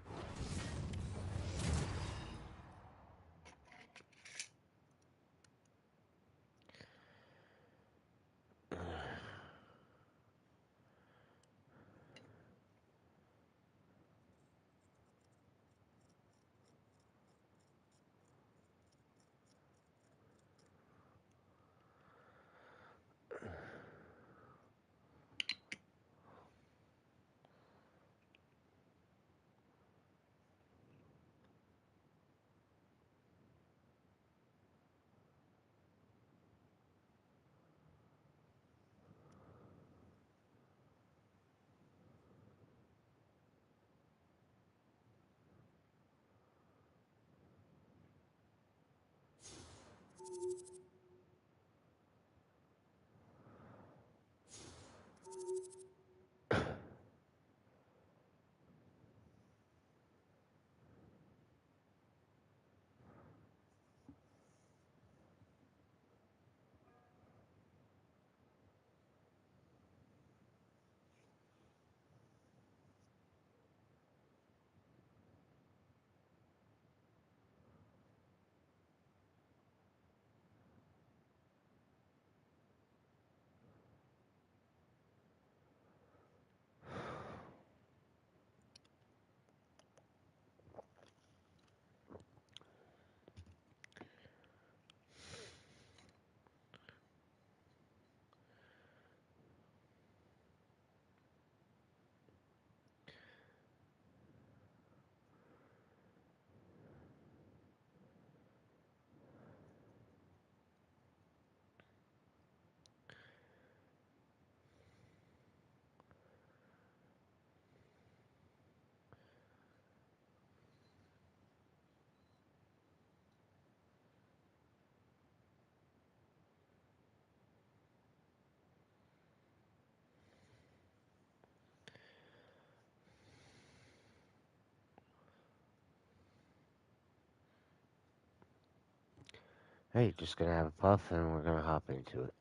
Hey, just gonna have a puff and we're gonna hop into it.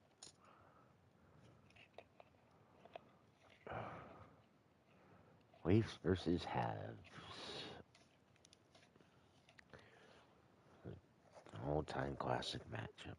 Leafs versus Habs. All-time classic matchup.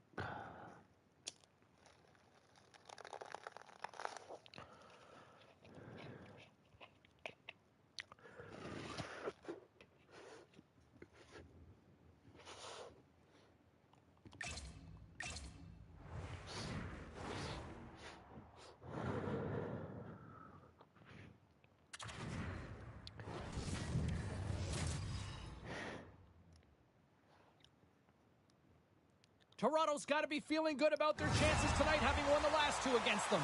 Toronto's got to be feeling good about their chances tonight, having won the last two against them.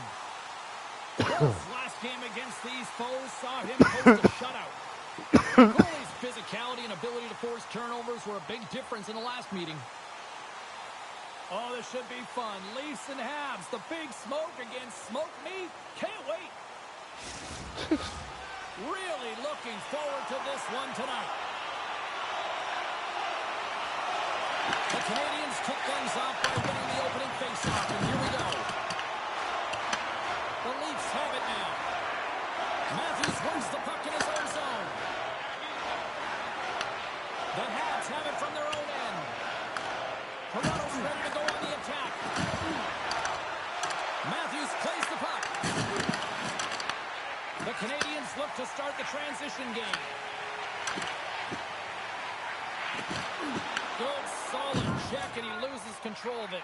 His last game against these foes saw him post a shutout. Goalie's physicality and ability to force turnovers were a big difference in the last meeting. Oh, this should be fun. Leafs and Habs, the big smoke against Smoke Me. Can't wait. Really looking forward to this one tonight. The Canadians kick things off by winning the opening faceoff, and here we go. The Leafs have it now. Matthews wins the puck in his own zone. The Habs have it from their own end. Toronto's ready to go on the attack. Matthews plays the puck. The Canadians look to start the transition game. Good, solid check, and he loses control of it.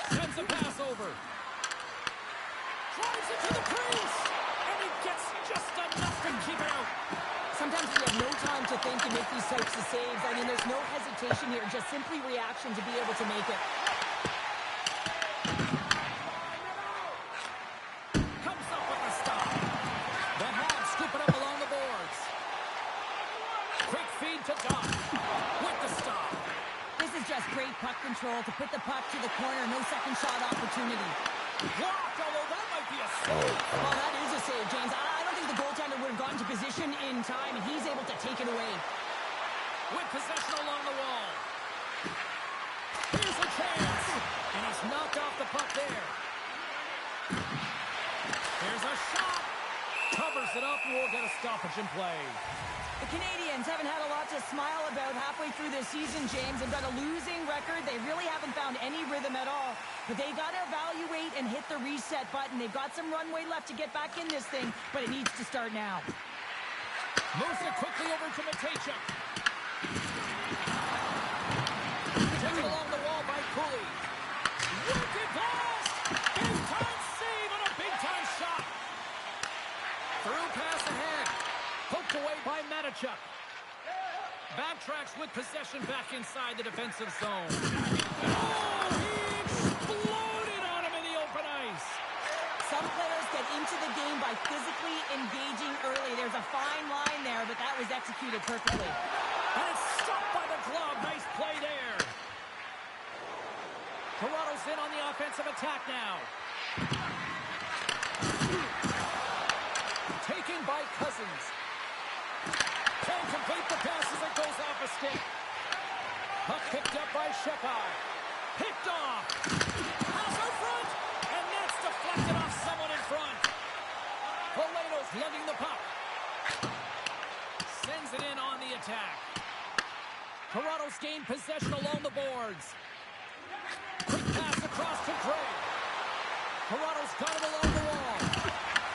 Sends a pass over. Drives it to the crease, and he gets just enough to keep it out. Sometimes you have no time to think and make these types of saves. I mean, there's no hesitation here, just simply reaction to be able to make it. Comes up with a stop. The Habs scoop it up along the boards. Quick feed to Doc with the stop. This is just great puck control to put the puck to the corner. No second shot opportunity. Blocked, although that might be a save. Well, that is a save, James. I don't think the goaltender would have gotten to position in time, and he's able to take it away. With possession along the wall. Here's a chance. And he's knocked off the puck there. Here's a shot. Covers it up, and we'll get a stoppage in play. The Canadians haven't had a lot to smile about halfway through this season, James. They've got a losing record. They really haven't found any rhythm at all. But they got to evaluate and hit the reset button. They've got some runway left to get back in this thing, but it needs to start now. Moves it quickly over to Matejchuk. Taken along the wall by Cooley. Wicked pass! Big-time save and a big-time shot. Through pass ahead. Poked away by Matejchuk. Backtracks with possession back inside the defensive zone. Oh, he exploded on him in the open ice. Some players get into the game by physically engaging early. There's a fine line there, but that was executed perfectly. And it's stopped by the glove. Nice play there. Toronto's in on the offensive attack now. Taken by Cousins. Can't complete the pass as it goes off a stick. Puck picked up by Shekai. Picked off. Pass out front. And that's deflected off someone in front. Poleto's lugging the puck. Sends it in on the attack. Toronto's gained possession along the boards. Quick pass across to Gray. Toronto's got it along the wall.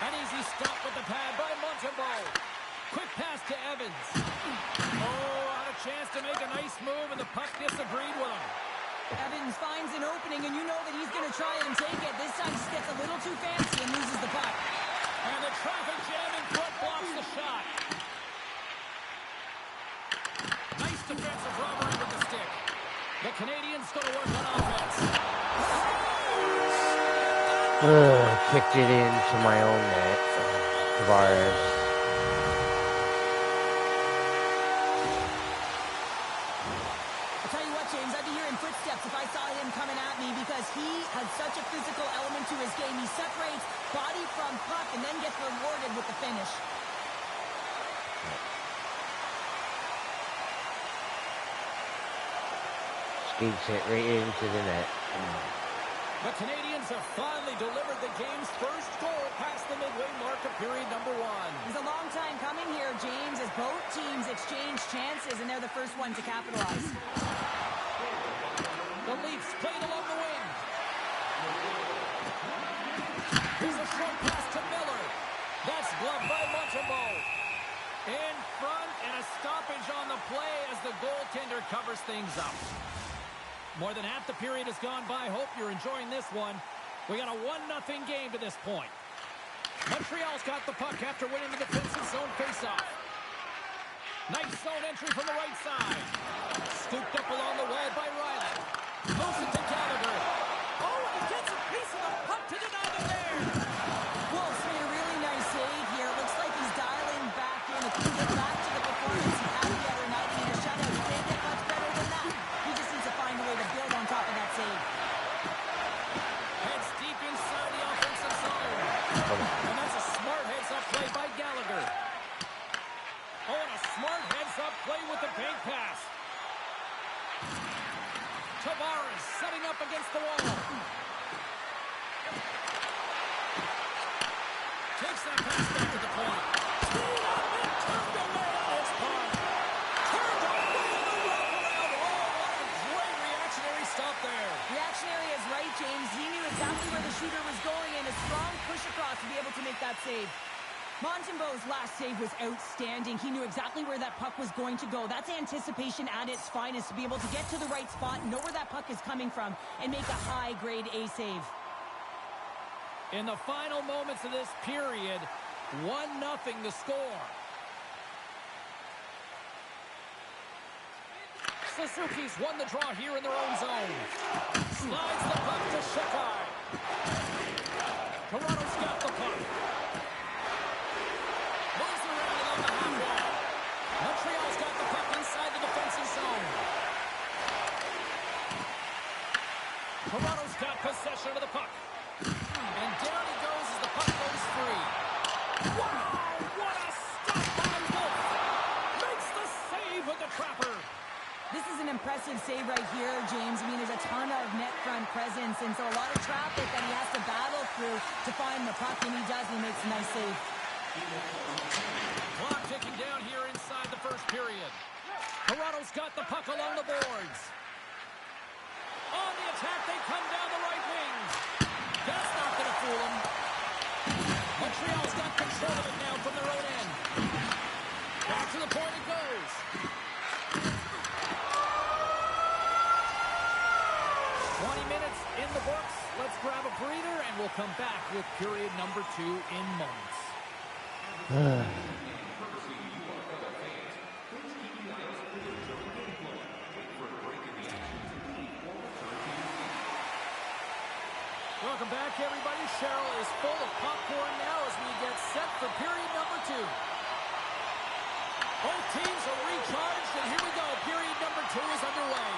An easy stop with the pad by Montembeault. Quick pass to Evans. Oh, had a chance to make a nice move, and the puck disagreed with him. Evans finds an opening, and you know that he's going to try and take it. This time he gets a little too fancy and loses the puck. And the traffic jam in front blocks the shot. Nice defensive robbery with the stick. The Canadians going to work on offense. Kicked it into my own net. Tavares. I'll tell you what, James, I'd be hearing footsteps if I saw him coming at me because he has such a physical element to his game. He separates body from puck and then gets rewarded with the finish. Skates it right into the net. The Canadians have finally delivered the game's first goal past the midway mark of period number one. It's a long time coming here, James, as both teams exchange chances, and they're the first one to capitalize. The Leafs played along the wing. Here's a short pass to Miller. That's gloved by Montembeault. In front, and a stoppage on the play as the goaltender covers things up. More than half the period has gone by. Hope you're enjoying this one. We got a 1-0 game to this point. Montreal's got the puck after winning the defensive zone faceoff. Nice zone entry from the right side. Scooped up along the wall by Riley. Tavares setting up against the wall. Takes that pass back to the point. Teed up and turned away on his punt. Turned away on the wraparound. Oh, what a great reactionary stop there. Reactionary is right, James. He knew exactly where the shooter was going and a strong push across to be able to make that save. Montembeau's last save was outstanding. He knew exactly where that puck was going to go. That's anticipation at its finest, to be able to get to the right spot, know where that puck is coming from, and make a high-grade A save. In the final moments of this period, 1-0 the score. Suzuki's won the draw here in their own zone. Slides the puck to Shekai. Toronto's got the puck. Moves around along the half wall. Montreal's got the puck inside the defensive zone. Toronto's got possession of the puck. And down he goes as the puck goes free. Wow, what a stop by Wolf. Makes the save with the trapper. This is an impressive save right here, James. I mean, there's a ton of net front presence, and so a lot of traffic that he has to battle through to find the puck, and he does, and he makes a nice save. Clock ticking down here inside the first period. Toronto's got the puck along the boards. On the attack, they come down the right wing. That's not going to fool them. Montreal's got control of it now from their own end. Back to the point it goes. 20 minutes in the books. Let's grab a breather, and we'll come back with period number 2 in moments. Welcome back, everybody. Cheryl is full of popcorn now as we get set for period number 2. Both teams are recharged, and here we go. Period number 2 is underway.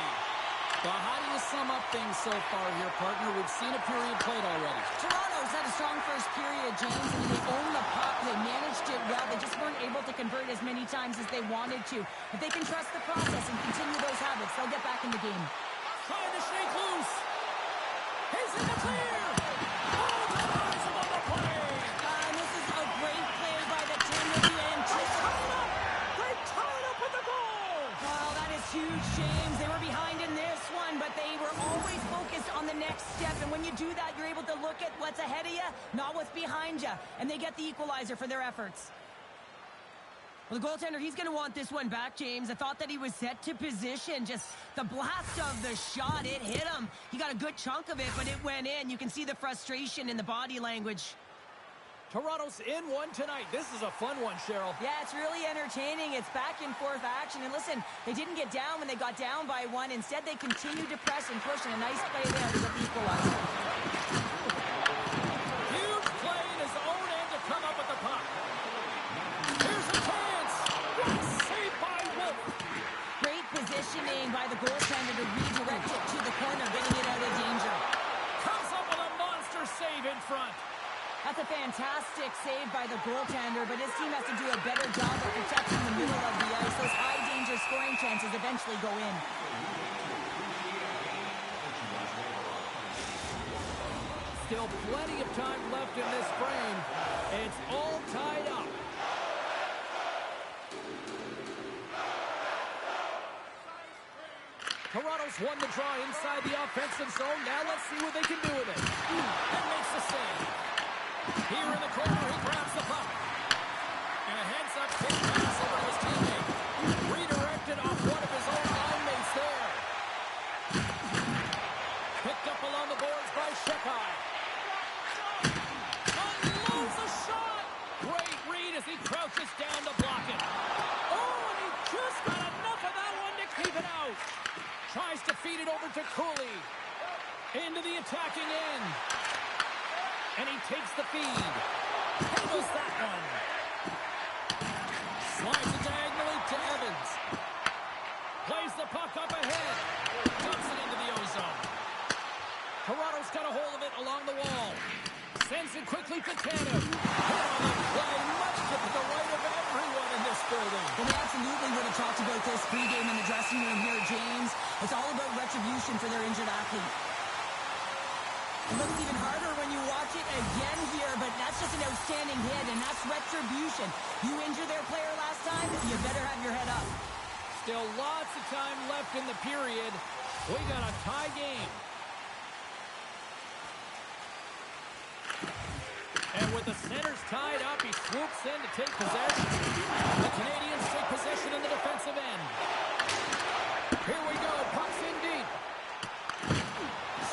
Well, how do you sum up things so far here, partner? We've seen a period played already. Toronto's had a strong first period, James. I mean, they owned the puck. They managed it well. They just weren't able to convert as many times as they wanted to. If they can trust the process and continue those habits, they'll get back in the game. Trying to shake loose. He's in the clear. Oh, Tavares is on the play. And this is a great play by the team that you anticipate. They tied up with the goal. Oh, that is huge, James. They were behind in this one, but they were always focused on the next step. And when you do that, you're able to look at what's ahead of you, not what's behind you. And they get the equalizer for their efforts. Well, the goaltender, he's going to want this one back, James. I thought that he was set to position. Just the blast of the shot, it hit him. He got a good chunk of it, but it went in. You can see the frustration in the body language. Toronto's in one tonight. This is a fun one, Cheryl. Yeah, it's really entertaining. It's back and forth action. And listen, they didn't get down when they got down by one. Instead, they continued to press and push, and a nice play there to get the equalizer. Huge play in his own end to come up with the puck. Here's a chance. What a save by Wolf. Great positioning by the goaltender to redirect it to the corner, getting it out of danger. Comes up with a monster save in front. That's a fantastic save by the goaltender, but his team has to do a better job of protecting the middle of the ice. Those high-danger scoring chances eventually go in. Still plenty of time left in this frame. It's all tied up. Toronto's won the draw inside the offensive zone. Now let's see what they can do with it. And makes the save. Here in the corner, he grabs the puck. And a heads-up kick pass over to his teammate. Redirected off one of his own line mates there. Picked up along the boards by Shekai. Unloads a shot. Great read as he crouches down to block it. Oh, and he just got enough of that one to keep it out. Tries to feed it over to Cooley. Into the attacking end. And he takes the feed. Handles that one. Slides it diagonally to Evans. Plays the puck up ahead. Dumps it into the ozone. Toronto's got a hold of it along the wall. Sends it quickly to Tanev. Hit on the play, much to the right of everyone in this building. Well, they absolutely would have talked about this pregame in the dressing room here, James. It's all about retribution. retribution for their injured athlete. It looks even harder when you watch it again here, but that's just an outstanding hit, and that's retribution. You injured their player last time, you better have your head up. Still lots of time left in the period. We got a tie game. And with the centers tied up, he swoops in to take possession. The Canadians take possession in the defensive end. Here we go, pucks in deep.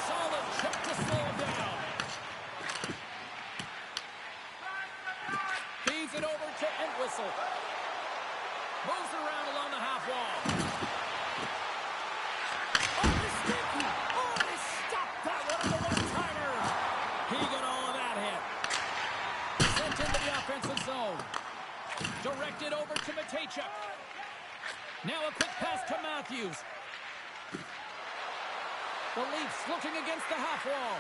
Solid check to slow him down. Feeds it over to Entwistle. Moves it around along the half wall. Oh, the stick! Oh, he stopped that one on the one-timer. He got all of that hit. Sent into the offensive zone. Directed over to Matejchuk. Now a quick pass to Matthews. The Leafs looking against the half wall.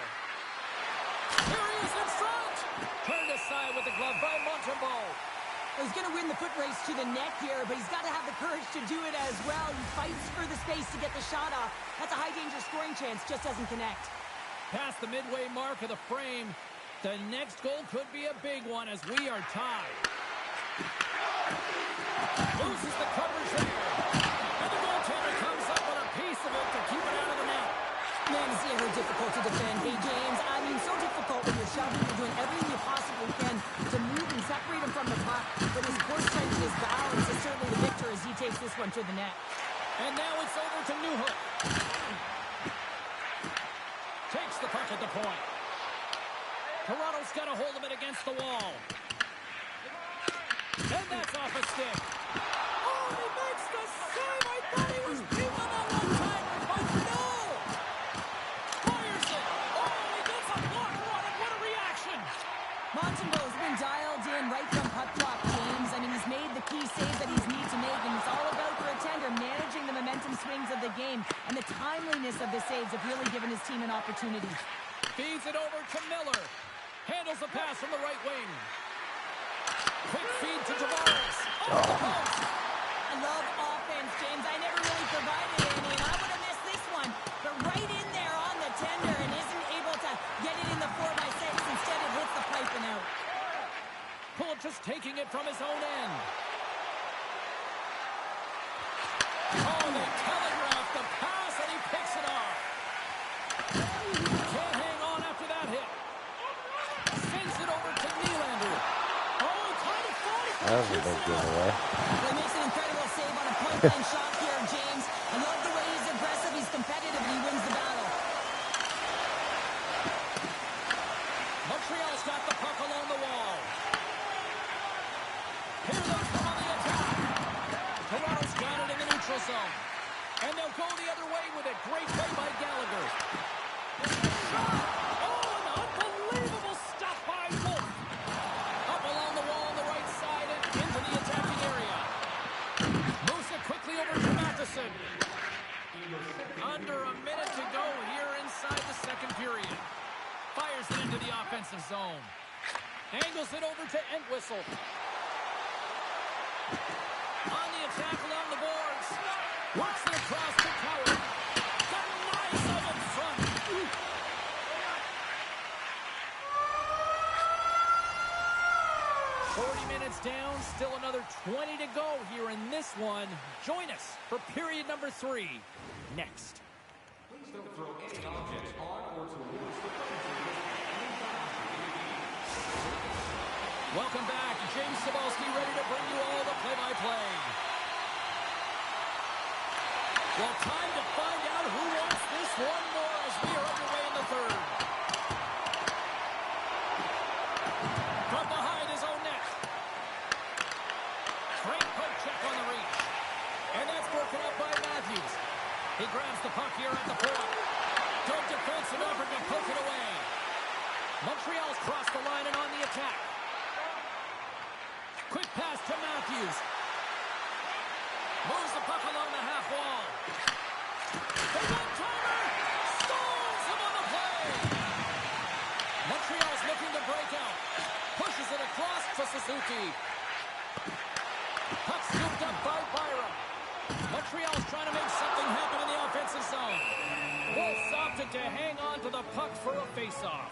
Here he is in front. Turned aside with the glove by Montembeault. He's going to win the foot race to the net here, but he's got to have the courage to do it as well. He fights for the space to get the shot off. That's a high-danger scoring chance, just doesn't connect. Past the midway mark of the frame, the next goal could be a big one as we are tied. Loses the coverage there. And the goaltender comes up with a piece of it to keep it out of the net. Man, is he ever difficult to defend. Hey, James, I mean, so difficult when you're shoving, you're doing everything you possibly can to move and separate him from the puck. But his core strength and his balance is certainly the victor as he takes this one to the net. And now it's over to Newhook. Takes the puck at the point. Toronto's got a hold of it against the wall. And that's off a stick. Oh, he makes the save. I thought he was beat on that one time. Oh, no! Fires it. Oh, he gets a blocker on it. What a reaction. Montembeault's been dialed in right from puck drop, James. I mean, he's made the key saves that he's need to make, and it's all about, for a tender, managing the momentum swings of the game. And the timeliness of the saves have really given his team an opportunity. Feeds it over to Miller. Handles the pass from the right wing. Quick feed to Tavares. Oh, the post. I love offense, James. I never really provided any, and I would have missed this one. But right in there on the tender and isn't able to get it in the 4x6. Instead, it hits the pipe and out. Pull just taking it from his own end. Oh, they telegraph the pass, and he picks it off. Can't hang on after that hit. Sends it over to Nylander. Oh, kind of fought it. That was a big giveaway. Well, he makes an incredible save on a point-blank shot here, James. I love the way he's aggressive, he's competitive, and he wins the battle. Montreal's got the puck along the wall. Here they come on the attack. Toronto's got it in the neutral zone. And they'll go the other way with a great play by Gallagher. Shot! Oh, an unbelievable stop by Wolf. Up along the wall on the right side and into the attacking area. Moves it quickly over to Matheson. Under a minute to go here inside the second period. Fires it into the offensive zone. Angles it over to Entwistle. On the attack along the boards. Works it across to Coward. Got nice up in front. 40 minutes down, still another 20 to go here in this one. Join us for period number 3 next. Please don't throw any objects on or towards the Welcome back. James Cebulski ready to bring you all the play-by-play. Well, time to find out who wants this one more as we are underway in the third. From behind his own net. Great poke check on the reach. And that's broken up by Matthews. He grabs the puck here at the point. Good defensive effort to poke it away. Montreal's crossed the line and on the attack. Quick pass to Matthews. Moves the puck along the half wall. The one-timer stalls him on the play. Montreal's looking to break out. Pushes it across to Suzuki. Puck scooped up by Byram. Montreal's trying to make something happen in the offensive zone. faceoff.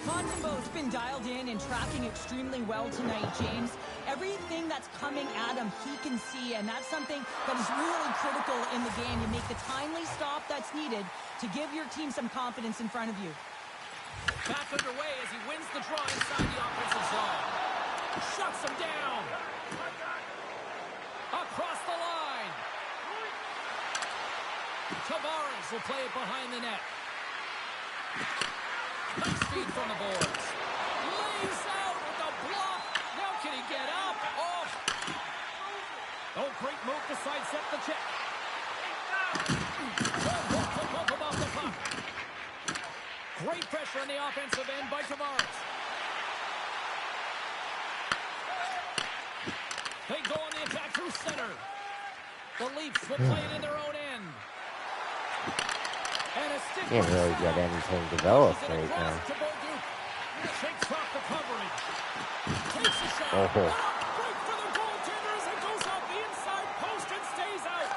Montembeau's been dialed in and tracking extremely well tonight, James. Everything that's coming at him, he can see, and that's something that is really critical in the game. You make the timely stop that's needed to give your team some confidence in front of you. Back underway as he wins the draw inside the offensive zone. Shuts him down. Across the line. Tavares will play it behind the net. Nice feed from the boards. Lays out with a block. Now can he get up? Oh, great move to sidestep the check. Good hook to bump him off the puck. Great pressure on the offensive end by Tavares. They go on the attack through center. The Leafs will play it in their own end. And a stick Can't really get anything developed right now. Shakes off the coverage. Takes a shot. Oh. Break for the goaltender as it goes off the inside post and stays out.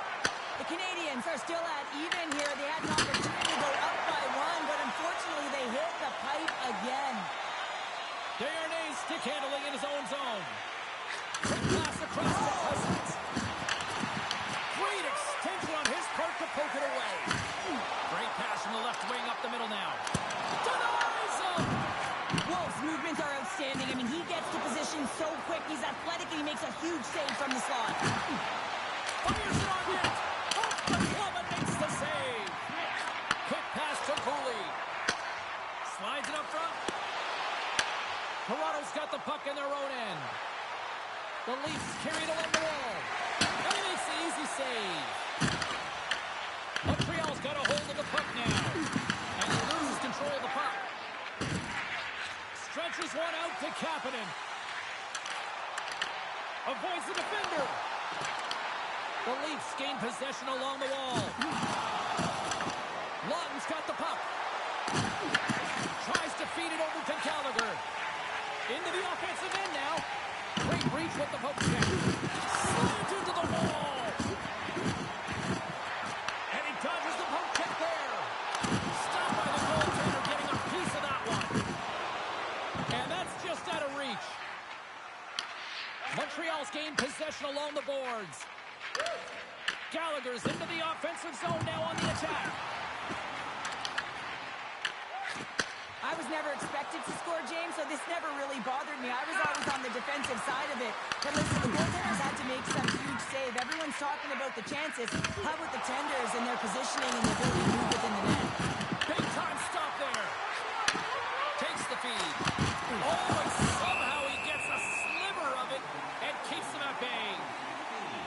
The Canadians are still at even here. They had an opportunity to go up by one, but unfortunately they hit the pipe again. Desharnais stick handling in his own zone. Quick pass across to Cousins. Great extension on his part to poke it away. Great pass from the left wing up the middle now. Denies him! Wolf's movements are outstanding. I mean, he gets to position so quick. He's athletic and he makes a huge save from the slot. Fires it on net. Off the glove and makes the save. Quick pass to Cooley. Slides it up front. Toronto's got the puck in their own end. The Leafs carry it along the wall. And he makes the easy save. Montreal's got a hold of the puck now. And he loses control of the puck. Stretches one out to Kapanen. Avoids the defender. The Leafs gain possession along the wall. Lawton's got the puck. Tries to feed it over to Gallagher. Into the offensive end now. Great reach with the poke check. Slides into the wall. And he dodges the poke check there. Stopped by the goaltender, getting a piece of that one. And that's just out of reach. Montreal's gained possession along the boards. Gallagher's into the offensive zone now on the attack. I was never expected to score, James, so this never really bothered me. I was always on the defensive side of it. But listen, the goaltenders had to make some huge save. Everyone's talking about the chances. How about the tenders and their positioning and the ability to move within the net? Big time stop there. Takes the feed. Oh, and somehow he gets a sliver of it and keeps them at bay.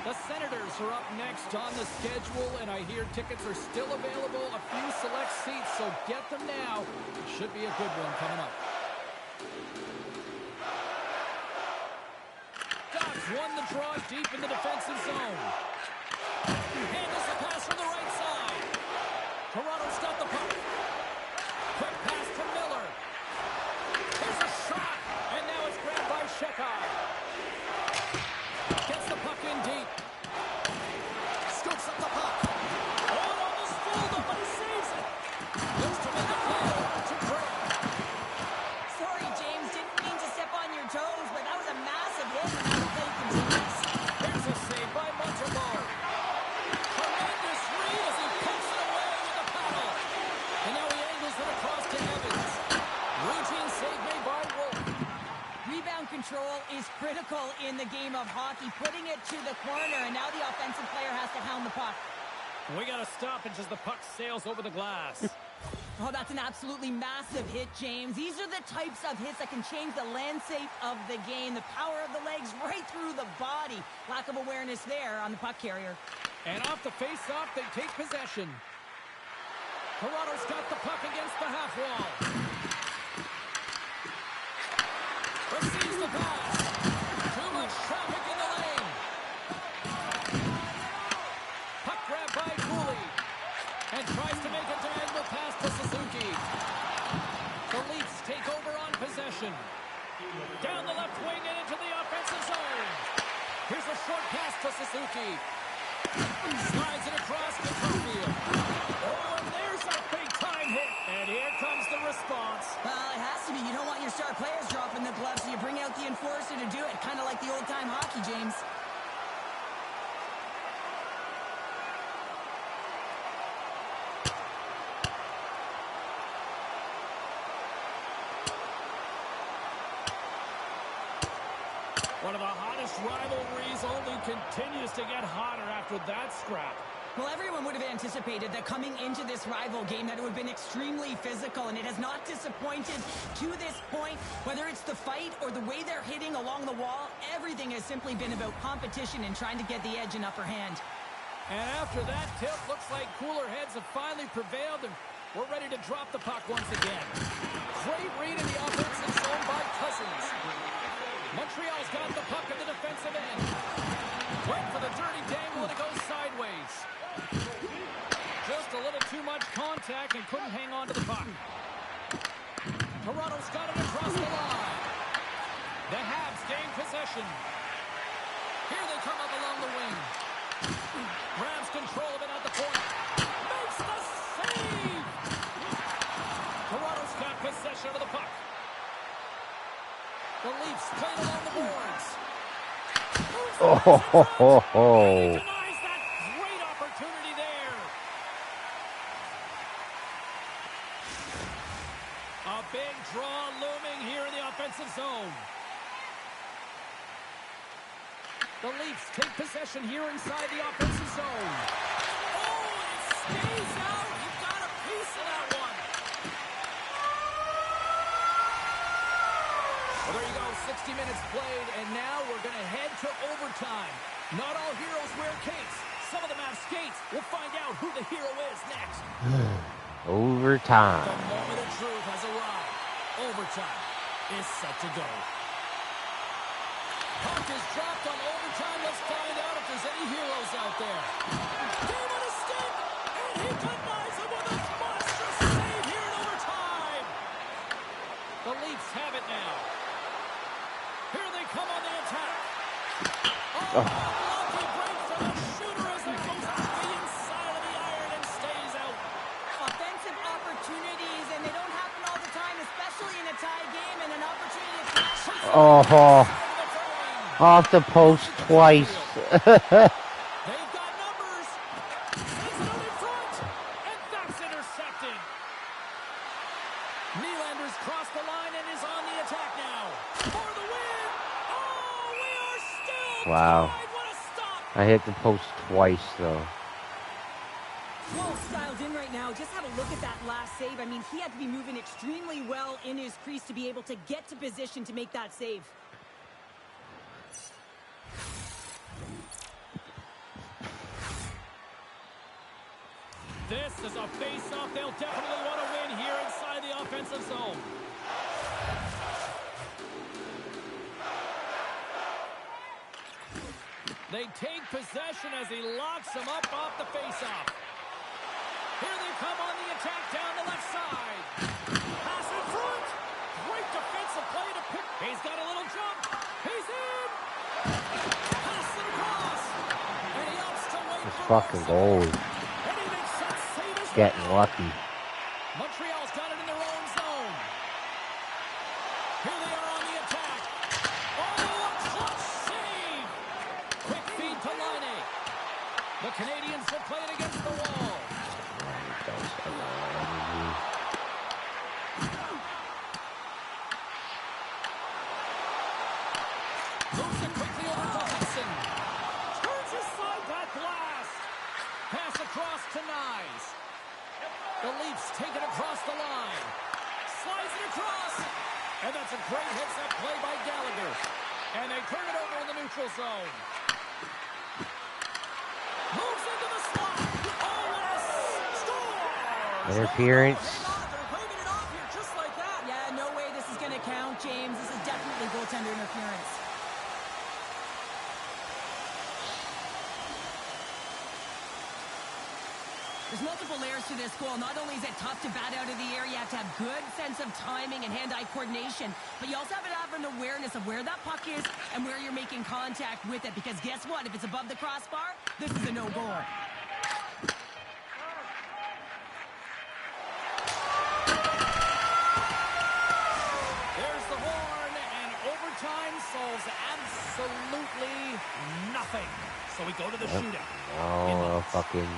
The Senators are up next on the schedule, and I hear tickets are still available, a few select seats, so get them now. It should be a good one coming up. Dogs won the draw deep in the defensive zone. Handles the pass from the right side. Toronto's got the puck. Quick pass to Miller. There's a shot, and now it's grabbed by Shekai. Gets the puck in deep. Scoops up the puck. Oh, almost fooled him, but he saves it. Looks to make a play over to Grant. Sorry, James, didn't mean to step on your toes, but that was a massive hit, and now the play continues. Here's a save by Montembeau. Tremendous read as he pokes it away with a paddle. And now he angles it across to Evans. Routine save made by Wolf. Rebound control is critical in the game of hockey, putting it to the corner, and now the offensive player has to hound the puck. We got a stoppage as the puck sails over the glass. Oh, that's an absolutely massive hit, James. These are the types of hits that can change the landscape of the game. The power of the legs right through the body. Lack of awareness there on the puck carrier. And off the face-off, they take possession. Toronto's got the puck against the half wall. Receives the pass. Too much traffic in the lane. Puck grab by Cooley. And tries to make a diagonal pass to Suzuki. The Leafs take over on possession. Down the left wing and into the offensive zone. Here's a short pass to Suzuki. Slides it across to Caulfield. Oh, and there's a big-time hit. players dropping the gloves, so you bring out the enforcer to do it. Kind of like the old-time hockey, James. One of the hottest rivalries only continues to get hotter after that scrap. Well, everyone would have anticipated that coming into this rival game that it would have been extremely physical, and it has not disappointed to this point. Whether it's the fight or the way they're hitting along the wall, everything has simply been about competition and trying to get the edge and upper hand. And after that tip, looks like cooler heads have finally prevailed, and we're ready to drop the puck once again. Great read in the offensive zone by Cousins. Montreal's got the puck at the defensive end. Went for the dirty dangle, and it goes sideways. Just a little too much contact and couldn't hang on to the puck. Toronto's got it across the line. The Habs gain possession. Here they come up along the wing. Grabs control of it at the point. Makes the save! Toronto's got possession of the puck. The Leafs play it along the boards. Oh, ho, ho, ho, ho. He denies that great opportunity there. A big draw looming here in the offensive zone. The Leafs take possession here inside the offensive zone. Oh, it stays out. You've got a piece of that one. Well, there you go. 60 minutes played, and now we're going to head to overtime. Not all heroes wear capes. Some of them have skates. We'll find out who the hero is next. Overtime. The moment of truth has arrived. Overtime is set to go. Puck is dropped on overtime. Let's find out if there's any heroes out there. Game on a stick, and he denies it with a monstrous save here in overtime. The Leafs have it now. Here they come on the attack. Oh, lucky break for the shooter as it goes off the inside of the iron and stays out. Offensive opportunities, and they don't happen all the time, especially in a tie game, and an opportunity to flash. Oh, off the post twice. They've got numbers. Sends it out in front, and that's intercepted. Nylander's crossed the line and is on the attack now. For the win. Oh, we are still Wow. tied. What a stop. I hit the post twice, though. Well styled in right now. Just have a look at that last save. I mean, he had to be moving extremely well in his crease to be able to get to position to make that save. This is a face-off they'll definitely want to win here inside the offensive zone. They take possession as he locks them up off the face-off. Here they come on the attack down the left side. Pass in front. Great defensive play to pick. He's got a little jump. He's in. Pass it across. And he opts to wait This for fucking goal is and he makes that save as getting well. lucky. Montreal's got it in their own zone. Here they are on the attack. Oh, a clutch save. Quick feed to Laine. The Canadians will play it against the wall. Moves it quickly over to Hudson. Turns aside that blast. Pass across to Nyes. The Leafs take it across the line. Slides it across. And that's a great hits-up play by Gallagher. And they turn it over in the neutral zone. Moves into the slot. Oh, yes! Scores! Interference. They're waving it off here just like that. Yeah, no way this is going to count, James. This is definitely goaltender interference. There's multiple layers to this goal. Not only is it tough to bat out of the air, you have to have good sense of timing and hand-eye coordination, but you also have to have an awareness of where that puck is and where you're making contact with it, because guess what? If it's above the crossbar, this is a no-goal. There's the hole fucking...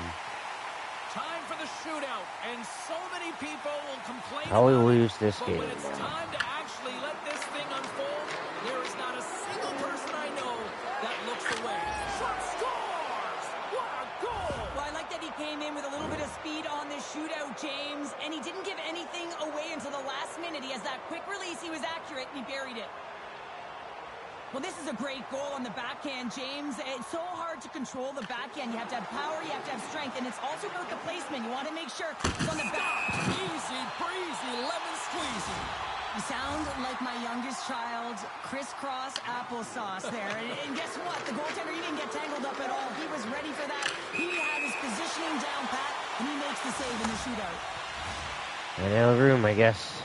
Time for the shootout, and so many people will complain How we about lose it, this but game when it's now. time to actually let this thing unfold, there is not a single person I know that looks away. Shot scores! What a goal! Well, I like that he came in with a little bit of speed on this shootout, James, and he didn't give anything away until the last minute. He has that quick release, he was accurate, and he buried it. Well, this is a great goal on the backhand, James. It's so hard to control the backhand. You have to have power, you have to have strength, and it's also about the placement. You want to make sure it's on the back. Easy breezy, lemon squeezy. You sound like my youngest child, crisscross applesauce there. And guess what? The goaltender, he didn't get tangled up at all. He was ready for that. He had his positioning down pat, and he makes the save in the shootout. Ran out of room, I guess.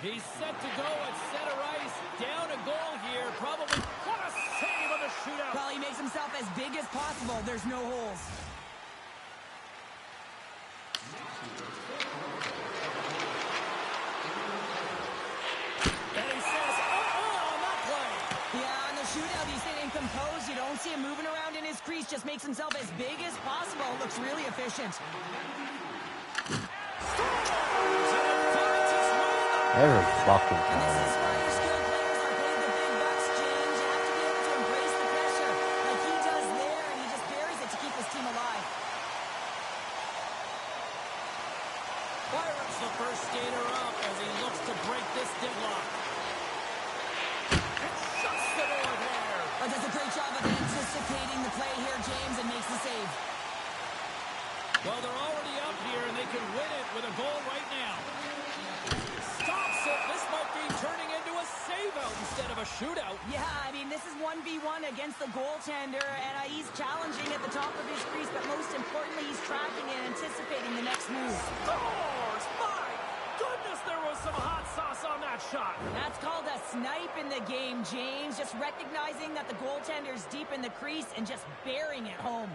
He's set to go at center ice. Down a goal here. Probably. What a save on the shootout. Well, he makes himself as big as possible. There's no holes. And he says, on that play. Yeah, on the shootout, he's sitting composed. You don't see him moving around in his crease. Just makes himself as big as possible. Looks really efficient. Every fucking And this time. is why your skilled players are paid the big bucks, James. You have to be able to embrace the pressure like he does there, and he just buries it to keep his team alive. Pirates the first skater up as he looks to break this deadlock. It shuts the door there. Does a great job of anticipating the play here, James, and makes the save. Well, they're already up here, and they can win it with a goal right now. Stops it. This might be turning into a save-out instead of a shootout. Yeah, I mean, this is 1v1 against the goaltender, and he's challenging at the top of his crease, but most importantly, he's tracking and anticipating the next move. Scores! My goodness, there was some hot sauce on that shot. That's called a snipe in the game, James. Just recognizing that the goaltender's deep in the crease and just burying it home.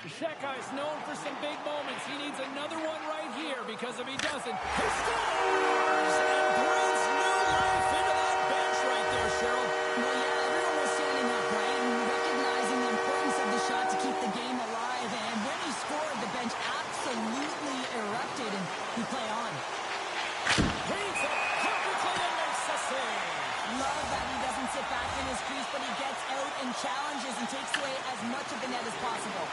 Sheka is known for some big moments. He needs another one right here because if he doesn't, he scores! And breathes new life into that bench right there, Cheryl. Well, yeah, everyone was standing up, right, and recognizing the importance of the shot to keep the game alive. And when he scored, the bench absolutely erupted, and he play on. Reads it perfectly and makes the save. Love that he doesn't sit back in his crease, but he gets out and challenges and takes away as much of the net as possible.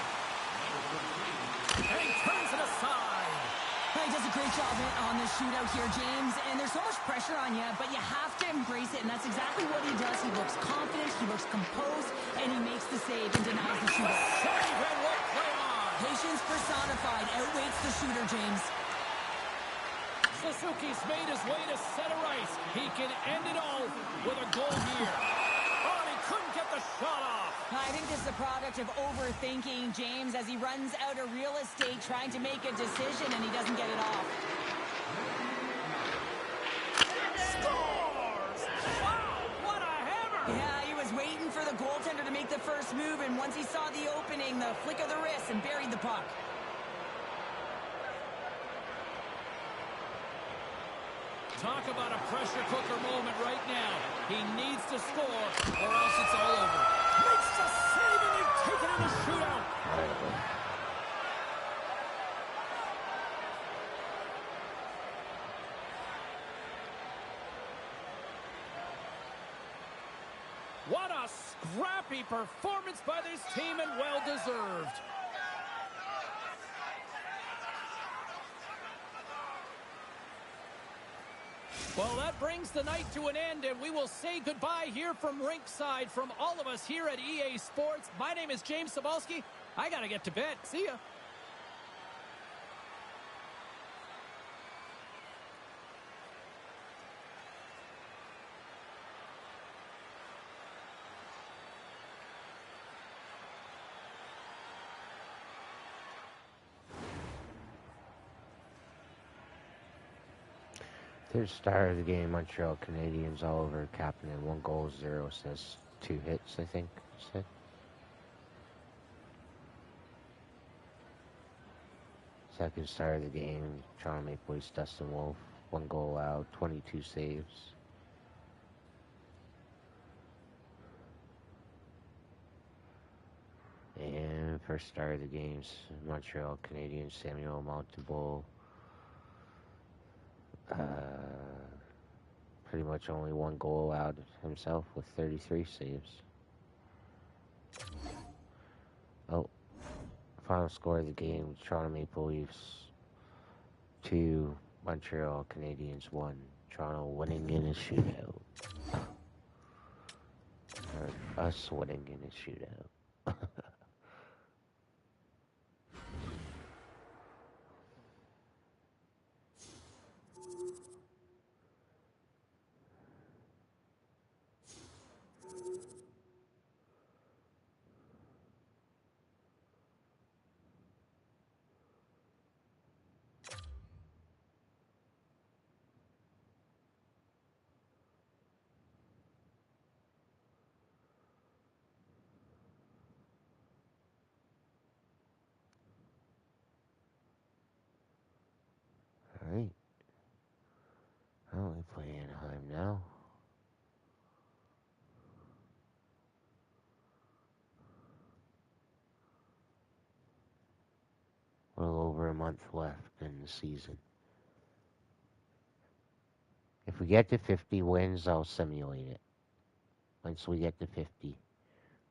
And he turns it aside. He does a great job on this shootout here, James, and there's so much pressure on you, but you have to embrace it, and that's exactly what he does. He looks confident, he looks composed, and he makes the save and denies the shootout. Save and what play on. Patience personified outweighs the shooter, James. Suzuki's made his way to center ice. He can end it all with a goal here. Oh, and he couldn't get the shot off. I think this is a product of overthinking, James, as he runs out of real estate trying to make a decision and he doesn't get it off. Scores! Wow, what a hammer! Yeah, he was waiting for the goaltender to make the first move, and once he saw the opening, the flick of the wrist, and buried the puck. Talk about a pressure cooker moment right now. He needs to score, or else it's all over. Makes the save, and they've taken in a shootout. What a scrappy performance by this team, and well-deserved. Well, that brings the night to an end, and we will say goodbye here from Rinkside from all of us here at EA Sports. My name is James Cebulski. I got to get to bed. See ya. Third star of the game, Montreal Canadiens, Oliver Kapanen, 1 goal, 0 assists, 2 hits, I think. Said. Second star of the game, Toronto Maple Leafs, Dustin Wolf, 1 goal out, 22 saves. And first start of the games, Montreal Canadiens Samuel Montembeault. Pretty much only one goal allowed himself with 33 saves. Oh, final score of the game, Toronto Maple Leafs 2, Montreal Canadiens 1. Toronto winning in a shootout. Or us winning in a shootout. Alright. Oh, we play Anaheim now. A little over a month left in the season. If we get to 50 wins, I'll simulate it. Once we get to 50.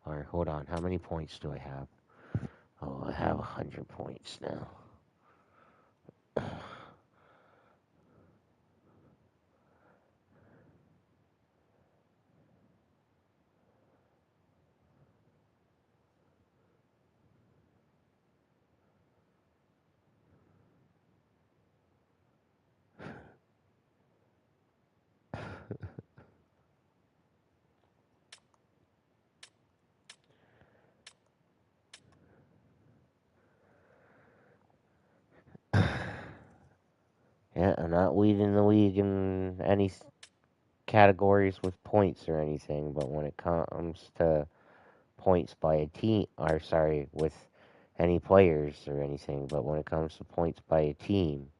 Or, hold on, how many points do I have? Oh, I have 100 points now. Yeah, I'm not leading the league in any categories with points or anything, but when it comes to points by a team, or sorry, with any players or anything, but when it comes to points by a team,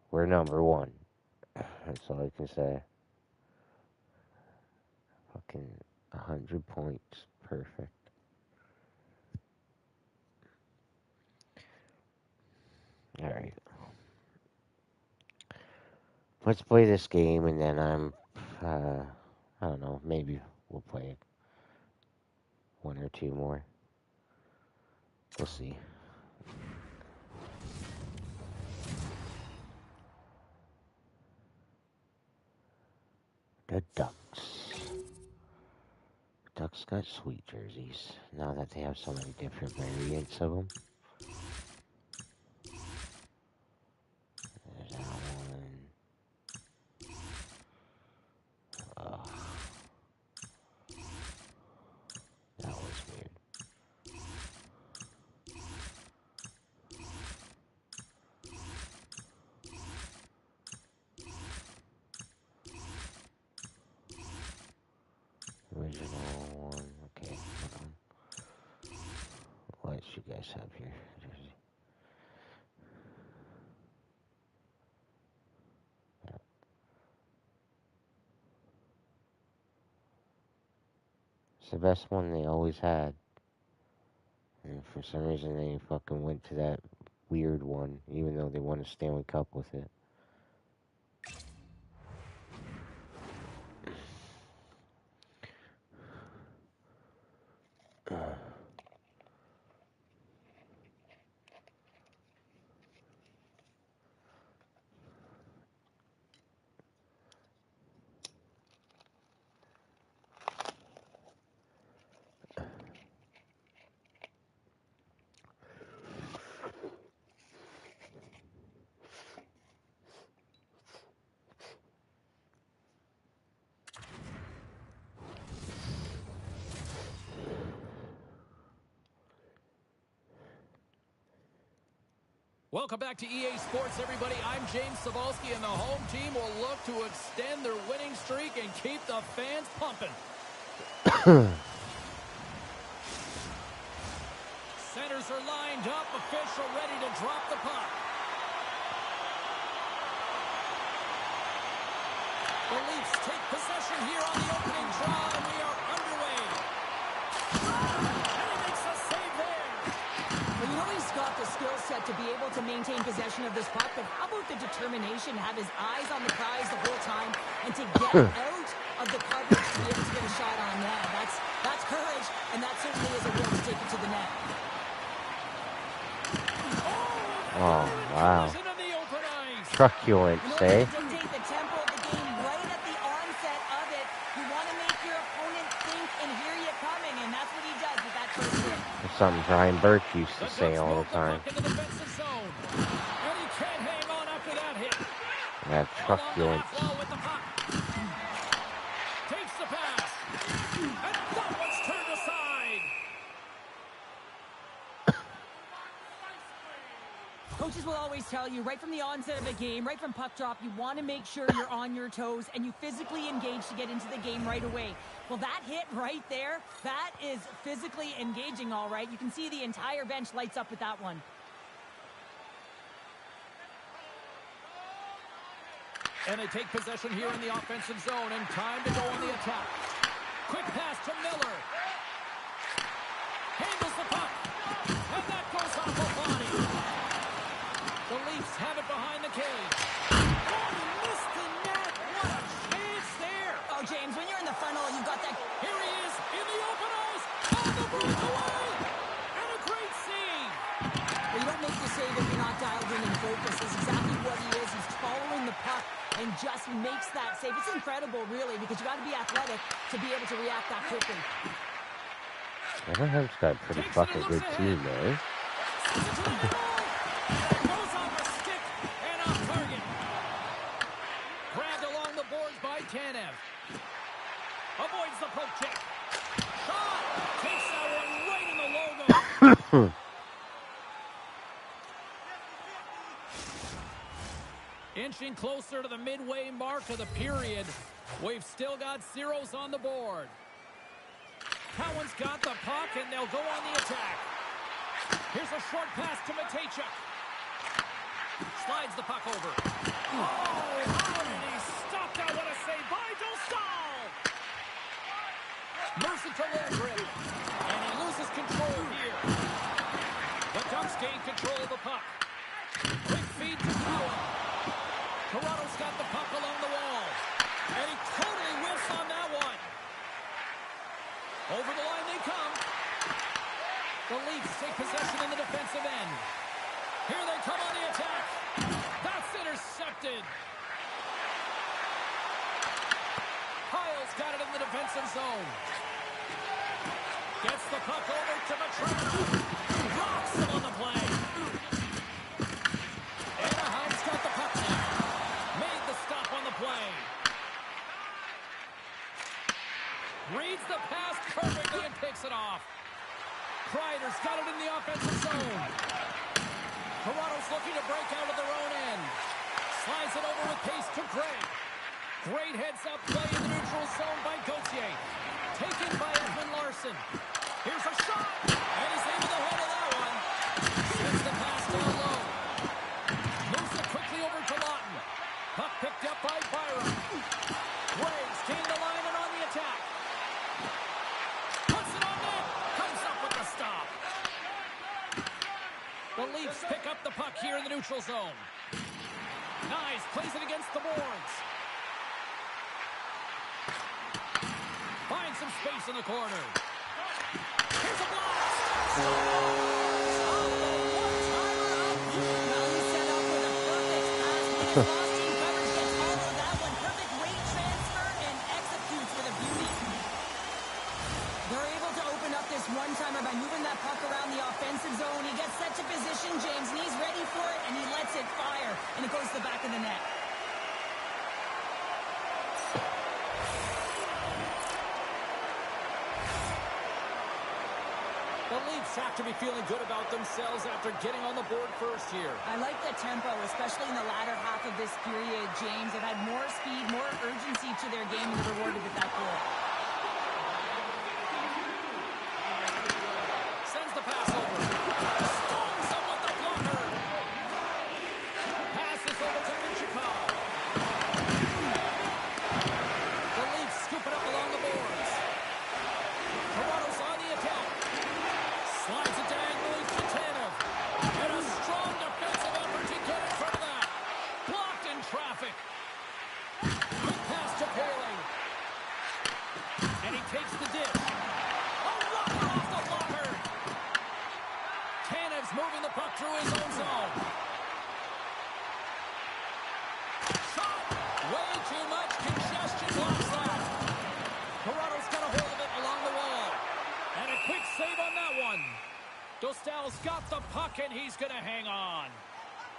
we're number one. That's all I can say. Fucking 100 points. Perfect. Alright. Let's play this game and then I don't know, maybe we'll play it one or two more. We'll see. The Ducks. Ducks got sweet jerseys. Now that they have so many different variants of them. There's that one. That was weird. Original one. Okay, hold on. What else you guys have here? Jersey. It's the best one they always had. And for some reason they fucking went to that weird one, even though they won a Stanley Cup with it. Welcome back to EA Sports, everybody. I'm James Cebulski, and the home team will look to extend their winning streak and keep the fans pumping. Centers are lined up, official ready to drop the puck. The Leafs take possession here on the opening draw, and we are underway. skill set to be able to maintain possession of this puck, but how about the determination, have his eyes on the prize the whole time, and to get out of the coverage to be able to get a shot on net. That's courage, and that certainly is a will to take it to the net. Oh, wow. Into the open ice. Truculence, In order eh? to dictate the tempo of the game right at the onset of it, you want to make your opponent think and hear you coming, and that's what he does with that first hit. That's something Brian Burke used to The say Ducks all move the time. puck in the defensive zone. And he can't hang on after that hit. That Along the truculence. half wall with the puck. Takes the pass. And that one's turned aside. Coaches will always tell you, right from the onset of a game, right from puck drop, you want to make sure you're on your toes and you physically engage to get into the game right away. Well, that hit right there, that is physically engaging, all right. You can see the entire bench lights up with that one. And they take possession here in the offensive zone, and time to go on the attack. Quick pass to Miller. Handles the puck. And that goes off the body. The Leafs have it behind the cage. Oh, he missed the net. What a chance there. Oh, James, when you're in the funnel, you've got that... Here he is in the open ice. On the breakaway. And a great save. Well, you don't make the save if you're not dialed in and focused. That's exactly what he is. He's following the puck and just makes that save. It's incredible, really, because you got to be athletic to be able to react that quickly. Anaheim's got a pretty fucking good team, eh? Goes off a stick and off target. Grabbed along the boards by Tanev. Avoids the poke check. Shot! Takes that one right in the logo. Inching closer to the midway mark of the period. We've still got zeros on the board. Cowan's got the puck, and they'll go on the attack. Here's a short pass to Matejchuk. Slides the puck over. Oh, how did he stop that? What a save by Dostal! Mercy to Lundgren. And he loses control here. The Ducks gain control of the puck. Quick feed to Cowan. Toronto's got the puck along the wall. And he totally whiffs on that one. Over the line they come. The Leafs take possession in the defensive end. Here they come on the attack. That's intercepted. Hyle's got it in the defensive zone. Gets the puck over to Vetrano. Rocks him on the play. Anaheim's got the puck now. Made the stop on the play. Reads the pass perfectly and picks it off. Kreider's got it in the offensive zone. Toronto's looking to break out of their own end. Slides it over with pace to Gray. Great heads-up play in the neutral zone by Gauthier. Taken by Edwin Larson. Here's a shot. And he's able to handle that one. Sends the pass down low. Moves it quickly over to Lawton. Puck picked up by Byron. Graves gained the line and on the attack. Puts it on net. Comes up with the stop. The Leafs pick up the puck here in the neutral zone. Nice. Plays it against the boards. Finds some space in the corner. Here's a blast. One-timer by moving that puck around the offensive zone. He gets set to position, James, and he's ready for it, and he lets it fire, and it goes to the back of the net. The Leafs have to be feeling good about themselves after getting on the board first here. I like the tempo, especially in the latter half of this period, James. They've had more speed, more urgency to their game, and they're rewarded with that goal. Sends the pass over. Stones up with the blocker. Passes over to Michikov. The Leafs scoop it up along the boards. Toronto's on the attack. Slides it diagonally to Tanev. And a through his own zone. Shot! Way too much congestion blocks that. Toronto's got a hold of it along the wall. And a quick save on that one. Dostal's got the puck, and he's going to hang on.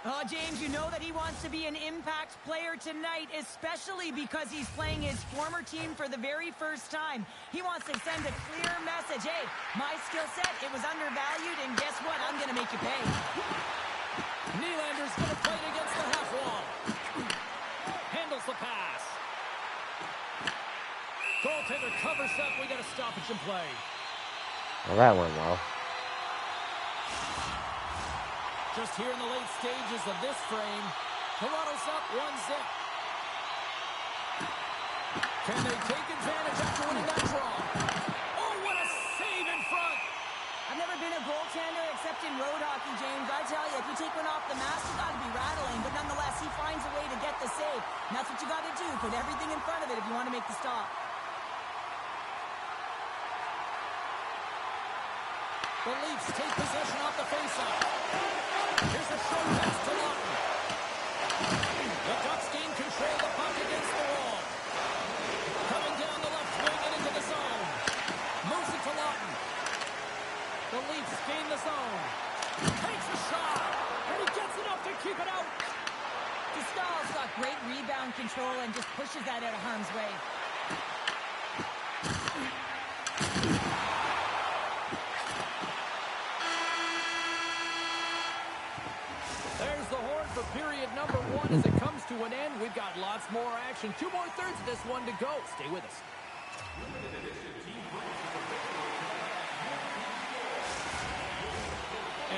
Oh, James, you know that he wants to be an impact player tonight, especially because he's playing his former team for the very first time. He wants to send a clear message. Hey, my skill set, it was undervalued, and guess what? I'm going to make you pay. Nylander's going to play it against the half wall. Handles the pass. Goaltender covers up. We got a stoppage in play. Well, that went well. Just here in the late stages of this frame, Toronto's up 1-0. Can they take advantage after winning that draw? Oh, what a save in front! I've never been a goaltender except in road hockey, James. I tell you, if you take one off the mask, you got to be rattling. But nonetheless, he finds a way to get the save. And that's what you got to do. Put everything in front of it if you want to make the stop. The Leafs take possession off the faceoff. Here's a short pass to Lawton. The Ducks gain control of the puck against the wall. Coming down the left wing and into the zone. Moves it to Lawton. The Leafs gain the zone. Takes a shot. And he gets enough to keep it out. Dostal's got great rebound control and just pushes that out of harm's way. There's the horn for period number 1 as it comes to an end. We've got lots more action. 2 more thirds of this one to go. Stay with us.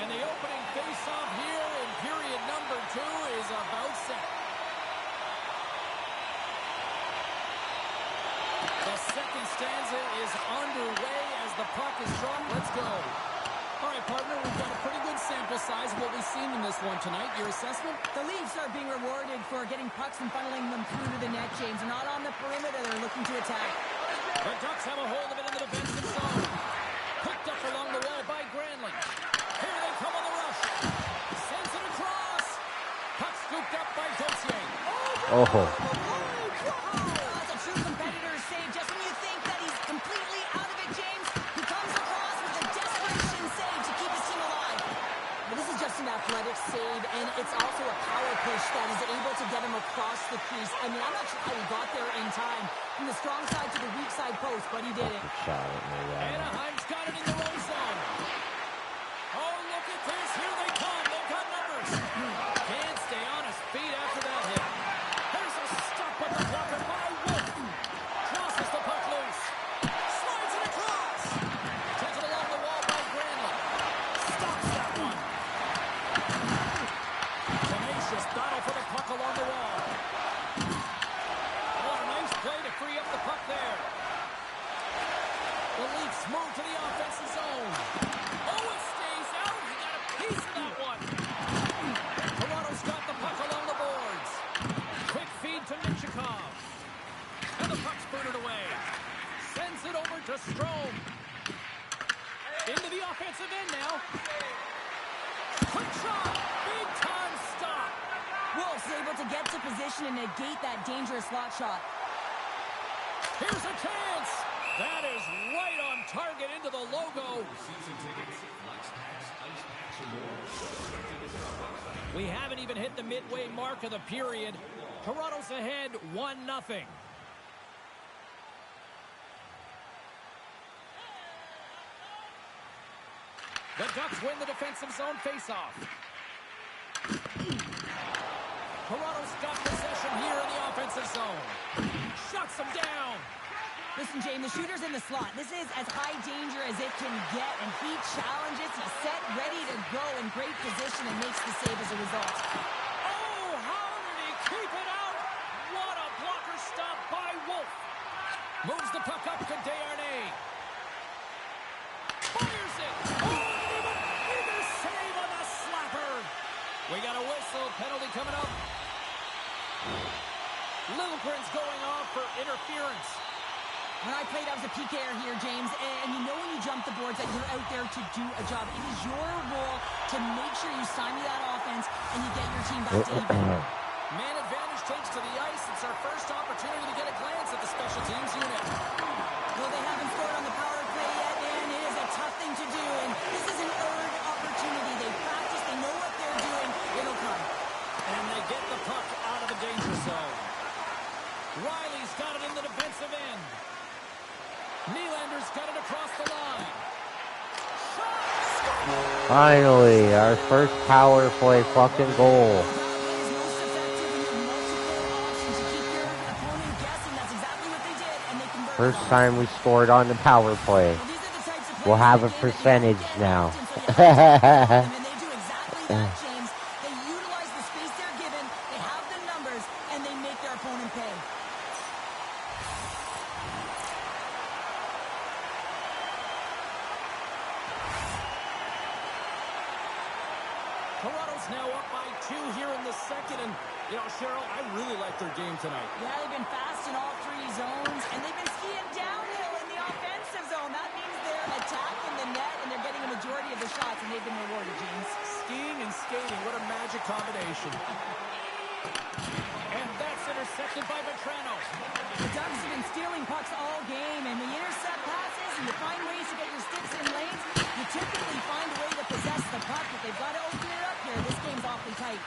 And the opening face-off here in period number 2 is about set. The second stanza is underway as the puck is dropped. Let's go. All right, partner, we've got a pretty good sample size of what we've seen in this one tonight. Your assessment? The Leafs are being rewarded for getting pucks and funneling them through to the net, James. They're not on the perimeter. They're looking to attack. The Ducks have a hold of it in the defensive zone. Picked up along the wall by Granlund. Here they come on the rush. Sends it across. Puck scooped up by Gauthier. Oh. That's a true competitor's save. Just when you think that he's completely out of it, James, he comes across with a desperation save to keep his team alive. But this is just an athletic save, and it's also a power push that is able to get him across the crease. I mean, I'm not sure how he got there in time. From the strong side to the weak side post, but he did it. Shot at me, Anaheim's got it in the wrong zone. Oh, look at this. Here they come. They've got numbers. Can't stay on his feet after that hit. There's a stop at the blocker by Wolf. Crosses the puck loose. Slides it across. Takes it along the wall by Granlund. Stops that one. Tenacious battle for the puck along the wall. Oh, a nice play to free up the puck there. The Leafs move to the offensive zone. Oh, it stays out. He got a piece of that one. Toronto's got the puck along the boards. Quick feed to Michikov. And the puck's booted away. Sends it over to Strome. Into the offensive end now. Quick shot. Big time stop. Wolf's able to get to position and negate that dangerous slot shot. Here's a chance. That is right on target into the logo. We haven't even hit the midway mark of the period. Toronto's ahead 1-0. The Ducks win the defensive zone faceoff. Toronto's got possession here in the offensive zone. Shuts them down. Listen, James, the shooter's in the slot. This is as high danger as it can get, and he challenges. He's set, ready to go in great position, and makes the save as a result. Oh, how did he keep it out? What a blocker stop by Wolf. Moves the puck up to Desharnais. Fires it. Oh, and even bigger save on the slapper. We got a whistle. Penalty coming up. Liljegren's going off for interference. When I played, I was a PKer here, James, and you know when you jump the boards that you're out there to do a job. It is your role to make sure you stymie that offense and you get your team back to even. Man advantage takes to the ice. It's our first opportunity to get a glance at the special teams unit. Well, they haven't scored on the power play yet, and it is a tough thing to do, and this is an earned opportunity. They practice, they know what they're doing. It'll come. And they get the puck out of the danger zone. Riley's got it in the defensive end. Nylander's got it across the line. Finally, our first power play fucking goal. Power play is most effective when you have multiple options to keep your opponent guessing. That's exactly what they did, and they converted. First time we scored on the power play. Well, these are the types of We'll plays have in a the game that you percentage don't get now. often, so you have to rely on them, and they do exactly that, James. They utilize the space they're given, they have the numbers, and they make their opponent pay. Toronto's now up by 2 here in the second, and, you know, Cheryl, I really like their game tonight. Yeah, they've been fast in all three zones, and they've been skiing downhill in the offensive zone. That means they're attacking the net, and they're getting a majority of the shots, and they've been rewarded, James. Skiing and skating, what a magic combination. And that's intercepted by Vetrano. The Ducks have been stealing pucks all game, and when you intercept passes and you find ways to get your sticks in lanes, you typically find a way to possess the puck, but they've got to open it up here. This game's awfully tight.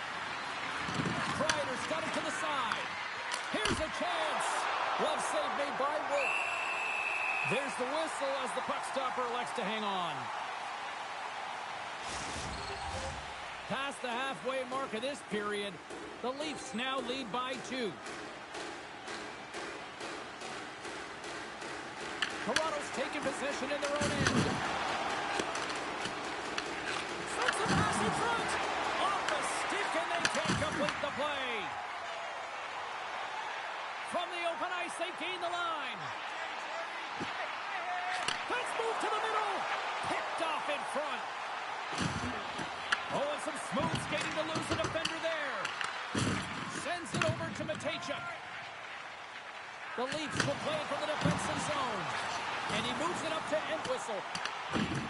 Kreider's got it to the side. Here's a chance. Glove save made by Wolf. There's the whistle as the puck stopper elects to hang on. Past the halfway mark of this period, the Leafs now lead by 2. Toronto's taking possession in their own end. Sends a pass in front. Off the stick, and they can't complete the play. From the open ice, they gain the line. Let's move to the middle. Picked off in front. Oh, and some smooth skating to lose the defender there. Sends it over to Matejchuk. The Leafs will play it from the defensive zone. And he moves it up to Entwistle.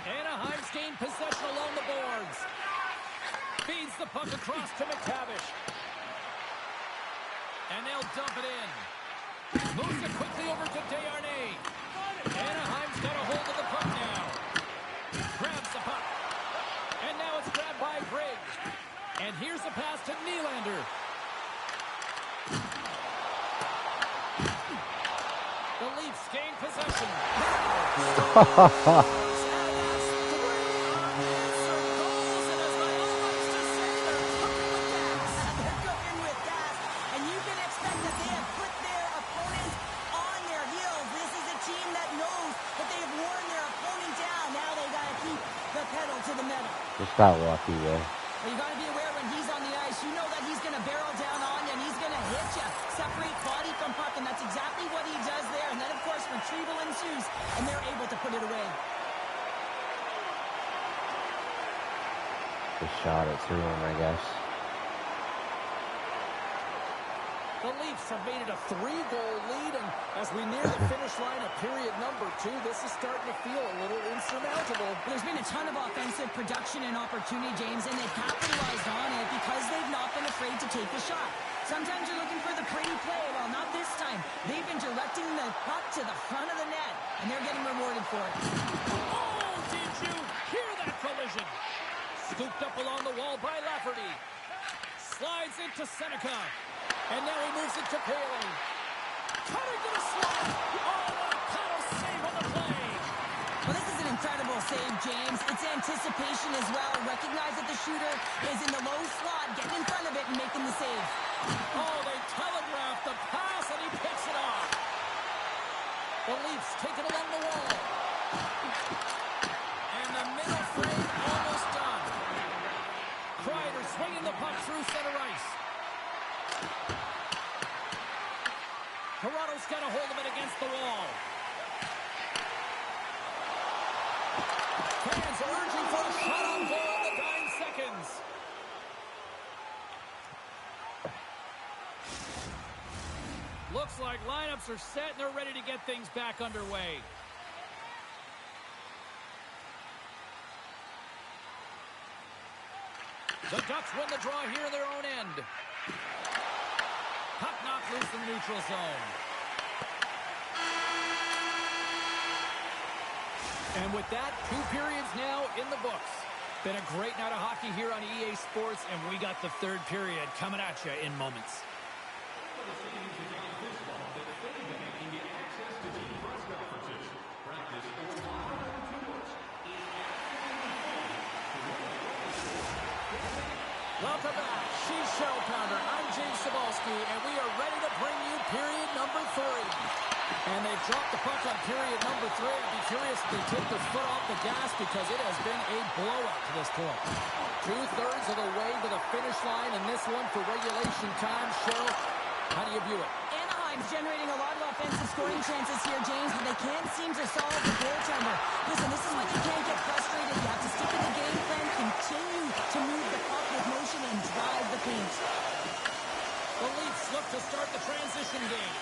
Anaheim's gained possession along the boards. Feeds the puck across to McTavish. And they'll dump it in. Moves it quickly over to Desharnais. Anaheim's got a hold of the puck now. Grabs the puck. And now it's grabbed by Briggs. And here's the pass to Nylander. The Leafs gain possession. They're cooking with gas, and you can expect that they have put their opponents on their heels. This is a team that knows that they have worn their opponent down. Now they got to keep the pedal to the metal. Just got lucky there. Well, you got to be aware when he's on the ice. You know that he's going to barrel down on you, and he's going to hit you. Separate body from puck, and that's exactly what he does there. And then, of course, retrieval ensues, and they're able to put it away. Just shot it through him, I guess. The Leafs have made it a 3-goal lead, and as we near the finish line of period number 2, this is starting to feel a little insurmountable. There's been a ton of offensive production and opportunity, James, and they've capitalized on it because they've not been afraid to take the shot. Sometimes you're looking for the pretty play. Well, not this time. They've been directing the puck to the front of the net, and they're getting rewarded for it. Oh, did you hear that collision? Scooped up along the wall by Lafferty. Slides into Seneca. And now he moves it to Paley. Cutting to the slot. Oh, what a paddle save on the play. Well, this is an incredible save, James. It's anticipation as well. Recognize that the shooter is in the low slot, getting in front of it and making the save. Oh, they telegraphed the pass, and he picks it off. The Leafs take it along the wall. And the middle frame almost done. Kreider swinging the puck through center ice. Toronto's got a hold of it against the wall. Fans urging for a shot on goal in the dying seconds. Looks like lineups are set and they're ready to get things back underway. The Ducks win the draw here in their own end. Puck knocked loose in the neutral zone. And with that, 2 periods now in the books. Been a great night of hockey here on EA Sports, and we got the 3rd period coming at you in moments. Welcome back. She's Shell Pounder. I'm James Cebulski, and we are ready to bring you period number 3. And they've dropped the puck on period number 3. I'd be curious if they take their foot off the gas because it has been a blowout to this point. 2/3 of the way to the finish line in this one for regulation time. Cheryl, how do you view it? Anaheim's generating a lot of offensive scoring chances here, James, but they can't seem to solve the goaltender. Listen, this is when you can't get frustrated. You have to stick to the game plan, continue to move the puck with motion, and drive the paint. The Leafs look to start the transition game.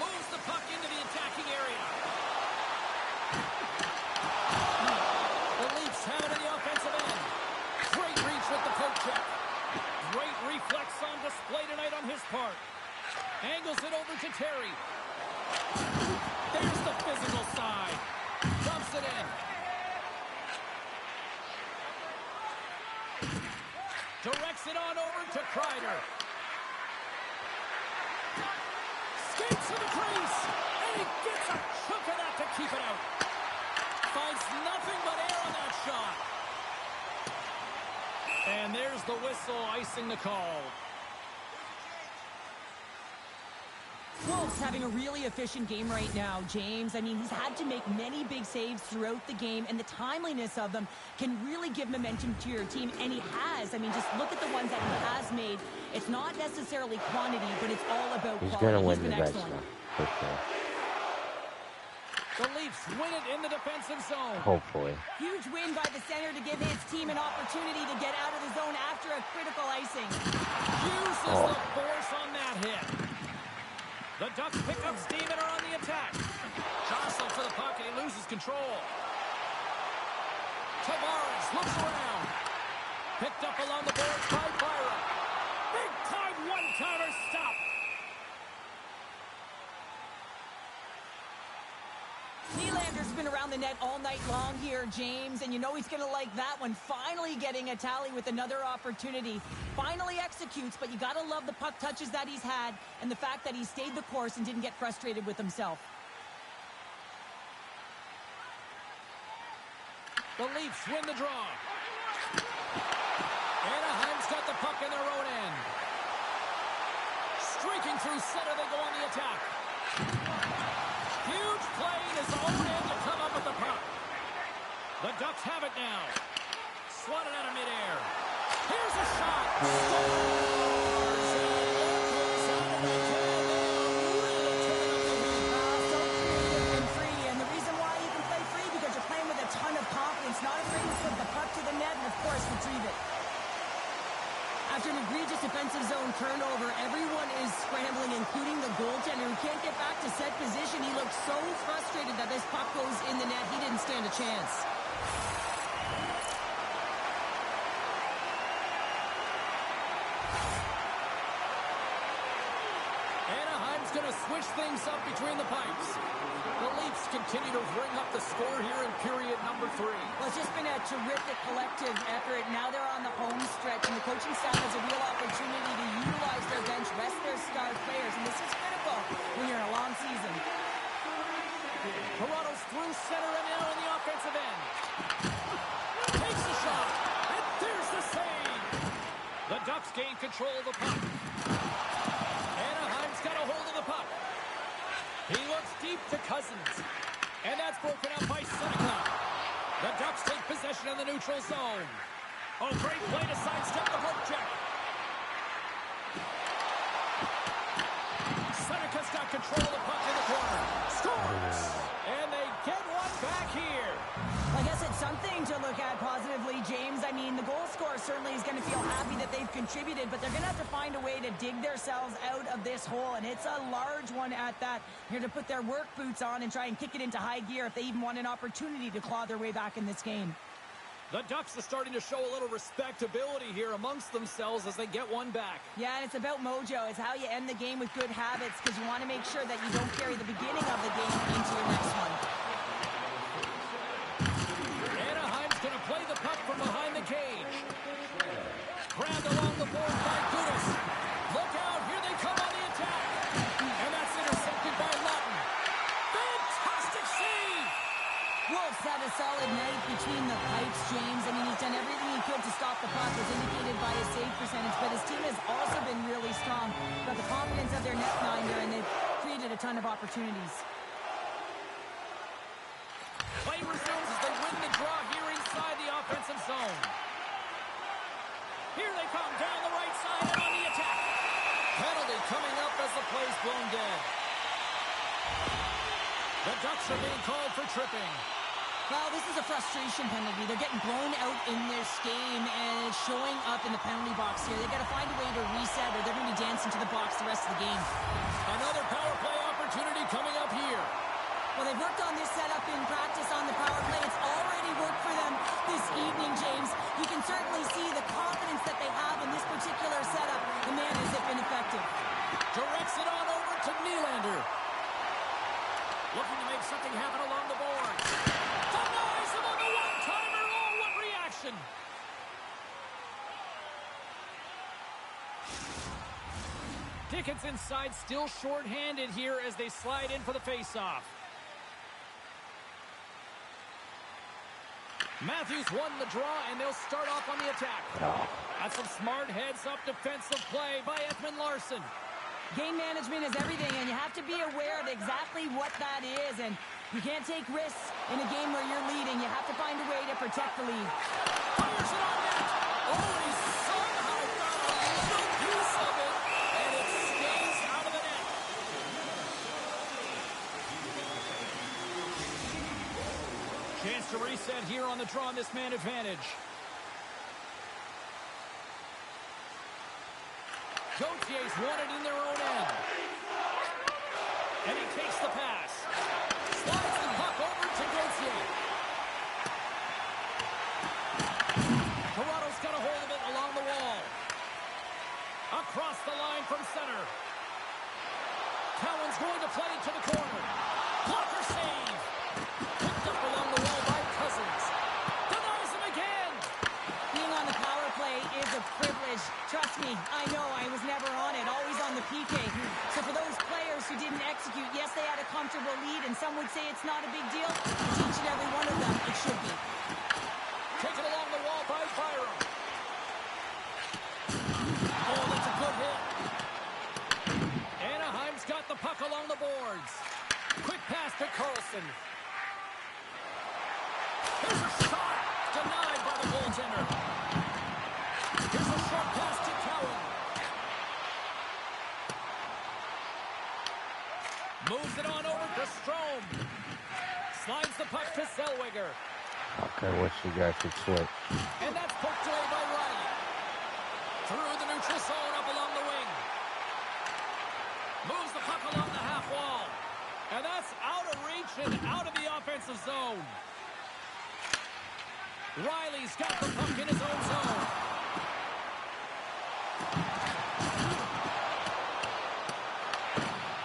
Moves the puck into the attacking area. The Leafs have it in the offensive end. Great reach with the poke check. Great reflex on display tonight on his part. Angles it over to Terry. There's the physical side. Dumps it in. Directs it on over to Kreider. Skates to the crease. And he gets a chunk of that to keep it out. Finds nothing but air on that shot. And there's the whistle icing the call. Wolves having a really efficient game right now, James. I mean, he's had to make many big saves throughout the game, and the timeliness of them can really give momentum to your team, and he has. I mean, just look at the ones that he has made. It's not necessarily quantity, but it's all about quality. He's going to win He's been the excellent. for sure. The Leafs win it in the defensive zone. Hopefully. Huge win by the center to give his team an opportunity to get out of the zone after a critical icing. Uses the force on that hit. The Ducks pick up steam and are on the attack. Jostled for the puck and he loses control. Tavares looks around. Picked up along the boards by Byron. Big time one-counter stop. Nylander's been around the net all night long here, James, and you know he's going to like that one. Finally getting a tally with another opportunity. Finally executes, but you got to love the puck touches that he's had and the fact that he stayed the course and didn't get frustrated with himself. The Leafs win the draw. Anaheim's got the puck in their own end. Streaking through center, they go on the attack. Huge play in his own end to come up with the puck. The Ducks have it now. Swatted out of midair. Here's a shot. Scores! So creative and free, and the reason why you can play free because you're playing with a ton of confidence, not afraid to slip the puck to the net and, of course, retrieve it. After an egregious defensive zone turnover, everyone is scrambling, including the goaltender who can't get back to set position. He looked so frustrated that this puck goes in the net. He didn't stand a chance. Anaheim's going to switch things up between the pipes. The Leafs continue to bring up the score here in period number 3. Well, it's just been a terrific collective effort. Now they're on the home stretch, and the coaching staff has a real opportunity to utilize their bench, rest their star players, and this is critical when you're in a long season. Toronto's through center and now in the offensive end. Takes the shot, and there's the save. The Ducks gain control of the puck. Anaheim's got a hold of the puck. He looks deep to Cousins. And that's broken up by Seneca. The Ducks take possession in the neutral zone. Oh, great play to sidestep the hook check. Seneca's got control of the puck in the corner. Scores! And they get one back here. I guess it's something something to look at positively, James. I mean, the goal scorer certainly is going to feel happy that they've contributed, but they're going to have to find a way to dig themselves out of this hole, and it's a large one at that. They're going to put their work boots on and try and kick it into high gear if they even want an opportunity to claw their way back in this game. The Ducks are starting to show a little respectability here amongst themselves as they get one back. Yeah, and it's about mojo. It's how you end the game with good habits, because you want to make sure that you don't carry the beginning of the game into your next one. Anaheim's going to play the puck from behind the cage. Grabbed along the board by Gudas. Look out, here they come on the attack. And that's intercepted by Lutton. Fantastic save! Wolf's had a solid night between the pipes, James. I mean, he's done everything he could to stop the puck, as indicated by his save percentage, but his team has also been really strong. Got the confidence of their netminder, and they've created a ton of opportunities. Play resumes as they win the draw here inside the offensive zone. Here they come down the right side and on the attack. Penalty coming up as the play's blown dead. The Ducks are being called for tripping. Well, this is a frustration penalty. They're getting blown out in this game, and it's showing up in the penalty box here. They got to find a way to reset, or they're going to be dancing to the box the rest of the game. Another power play opportunity coming up here. Well, they've worked on this setup in practice on the power play. It's already worked for them this evening, James. You can certainly see the confidence that they have in this particular setup. The man has been effective. Directs it on over to Nylander. Looking to make something happen along the boards. Denies him on the one-timer. Oh, what reaction! Tickets inside, still short-handed here as they slide in for the face-off. Matthews won the draw, and they'll start off on the attack. That's some smart heads-up defensive play by Ekman Larsson. Game management is everything, and you have to be aware of exactly what that is, and you can't take risks in a game where you're leading. You have to find a way to protect the lead. Fires it on net. Oh, he somehow got a little piece of it, and it stays out of the net. Chance to reset here on the draw on this man advantage. Gautier's won it in their own end. And he takes the pass. Slides the puck over to Gauthier. Toronto's got a hold of it along the wall. Across the line from center. Cowan's going to play it to the corner. Blocker save. Picked up along the wall by Cousins. Denies him again. Being on the power play is a privilege. Trust me, I know I was never on it, always on the PK. So for those players who didn't execute, yes, they had a comfortable lead, and some would say it's not a big deal. To each and every one of them, it should be. Taken along the wall by Byram. Oh, that's a good hit. Anaheim's got the puck along the boards. Quick pass to Carlson. Here's a shot. Denied by the goaltender. Here's a short pass to Cowan. Moves it on over to Strome. Slides the puck to Zellweger. Okay, wish you guys could switch. And that's poked away by Riley. Through the neutral zone up along the wing. Moves the puck along the half wall. And that's out of reach and out of the offensive zone. Riley's got the puck in his own zone.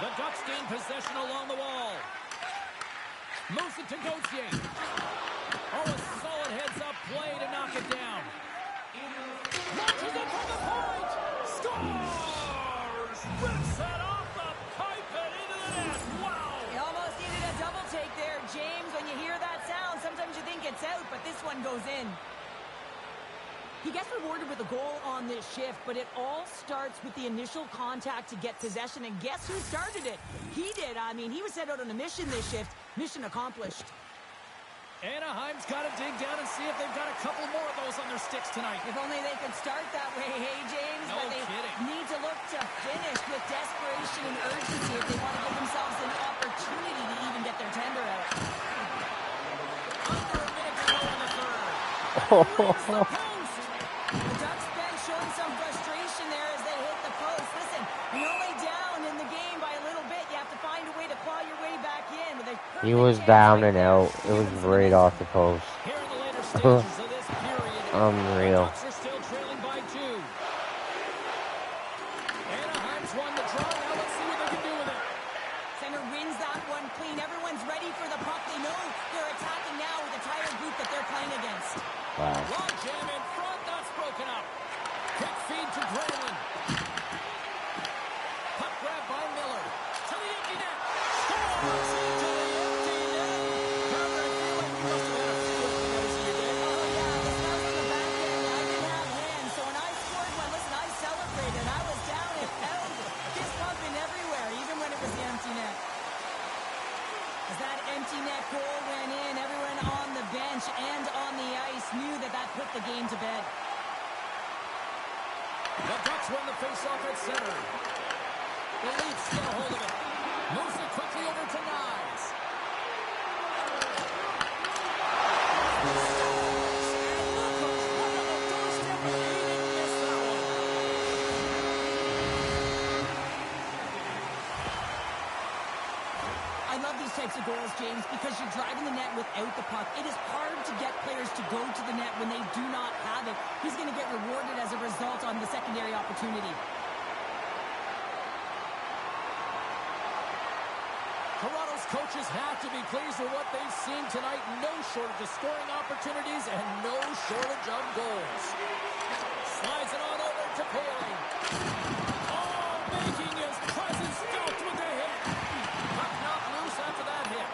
The Ducks gain possession along the wall. Moves it to Gauthier. Oh, a solid heads-up play to knock it down. Launches it from the point. Scores! Rips it off the pipe and into the net. Wow! You almost needed a double take there, James. When you hear that sound, sometimes you think it's out, but this one goes in. He gets rewarded with a goal on this shift, but it all starts with the initial contact to get possession, and guess who started it? He did. I mean, he was set out on a mission this shift. Mission accomplished. Anaheim's got to dig down and see if they've got a couple more of those on their sticks tonight. If only they could start that way, hey, James? No but they kidding. need to look to finish with desperation and urgency if they want to give themselves an opportunity to even get their tender out. Under a minute to go in the third. Rings the post. The Ducks bench showing some frustration there as they hit the post. Listen, you're only down in the game by a little bit. You have to find a way to claw your way back in. With a He perfect was chance down right and there out. to It give was them some right momentum. off the post. Here in the later stages of this period, the Unreal. Ducks are still trailing by 2. Anaheim's won the draw. Now let's see what they can do with it. Center wins that one clean. Everyone's ready for the puck. They know they're attacking now with the entire group that they're playing against. Wow. Long jam in front. That's broken up. Quick feed to Granlund. Puck grab by Miller. To the empty net. Scores into the empty net. Carter, I feel like you must have had a few empty netters in your day. Oh, yeah, the stars on the back end. I didn't have hands, so when I scored one, listen, I celebrated. I was down and out, fist pumping everywhere, even when it was the empty net. As that empty net goal went in, everyone on the bench and on the ice knew that that put the game to bed. The Ducks win the faceoff at center. The Leafs get a hold of it. Moves it quickly over to Nyes. And Lucas right on the doorstep, and he didn't miss that one. I love these types of goals, James, because you're driving the net without the puck. It is hard to get players to go to the net when they do not have it. He's going to get rewarded as a result on the secondary opportunity. Toronto's coaches have to be pleased with what they've seen tonight. No shortage of scoring opportunities and no shortage of goals. Slides it on over to Poehling. Oh, making his presence felt with a hit. Puck knocked loose after that hit.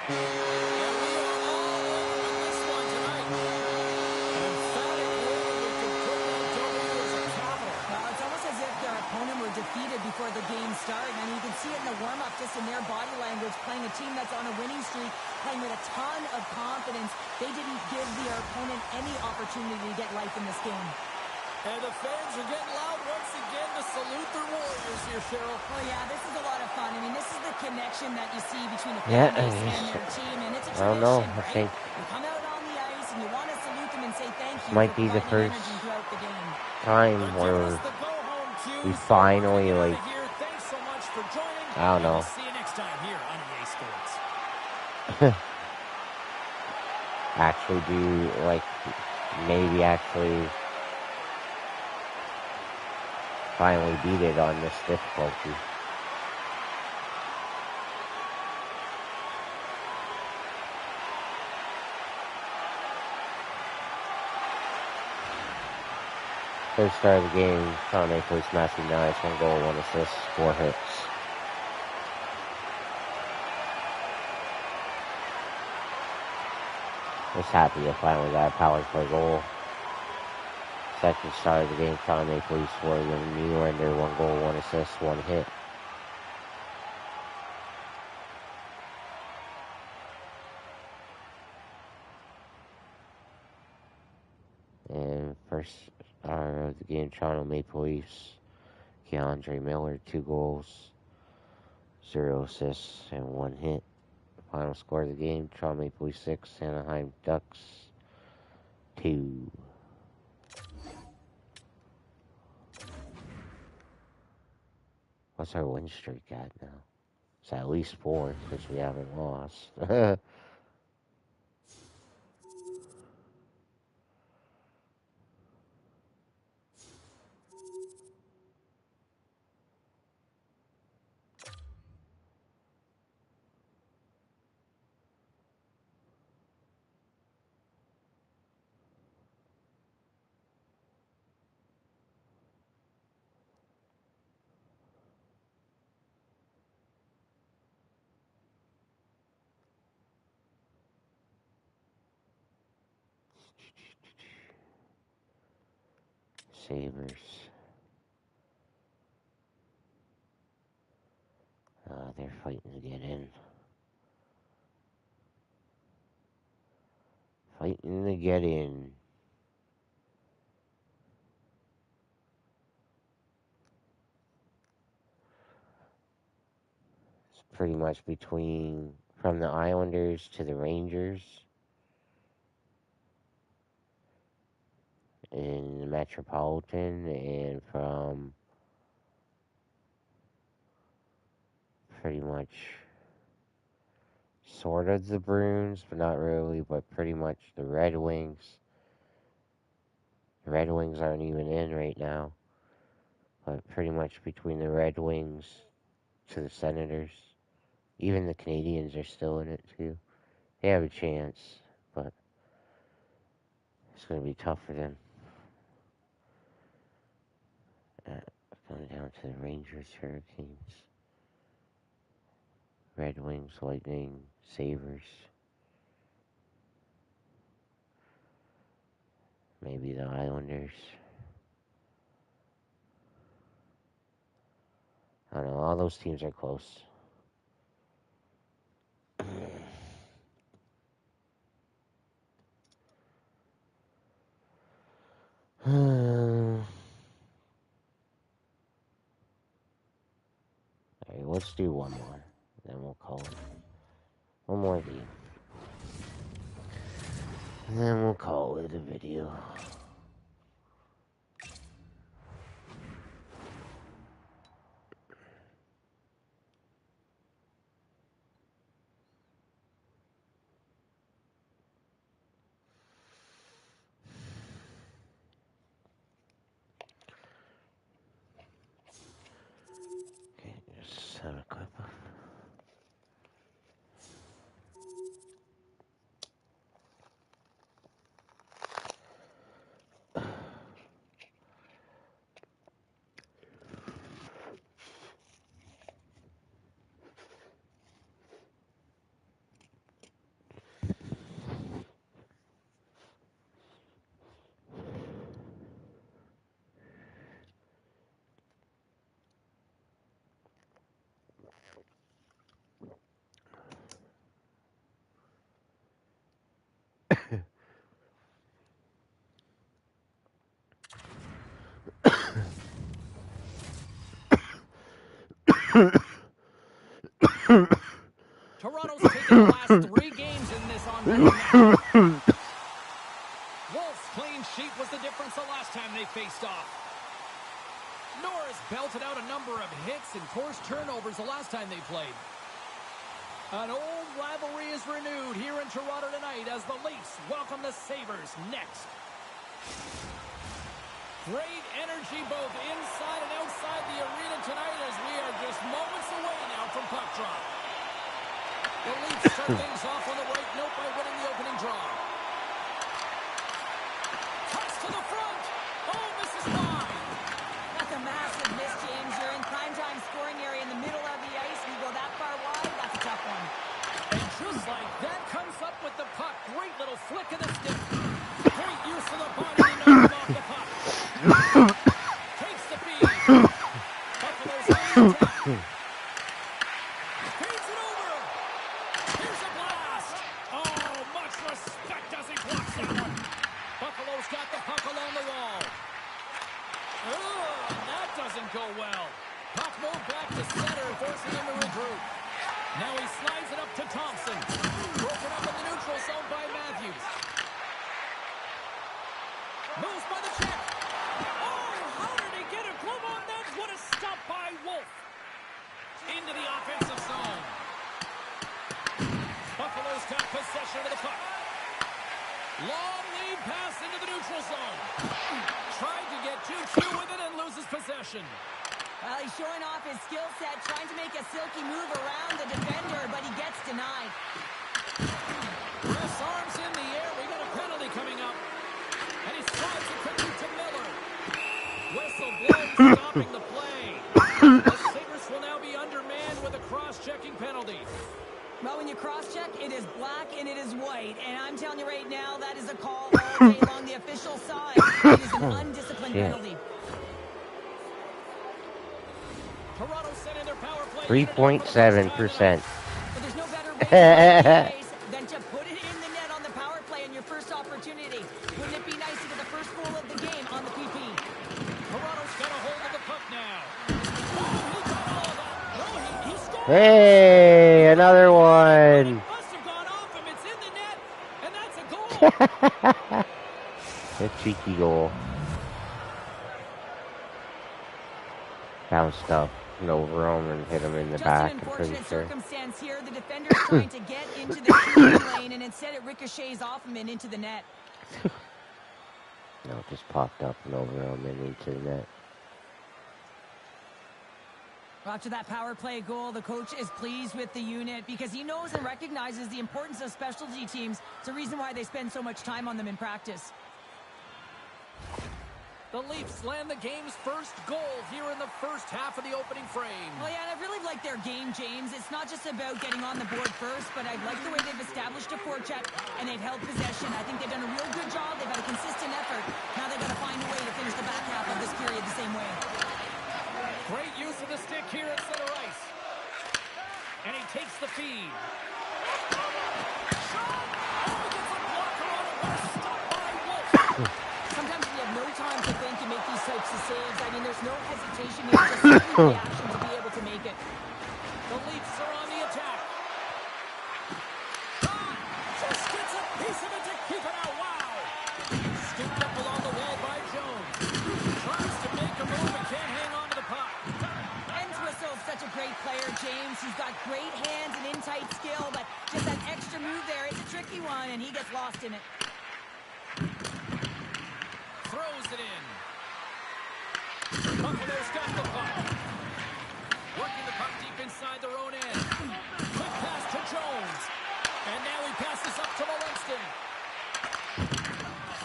And we are all over with this one tonight. An emphatic win, and we can put that W as a capital. Well, it's almost as if their opponent were defeated before the game started. I mean, you can see it in the warm-up, just in their body language, playing a team that's on a winning streak, playing with a ton of confidence. They didn't give their opponent any opportunity to get life in this game. And the fans are getting loud once again to salute their Warriors here, Cheryl. Oh, yeah, this is a lot of fun. I mean, this is the connection that you see between a Yeah, fan base and their team, and it's a I don't know. tradition, I right? think You come out on the ice and you want to salute them and say thank you might for be the providing first energy throughout the game. time They're where giving us the go-home cue, we so we're finally, gonna get like, out of here. Thanks so much for joining. I don't and know. We'll see you next time here on EA Sports. actually do, like, maybe actually finally beat it on this difficulty. First start of the game, Toronto Maple Leafs Matthew Nice, 1 goal, 1 assist, 4 hits. Was happy I finally got a power play goal. Second start of the game, Toronto Maple Leafs were the Nylander, 1 goal, 1 assist, 1 hit. And first start of the game, Toronto Maple Leafs, Keandre Miller, 2 goals, 0 assists, and 1 hit. Final score of the game, Toronto Maple Leafs 6, Anaheim Ducks 2. What's our win streak at now? It's at least 4, because we haven't lost. Sabres. They're fighting to get in. Fighting to get in. It's pretty much between from the Islanders to the Rangers. in the Metropolitan and from pretty much sort of the Bruins, but not really, but pretty much the Red Wings. The Red Wings aren't even in right now, but pretty much between the Red Wings to the Senators. Even the Canadians are still in it too. They have a chance, but it's going to be tough for them. Going down to the Rangers, Hurricanes, Red Wings, Lightning, Sabres. Maybe the Islanders. I don't know, all those teams are close. Alright, let's do one more. Then we'll call it. One more game. And then we'll call it a video. Okay, just have a clip of. Toronto's taken the last 3 games in this on-rated match. Wolf's clean sheet was the difference the last time they faced off. Norris belted out a number of hits and forced turnovers the last time they played. An old rivalry is renewed here in Toronto tonight as the Leafs welcome the Sabres next. Great energy both inside and outside the arena tonight as we are just moments away now from puck drop. The Leafs start things off on the right note by winning the opening draw. Cuts to the front. Oh, misses wide. That's a massive miss, James. You're in primetime scoring area in the middle of the ice. You go that far wide, that's a tough one. And just like that, comes up with the puck. Great little flick of the stick. Great use of the body to knock him off the puck. Takes the feed. Buffalo's on the attack. Feeds it over. Here's a blast. Oh, much respect as he blocks that one. Buffalo's got the puck along the wall. Oh, that doesn't go well. Puck moved back to center, forcing him to regroup. Now he slides it up to Thompson. Broken up in the neutral zone by Matthews. Moves by the check. Oh, how did he get a glove on that? What a stop by Wolf. Into the offensive zone. Buffalo's got possession of the puck. Long lead pass into the neutral zone. Tried to get 2-2 with it and loses possession. Well, he's showing off his skill set, trying to make a silky move around the defender, but he gets denied. Ref's arms in the air. We got a penalty coming up. And he slides it quickly to Miller. Whistle blows, stopping the play. The Sabres will now be undermanned with a cross-checking penalty. Well, when you cross-check, it is black and it is white. And I'm telling you right now, that is a call all day long. The official side, it is an undisciplined penalty. Toronto sent in their power play. 3.7%. But there's no better way to play than to put it in the net on the power play on your first opportunity. Wouldn't it be nice to get the first goal of the game on the PP? Toronto's got a hold of the puck now. Oh, he got all of that. No, he scored. Hey, another one. It must have gone off him. It's in the net, and that's a goal. A cheeky goal. bounced up and over him and hit him in the Just an back, I'm pretty unfortunate sure. circumstance here. The defender's trying to get into the shooting lane, and instead it ricochets off him and into the net. No, it just popped up and over him and into the net. After that power play goal, the coach is pleased with the unit because he knows and recognizes the importance of specialty teams. It's a reason why they spend so much time on them in practice. The Leafs land the game's first goal here in the first half of the opening frame. Well, yeah, and I really like their game, James. It's not just about getting on the board first, but I like the way they've established a forecheck and they've held possession. I think they've done a real good job. They've had a consistent effort. Now they've got to find a way to finish the back half of this period the same way. Great use of the stick here at center ice. And he takes the feed. Shot! Oh, he gets a blocker on it. What a stop by Wolf. Sometimes we have no time to think and make these types of saves. I mean, there's no hesitation here, just complete reaction to be able to make it. The Leafs are on the attack. Shot! Just gets a piece of it to keep it out. Wow! Scooped up along the wall by Jones. Tries to make a move and can't hang on to the puck. Entwistle's such a great player, James. He's got great hands and in-tight skill, but just that extra move there, it's a tricky one, and he gets lost in it. Throws it in. Buffalo's got the puck. Working the puck deep inside their own end. Quick pass to Jones. And now he passes up to Molinston.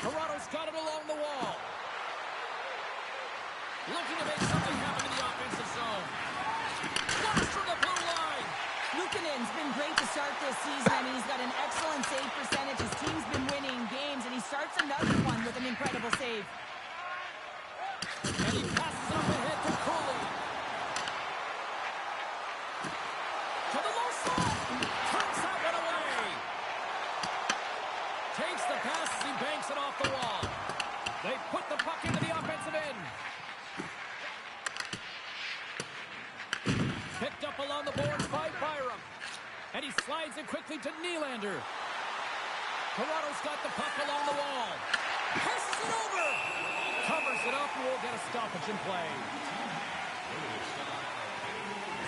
Toronto's got it along the wall. Looking to make something happen in the offensive zone. Blast from the blue line. Luukkonen's been great to start this season. I mean, he's got an excellent save percentage. His team's been winning games, and he starts another one with an incredible save. And he passes up ahead to Cooley. To the low slot. Turns that one away. Takes the pass as he banks it off the wall. They put the puck into the offensive end. Picked up along the boards by Byram. And he slides it quickly to Nylander. Toronto's got the puck along the wall. Passes it over. Covers it up and will get a stoppage in play.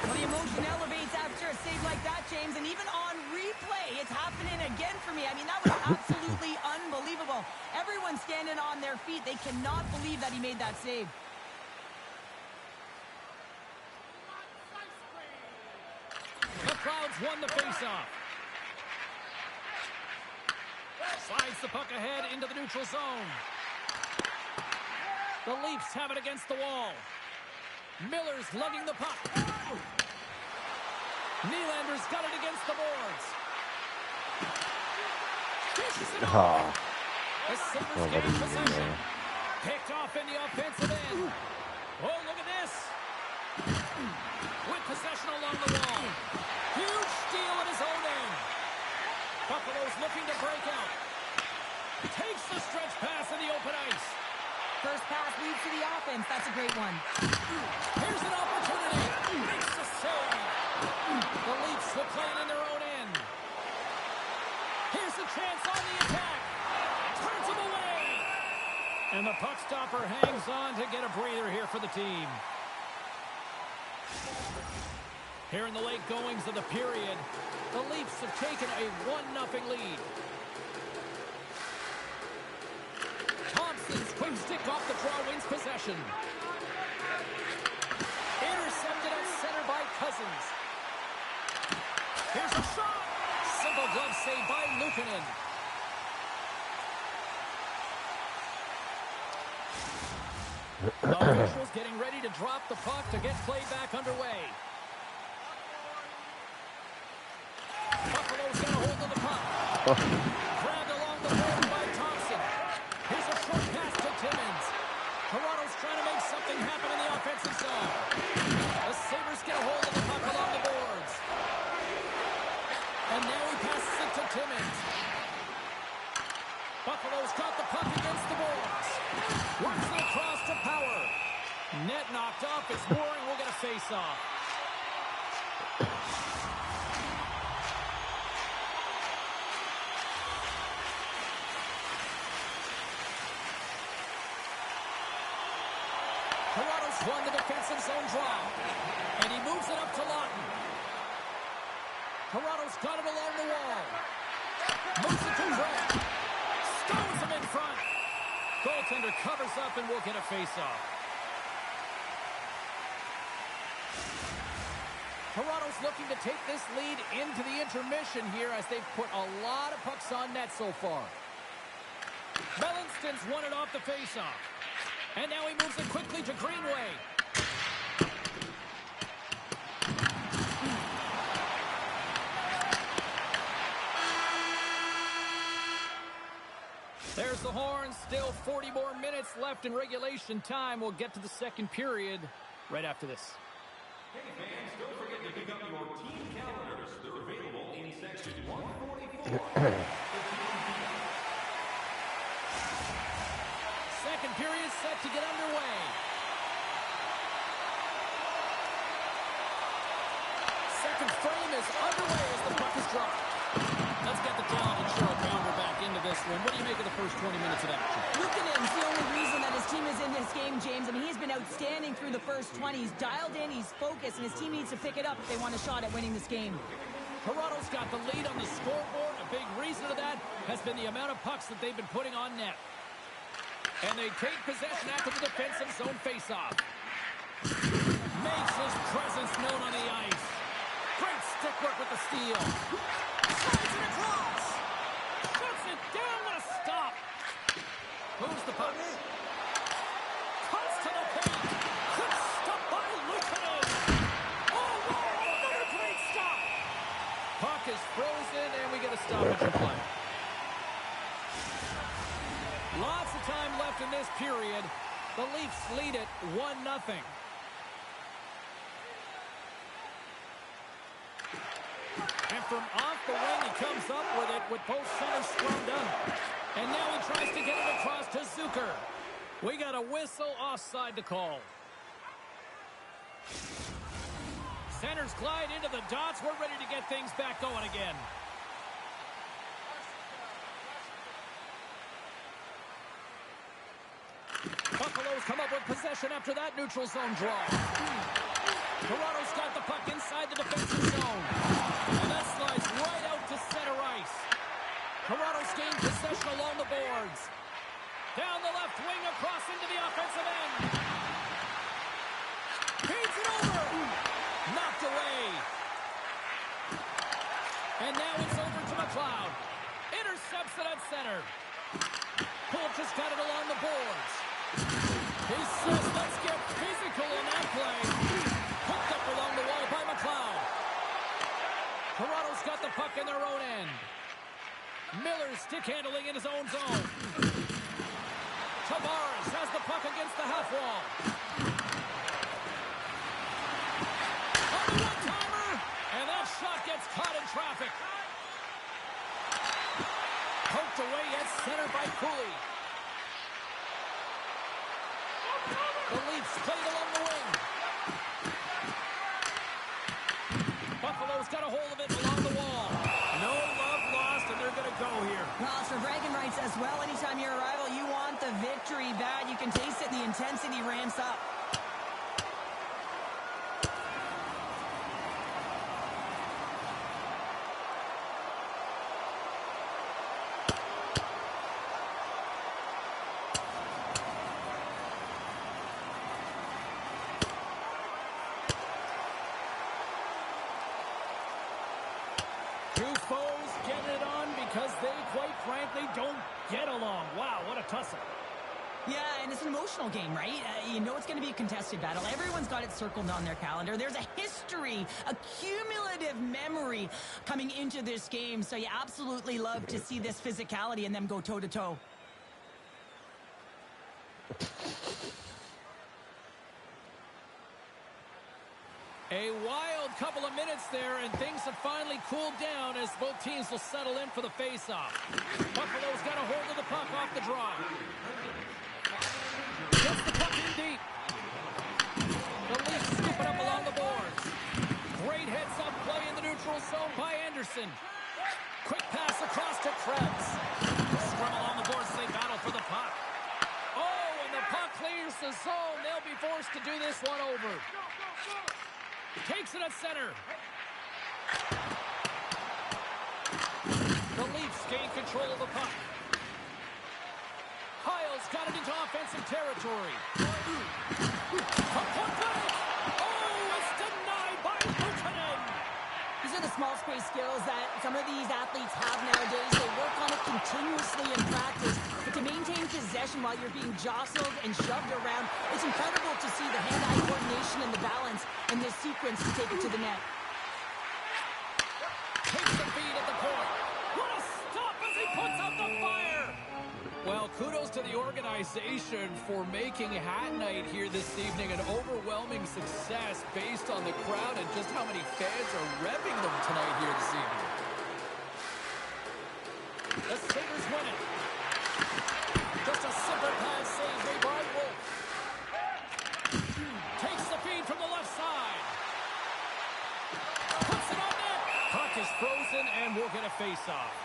Well, the emotion elevates after a save like that, James, and even on replay, it's happening again for me. I mean, that was absolutely unbelievable. Everyone's standing on their feet. They cannot believe that he made that save. The Clouds won the faceoff. Slides the puck ahead into the neutral zone. The Leafs have it against the wall. Miller's lugging the puck. Nylander's got it against the boards. Dishes it over. The Sabres gain possession. Picked off in the offensive end. Oh, look at this. With possession along the wall. Huge steal at his own end. Buffalo's looking to break out. Takes the stretch pass in the open ice. First pass leads to the offense. That's a great one. Here's an opportunity. Makes the save. The Leafs will play it in their own end. Here's the chance on the attack. Turns him away. And the puck stopper hangs on to get a breather here for the team. Here in the late goings of the period, the Leafs have taken a 1-0 lead. Thompson's quick stick off the draw wins possession. Intercepted at center by Cousins. Here's a shot. Simple glove save by Luukkonen. Officials getting ready to drop the puck to get play back underway. Buffalo's got a hold of the puck. Grabbed along the board by Thompson. Here's a short pass to Timmins. Toronto's trying to make something happen in the offensive zone. The Sabres get a hold of the puck along the boards. And now he passes it to Timmins. Buffalo's got the puck against the boards. Works it across to Power. Net knocked off as Mooring will get a face-off. Toronto's won the defensive defensive zone draw. And he moves it up to Lawton. Toronto's got it along the wall. Moves it to Trent. Stones him in front. Goaltender covers up and will get a face-off. Toronto's looking to take this lead into the intermission here as they've put a lot of pucks on net so far. Mellanston's won it off the face-off. And now he moves it quickly to Greenway. There's the horn. Still 40 more minutes left in regulation time. We'll get to the second period right after this. Hey fans, don't forget to pick up your team calendars. They're available in section 144. Second period set to get underway. Second frame is underway as the puck is dropped. Let's get the talented Cheryl Bounder back into this one. What do you make of the first 20 minutes of action? Look at him. It's the only reason that his team is in this game, James. I mean, he's been outstanding through the first 20. He's dialed in, he's focused, and his team needs to pick it up if they want a shot at winning this game. Toronto's got the lead on the scoreboard. A big reason of that has been the amount of pucks that they've been putting on net. And they take possession after the defensive zone faceoff. Makes his presence known on the ice. Great stick work with the steal. Slides it across. Shuts it down with a stop. Moves the puck. Cuts to the paint. Quick stop by Lukanen. Oh, wow, another great stop. Puck is frozen, and we get a stoppage in play. Lots of time left in this period. The Leafs lead it 1-0. And from off the wing, he comes up with it with both centers scrummed up. And now he tries to get it across to Zucker. We got a whistle offside to call. Centers glide into the dots. We're ready to get things back going again. Buffalo's come up with possession after that neutral zone draw. Toronto's got the puck inside the defensive zone. And that slides right out to center ice. Toronto's gained possession along the boards. Down the left wing across into the offensive end. Feeds it over. Knocked away. And now it's over to McLeod. Intercepts it at center. Polk just got it along the boards. He says, let's get physical in that play. Hooked up along the wall by McLeod. Toronto's got the puck in their own end. Miller's stick handling in his own zone. Tavares has the puck against the half wall. On the one-timer, and that shot gets caught in traffic. Poked away at center by Cooley. The Leafs played along the wing. Buffalo's got a hold of it along the wall. No love lost, and they're going to go here. Well, for bragging rights as well, anytime you're a rival, you want the victory bad. You can taste it, the intensity ramps up. Two foes getting it on because they, quite frankly, don't get along. Wow, what a tussle. Yeah, and it's an emotional game, right? You know it's going to be a contested battle. Everyone's got it circled on their calendar. There's a history, a cumulative memory coming into this game. So you absolutely love to see this physicality and them go toe-to-toe. A wild couple of minutes there, and things have finally cooled down as both teams will settle in for the face-off. Buffalo's got a hold of the puck off the draw. Gets the puck in deep. The Leafs scoop it up along the boards. Great heads-up play in the neutral zone by Anderson. Quick pass across to Krebs. Scrum along the boards as they battle for the puck. Oh, and the puck clears the zone. They'll be forced to do this one over. Takes it at center. The Leafs gain control of the puck. Kyle's got it into offensive territory. A point break! Oh, it's denied by Buchanan! These are the small space skills that some of these athletes have nowadays. They work on it continuously in practice. But to maintain possession while you're being jostled and shoved around, it's incredible to see the hand-eye coordination and the balance in this sequence to take it to the net. Takes the feed at the point. What a stop as he puts out the fire! Well, kudos to the organization for making Hat Night here this evening an overwhelming success based on the crowd and just how many fans are revving them tonight here this evening. The Sabres win it. Just a simple pass save made by Wolf. Takes the feed from the left side. Puts it on net. Puck is frozen and we'll get a face-off.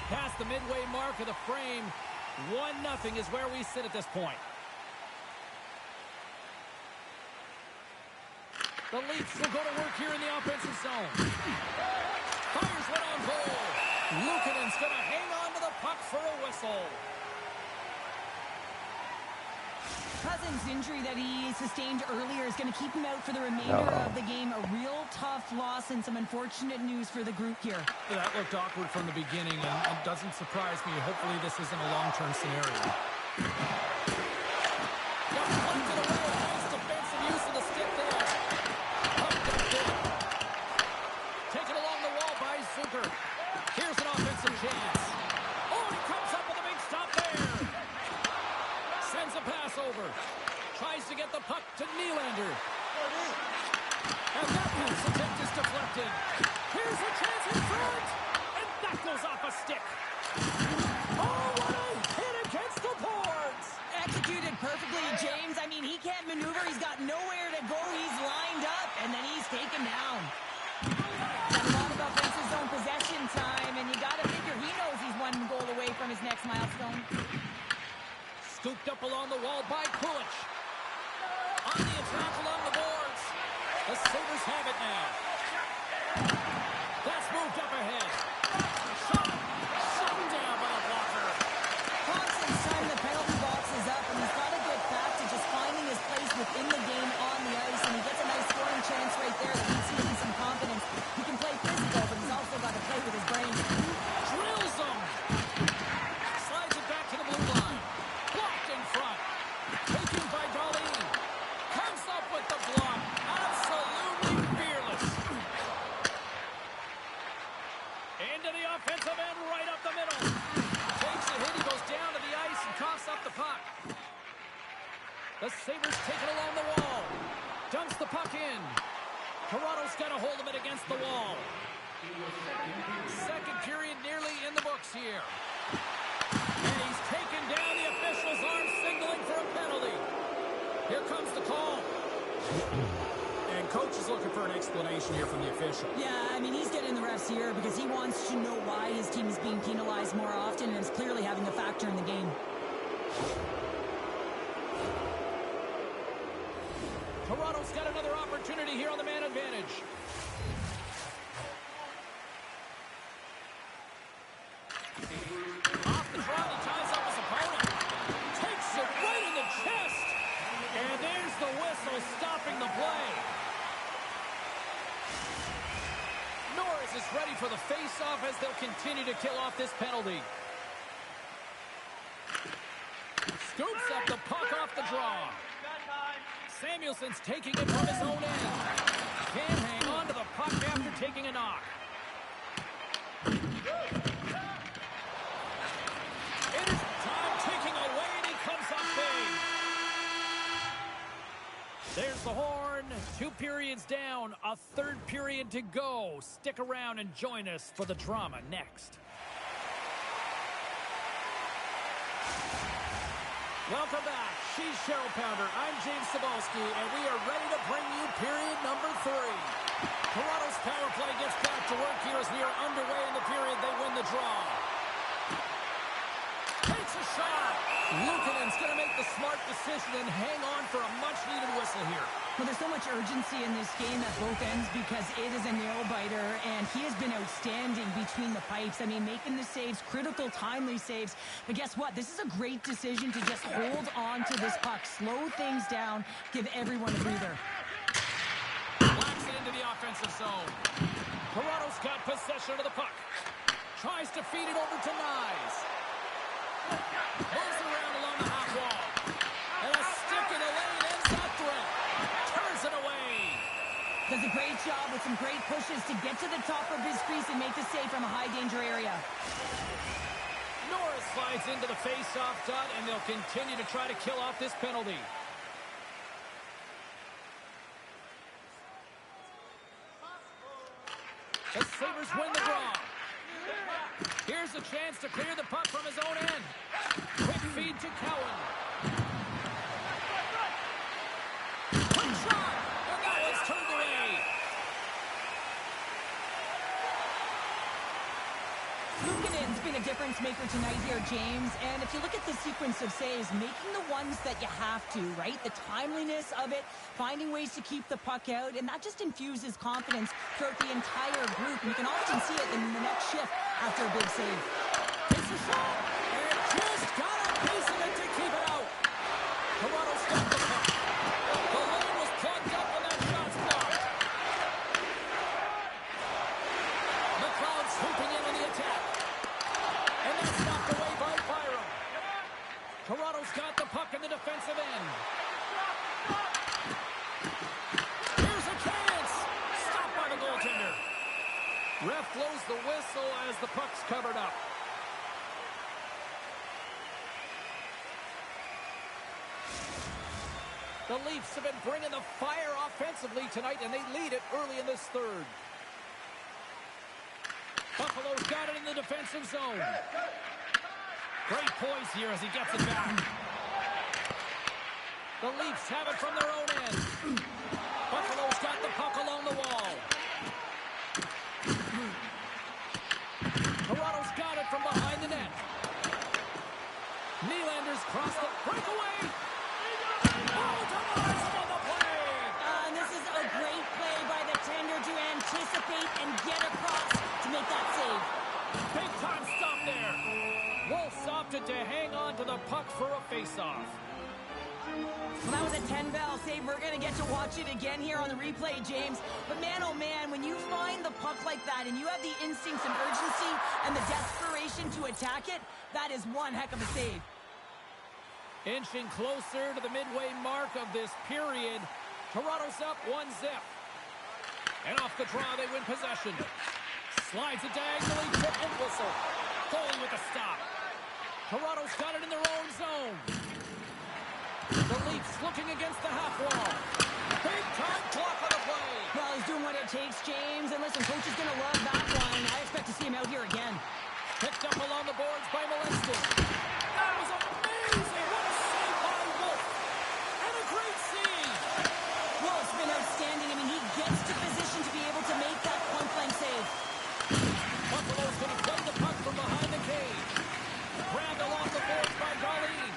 Past the midway mark of the frame, 1-0 is where we sit at this point. The Leafs will go to work here in the offensive zone. Fires one on goal. Luukkonen's going to hang on to the puck for a whistle. Cousins' injury that he sustained earlier is going to keep him out for the remainder of the game. A real tough loss and some unfortunate news for the group here. That looked awkward from the beginning, and it doesn't surprise me. Hopefully this isn't a long-term scenario. Got punted away. Nice defensive use of the stick there. Puck dumped in. Taken along the wall by Zucker. Here's an offensive chance. Oh, he comes up with a big stop there. Sends a pass over. Tries to get the puck to Nylander. And that moves attempt is deflected. Here's a chance in front. And that goes off a stick. Oh, what a hit against the boards. Executed perfectly, James. I mean, he can't maneuver. He's got nowhere to go. He's lined up, and then he's taken down. Got a lot of offensive zone possession time, and you got to figure he knows he's one goal away from his next milestone. Scooped up along the wall by Kulich. On the attack along the boards. The Sabres have it now. That's moved up ahead. Shot down by a blocker. Thompson's time the penalty box is up, and he's got to get back to just finding his place within the game on the ice, and he gets a nice scoring chance right there that leaves him some confidence. He can play physical, but he's also got to play with his brain. Drills him. Slides it back to the blue line. Blocked in front. Taken by Darlene. Comes up with the block. Absolutely fearless. Into the offensive end, right up the middle. Takes a hit. He goes down to the ice and coughs up the puck. The Sabres take it along the wall. Dumps the puck in. Toronto's got a hold of it against the wall. Second period nearly in the books here. And he's taken down. The official's arm signaling for a penalty. Here comes the call. And coach is looking for an explanation here from the official. Yeah, I mean, he's getting the refs here because he wants to know why his team is being penalized more often, and it's clearly having a factor in the game. Toronto's got another opportunity here on the man advantage. Off the draw, he ties up his opponent. Takes it right in the chest. And there's the whistle stopping the play. Norris is ready for the face-off as they'll continue to kill off this penalty. Scoops up the puck off the draw. Samuelson's taking it from his own end. Can't hang on to the puck after taking a knock. It is time ticking away, and he comes up big. There's the horn. 2 periods down, a third period to go. Stick around and join us for the drama next. Welcome back. She's Cheryl Pounder. I'm James Cebulski, and we are ready to bring you period number 3. Toronto's power play gets back to work here as we are underway in the period. They win the draw. shot. Luukkonen's going to make the smart decision and hang on for a much-needed whistle here. Well, there's so much urgency in this game at both ends because it is a nail-biter, and he has been outstanding between the pipes. I mean, making the saves, critical, timely saves. But guess what? This is a great decision to just hold on to this puck, slow things down, give everyone a breather. Blacks it into the offensive zone. Toronto's got possession of the puck. Tries to feed it over to Nyes. Moves around along the half wall. And a stick in the lane ends that threat. Turns it away. Does a great job with some great pushes to get to the top of his crease and make the save from a high-danger area. Norris slides into the face-off dot, and they'll continue to try to kill off this penalty. The Sabres win the draw. Here's a chance to clear the puck from his own end. Quick feed to Cowan. Quick shot! And that was turned away. Luukkonen's been a difference maker tonight here, James. And if you look at the sequence of saves, making the ones that you have to, right? The timeliness of it, finding ways to keep the puck out, and that just infuses confidence throughout the entire group. And you can often see it in the next shift after a big save. Takes a shot, and just got a piece of it to keep it out. Toronto stopped the puck. The lane was plugged up, and that shot's blocked. McLeod swooping in on the attack. And that's knocked away by Byram. Toronto's got the puck in the defensive end. Here's a chance. Stopped by the goaltender. Ref blows the whistle as the puck's covered up. The Leafs have been bringing the fire offensively tonight, and they lead it early in this third. Buffalo's got it in the defensive zone. Great poise here as he gets it back. The Leafs have it from their own end. Buffalo's got the puck along the wall. Toronto's got it from behind the net. Nylander's crossed the breakaway. Oh, Toronto's on the play. And this is a great play by the tender to anticipate and get across to make that save. Big time stop there. Wolves opted to hang on to the puck for a face-off. Well, that was a 10-bell save. We're going to get to watch it again here on the replay, James. But man, oh man, when you find the puck like that and you have the instincts and urgency and the desperation to attack it, that is one heck of a save. Inching closer to the midway mark of this period. Toronto's up 1-0. And off the draw, they win possession. Slides it diagonally to Entwistle. Going with a stop. Toronto's got it in their own zone. The Leafs looking against the half wall. Big time clock on the play. Well, he's doing what it takes, James. And listen, coach is going to love that one. I expect to see him out here again. Picked up along the boards by Molestin. That was amazing. What a save by Wolf. And a great save. Wolf's been outstanding. I mean, he gets to position to be able to make that point-blank save. Buffalo's going to play the puck from behind the cage. Grabbed along the boards by Darlene.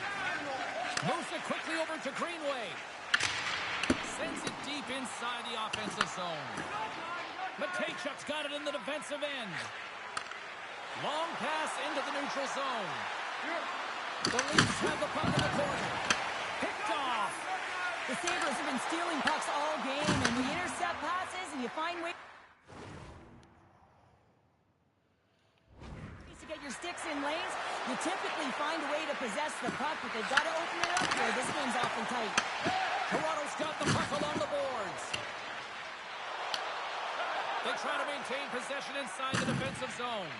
Moves it quickly over to Greenway. Sends it deep inside the offensive zone. Matejchuk's got it in the defensive end. Long pass into the neutral zone. The Leafs have the puck in the corner. Picked off. The Sabres have been stealing pucks all game, and we intercept passes, and you find ways to get your sticks in lanes. You typically find a way to possess the puck, but they've got to open it up here. This game's awfully tight. Toronto's got the puck along the boards. They try to maintain possession inside the defensive zone.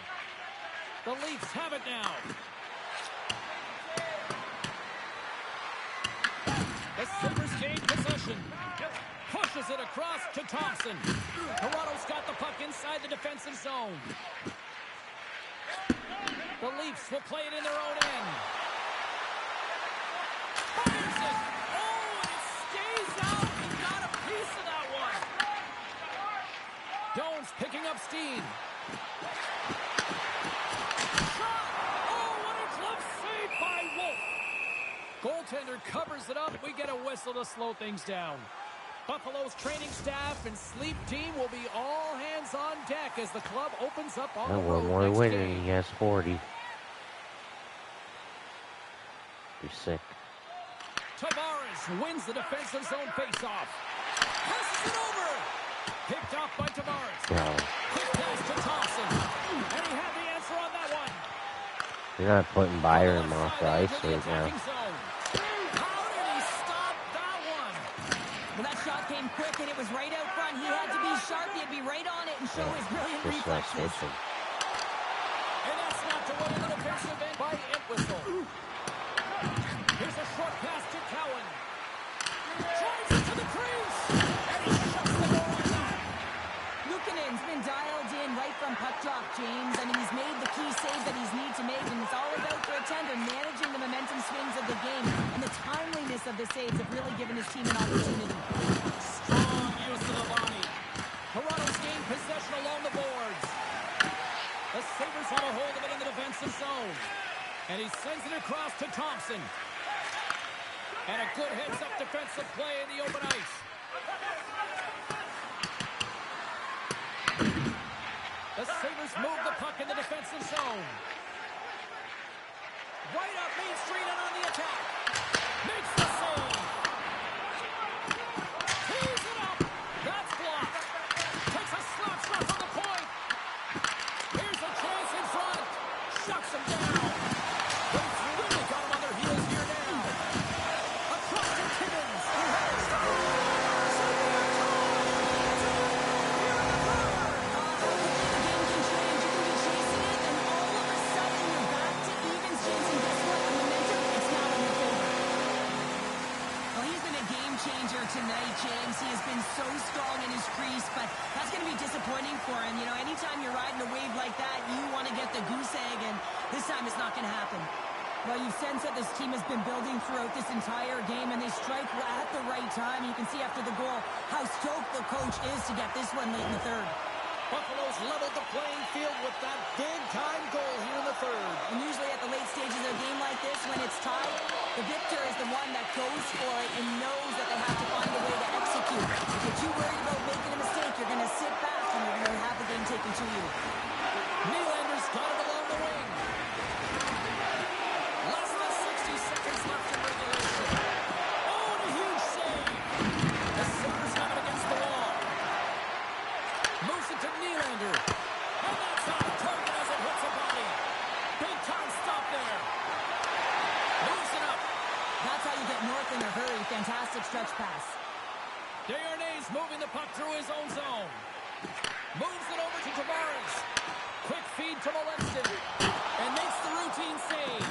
The Leafs have it now. The Sabres gain possession. Pushes it across to Thompson. Toronto's got the puck inside the defensive zone. The Leafs will play it in their own end. Fires it! Oh, and it stays out and got a piece of that one. Jones picking up steam. Shot! Oh, what a glove save by covers it up. We get a whistle to slow things down. Buffalo's training staff and sleep team will be all hands on deck as the club opens up on the And road one more next win game. and he has 40. Be sick. Tavares wins the defensive zone faceoff. Passes it over. Picked off by Tavares. Wow. Quick pass to Thompson. And he had the answer on that one. You're not putting Byron off the ice right now. How did he stop that one? Well, that shot came quick, and it was right out front. He had to be sharp. He had to be right on it and show his brilliant Just not reflexes. switching. And that's knocked away in the defensive end by Entwistle. Here's a short pass to Cowan. Drives it to the crease. And he shuts the door on that. Luukkonen's been dialed in right from puck drop, James. I mean, he's made the key saves that he's need to make, and it's all about for a tender, managing the momentum swings of the game. And the timeliness of the saves have really given his team an opportunity. Strong use of the body. Toronto's gained possession along the boards. The Sabres have a hold of it in the defensive zone. And he sends it across to Thompson. And a good heads-up defensive play in the open ice. The Sabres move the puck in the defensive zone. Right up Main Street and on the attack. Makes the save. Tees it up. That's blocked. Takes a slap shot from the point. Here's a chance in front. Shuts him down. They've really got him on their heels here now. Across to Timmins. Tonight, James. He has been so strong in his crease, but that's going to be disappointing for him. You know, anytime you're riding a wave like that, you want to get the goose egg, and this time it's not going to happen. Well, you've sensed that this team has been building throughout this entire game, and they strike at the right time. You can see after the goal how stoked the coach is to get this one late in the third. Buffalo's leveled the playing field with that big-time goal here in the third. And usually at the late stages of a game like this, when it's tied, the victor is the one that goes for it and knows that they have to find a way to execute. If you're too worried about making a mistake, you're going to sit back and you're going to have the game taken to you. Nylander's got it along the wing. Less than 60 seconds left in regulation. Oh, and a huge save. The Sabres have it against the wall. Moves it to Nylander. And that's off target as it hits a body. Big time stop there. Moves it up. That's how you get north in a hurry. Fantastic stretch pass. Desharnais moving the puck through his own zone. Moves it over to Tavares. Quick feed to Molestin. And makes the routine save.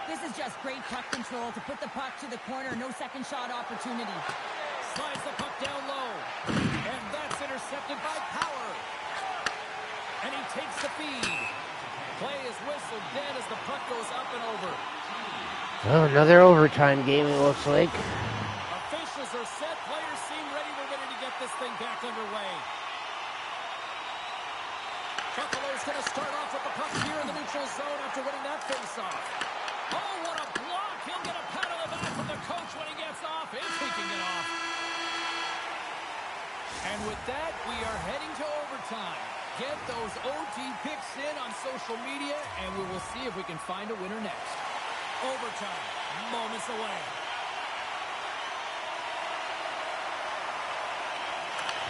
This is just great puck control to put the puck to the corner. No second shot opportunity. Slides the puck down low. And that's intercepted by Power. And he takes the feed. Play is whistled dead as the puck goes up and over. Oh, another overtime game, it looks like. Officials are set. Players seem ready. They're ready to get this thing back underway. Buffalo's going to start off with the puck here in the neutral zone after winning that faceoff. Oh, what a block. He'll get a pat on the back from the coach when he gets off, if he can get off. And with that, we are heading to overtime. Get those OT picks in on social media, and we will see if we can find a winner next. Overtime, moments away.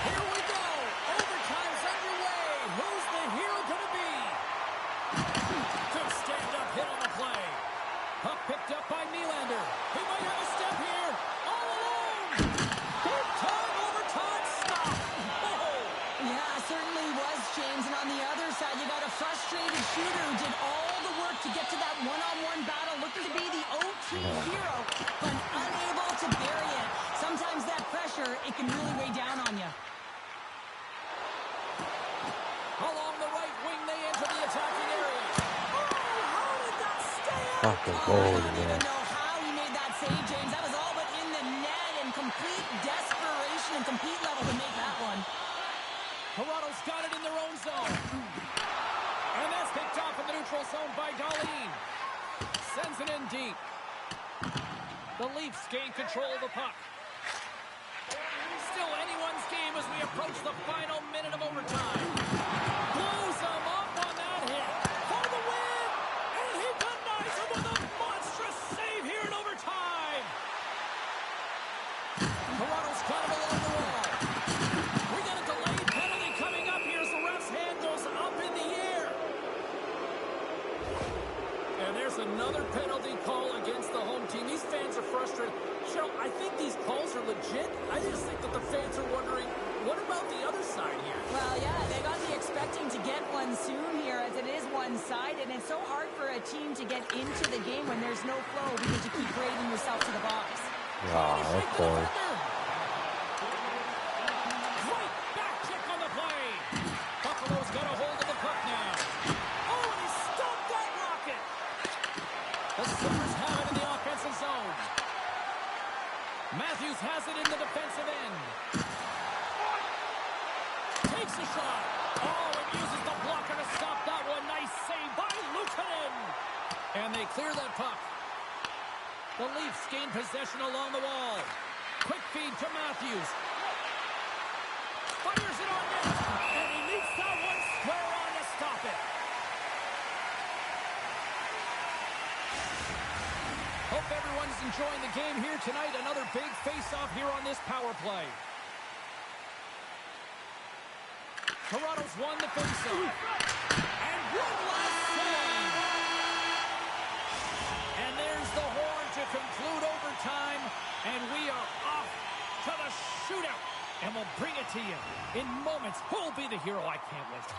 Here we go. Overtime's underway. Who's the hero going to be? Good stand-up hit on the play. Puck picked up by Nylander. He might have a step here. All alone. Big time overtime stop. Oh. Yeah, certainly was, James. And on the other side, you got a frustrated shooter who did all the work to get to that one-on-one battle, looking to be the OT hero, but unable to bury it. Sometimes that pressure, it can really weigh down on you. Along the right wing, they enter the attacking area. Oh, how did that stay out? Fucking I goal, don't man. even know how he made that save, James. That was all but in the net, and complete desperation and compete level to make that one. Toronto's got it in their own zone. And that's picked off in the neutral zone by Darlene. Sends it in deep. The Leafs gain control of the puck. Still anyone's game as we approach the final minute of overtime. Blows him up on that hit. For the win! And he denies him with a monstrous save here in overtime. Toronto's got him along the wall. We got a delayed penalty coming up here as the ref's hand goes up in the air. And there's another penalty call against the home team. These fans are frustrated. Cheryl, I think these calls are legit. I just think that the fans are wondering, what about the other side here? Well, yeah, they got to be expecting to get one soon here as it is one-sided. And it's so hard for a team to get into the game when there's no flow because you keep grading yourself to the box. Of course. Great back check on the play. Buffalo's got a hold of the puck now. Oh, and he stopped that rocket. The Sabres have it in the offensive zone. Matthews has it in the defensive end. Takes a shot. Oh, and uses the blocker to stop that one. Nice save by Luukkonen. And they clear that puck. The Leafs gain possession along the wall. Quick feed to Matthews. Fires it on net. And he meets that one square on to stop it. Hope everyone's enjoying the game here tonight. Another big face-off here on this power play. Toronto's won the face-off. And one last save. And there's the horn to conclude overtime. And we are off to the shootout. And we'll bring it to you in moments. Who'll be the hero? I can't wait.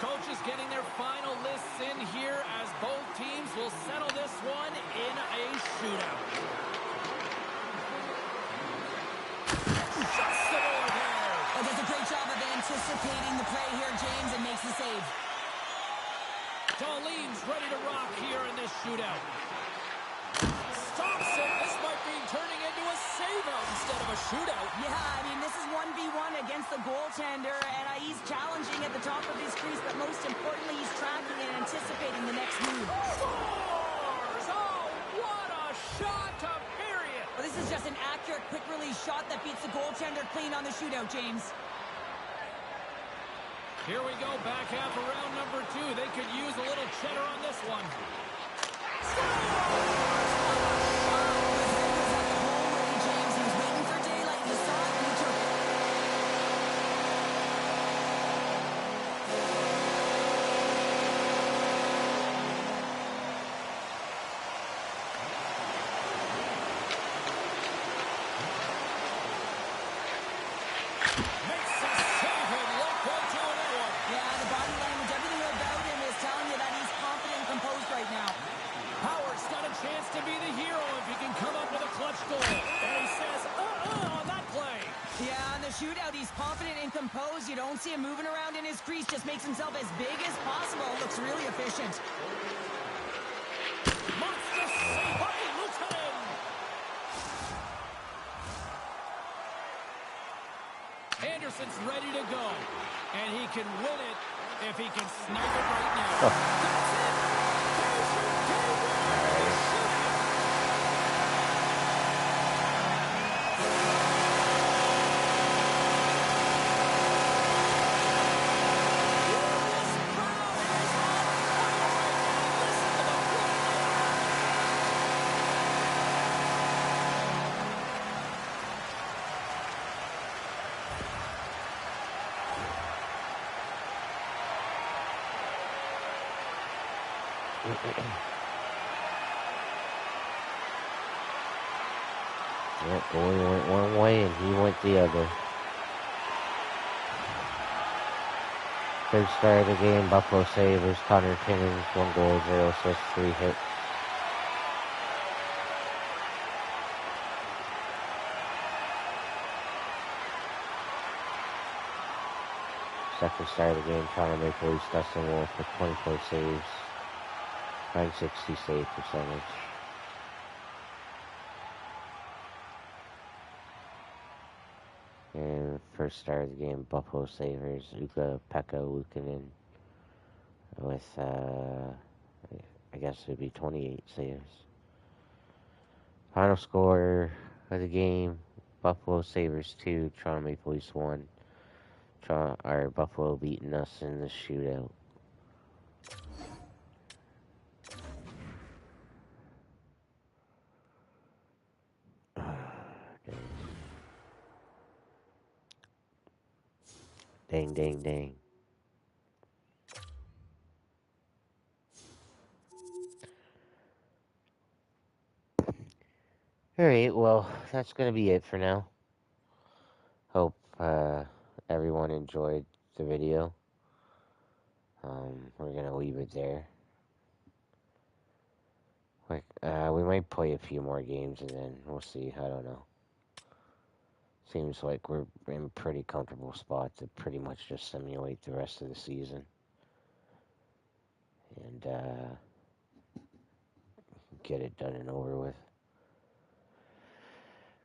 Coaches getting their final lists in here as both teams will settle this one in a shootout. Shuts the door there. Oh, does a great job of anticipating the play here, James, and makes the save. Darlene's ready to rock here in this shootout. Stops it. This might be turning into a save-out instead of a shootout. Yeah, I mean, this is 1v1 against the goaltender, and he's challenging at the top of his crease, but most importantly, he's tracking and anticipating the next move. Scores! Oh, what a shot to bury it! Well, this is just an accurate, quick-release shot that beats the goaltender clean on the shootout, James. Here we go, back half of round number 2. They could use a little cheddar on this one. James, he was waiting for daylight. He saw it and he took it. Makes a save and look right to that one. Yeah, the body language, everything about him is telling you that he's confident and composed right now. Howard's got a chance to be the hero if he can come up with a clutch goal. And he says, on that play. Yeah, on the shootout, he's confident and composed. You don't see him moving around in his crease. Just makes himself as big as possible. Looks really efficient. Monster save by Luukkonen. Anderson's ready to go. And he can win it if he can snipe it right now. That's it. There's your game winner. Yeah, goalie went one way and he went the other. Third star of the game, Buffalo Sabres, Connor Timmins, 1 goal, 0 assists, 3 hits. Second star of the game, Toronto Maple Leafs, Dustin Wolf with 24 saves, 960 save percentage. And first star of the game, Buffalo Sabres, Pekka Luukkonen with I guess it would be 28 saves. Final score of the game: Buffalo Sabres 2, Toronto Maple Leafs 1. Buffalo beating us in the shootout. Dang, dang, dang. Alright, well, that's gonna be it for now. Hope everyone enjoyed the video. We're gonna leave it there. Like, we might play a few more games and then we'll see. I don't know. Seems like we're in a pretty comfortable spot to pretty much just simulate the rest of the season. And get it done and over with.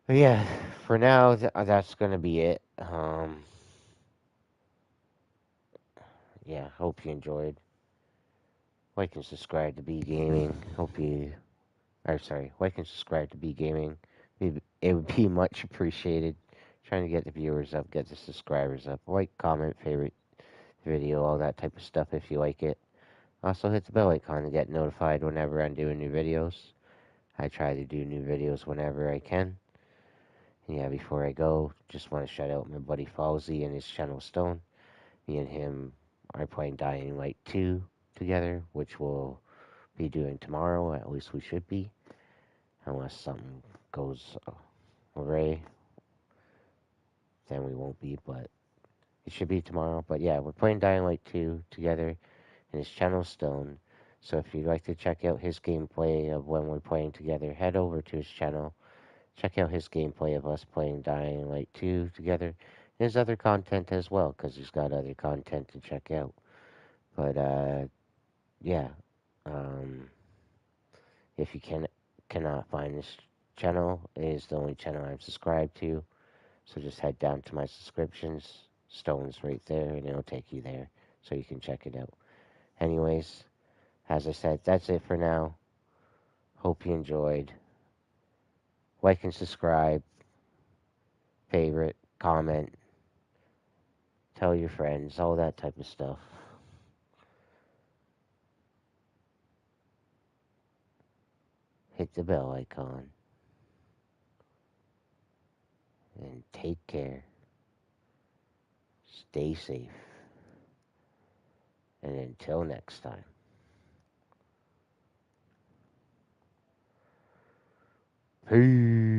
But yeah, for now, that's gonna be it. Yeah, hope you enjoyed. Like and subscribe to Bgaming. Like and subscribe to Bgaming. It would be much appreciated. Trying to get the viewers up, get the subscribers up. Like, comment, favorite video, all that type of stuff if you like it. Also hit the bell icon to get notified whenever I'm doing new videos. I try to do new videos whenever I can. And yeah, before I go, just want to shout out my buddy Falsey and his channel Stone. Me and him are playing Dying Light 2 together, which we'll be doing tomorrow. At least we should be. Unless something goes awry, then we won't be, but it should be tomorrow. But yeah, we're playing Dying Light 2 together, and his channel Stone. So if you'd like to check out his gameplay of when we're playing together, head over to his channel. Check out his gameplay of us playing Dying Light 2 together. And his other content as well, because he's got other content to check out. But yeah, um, if you cannot find this channel, it is the only channel I'm subscribed to. So just head down to my subscriptions. Stone's right there, and it'll take you there, so you can check it out. Anyways, as I said, that's it for now. Hope you enjoyed. Like and subscribe, favorite, comment, tell your friends, all that type of stuff. Hit the bell icon. And take care. Stay safe. And until next time. Peace.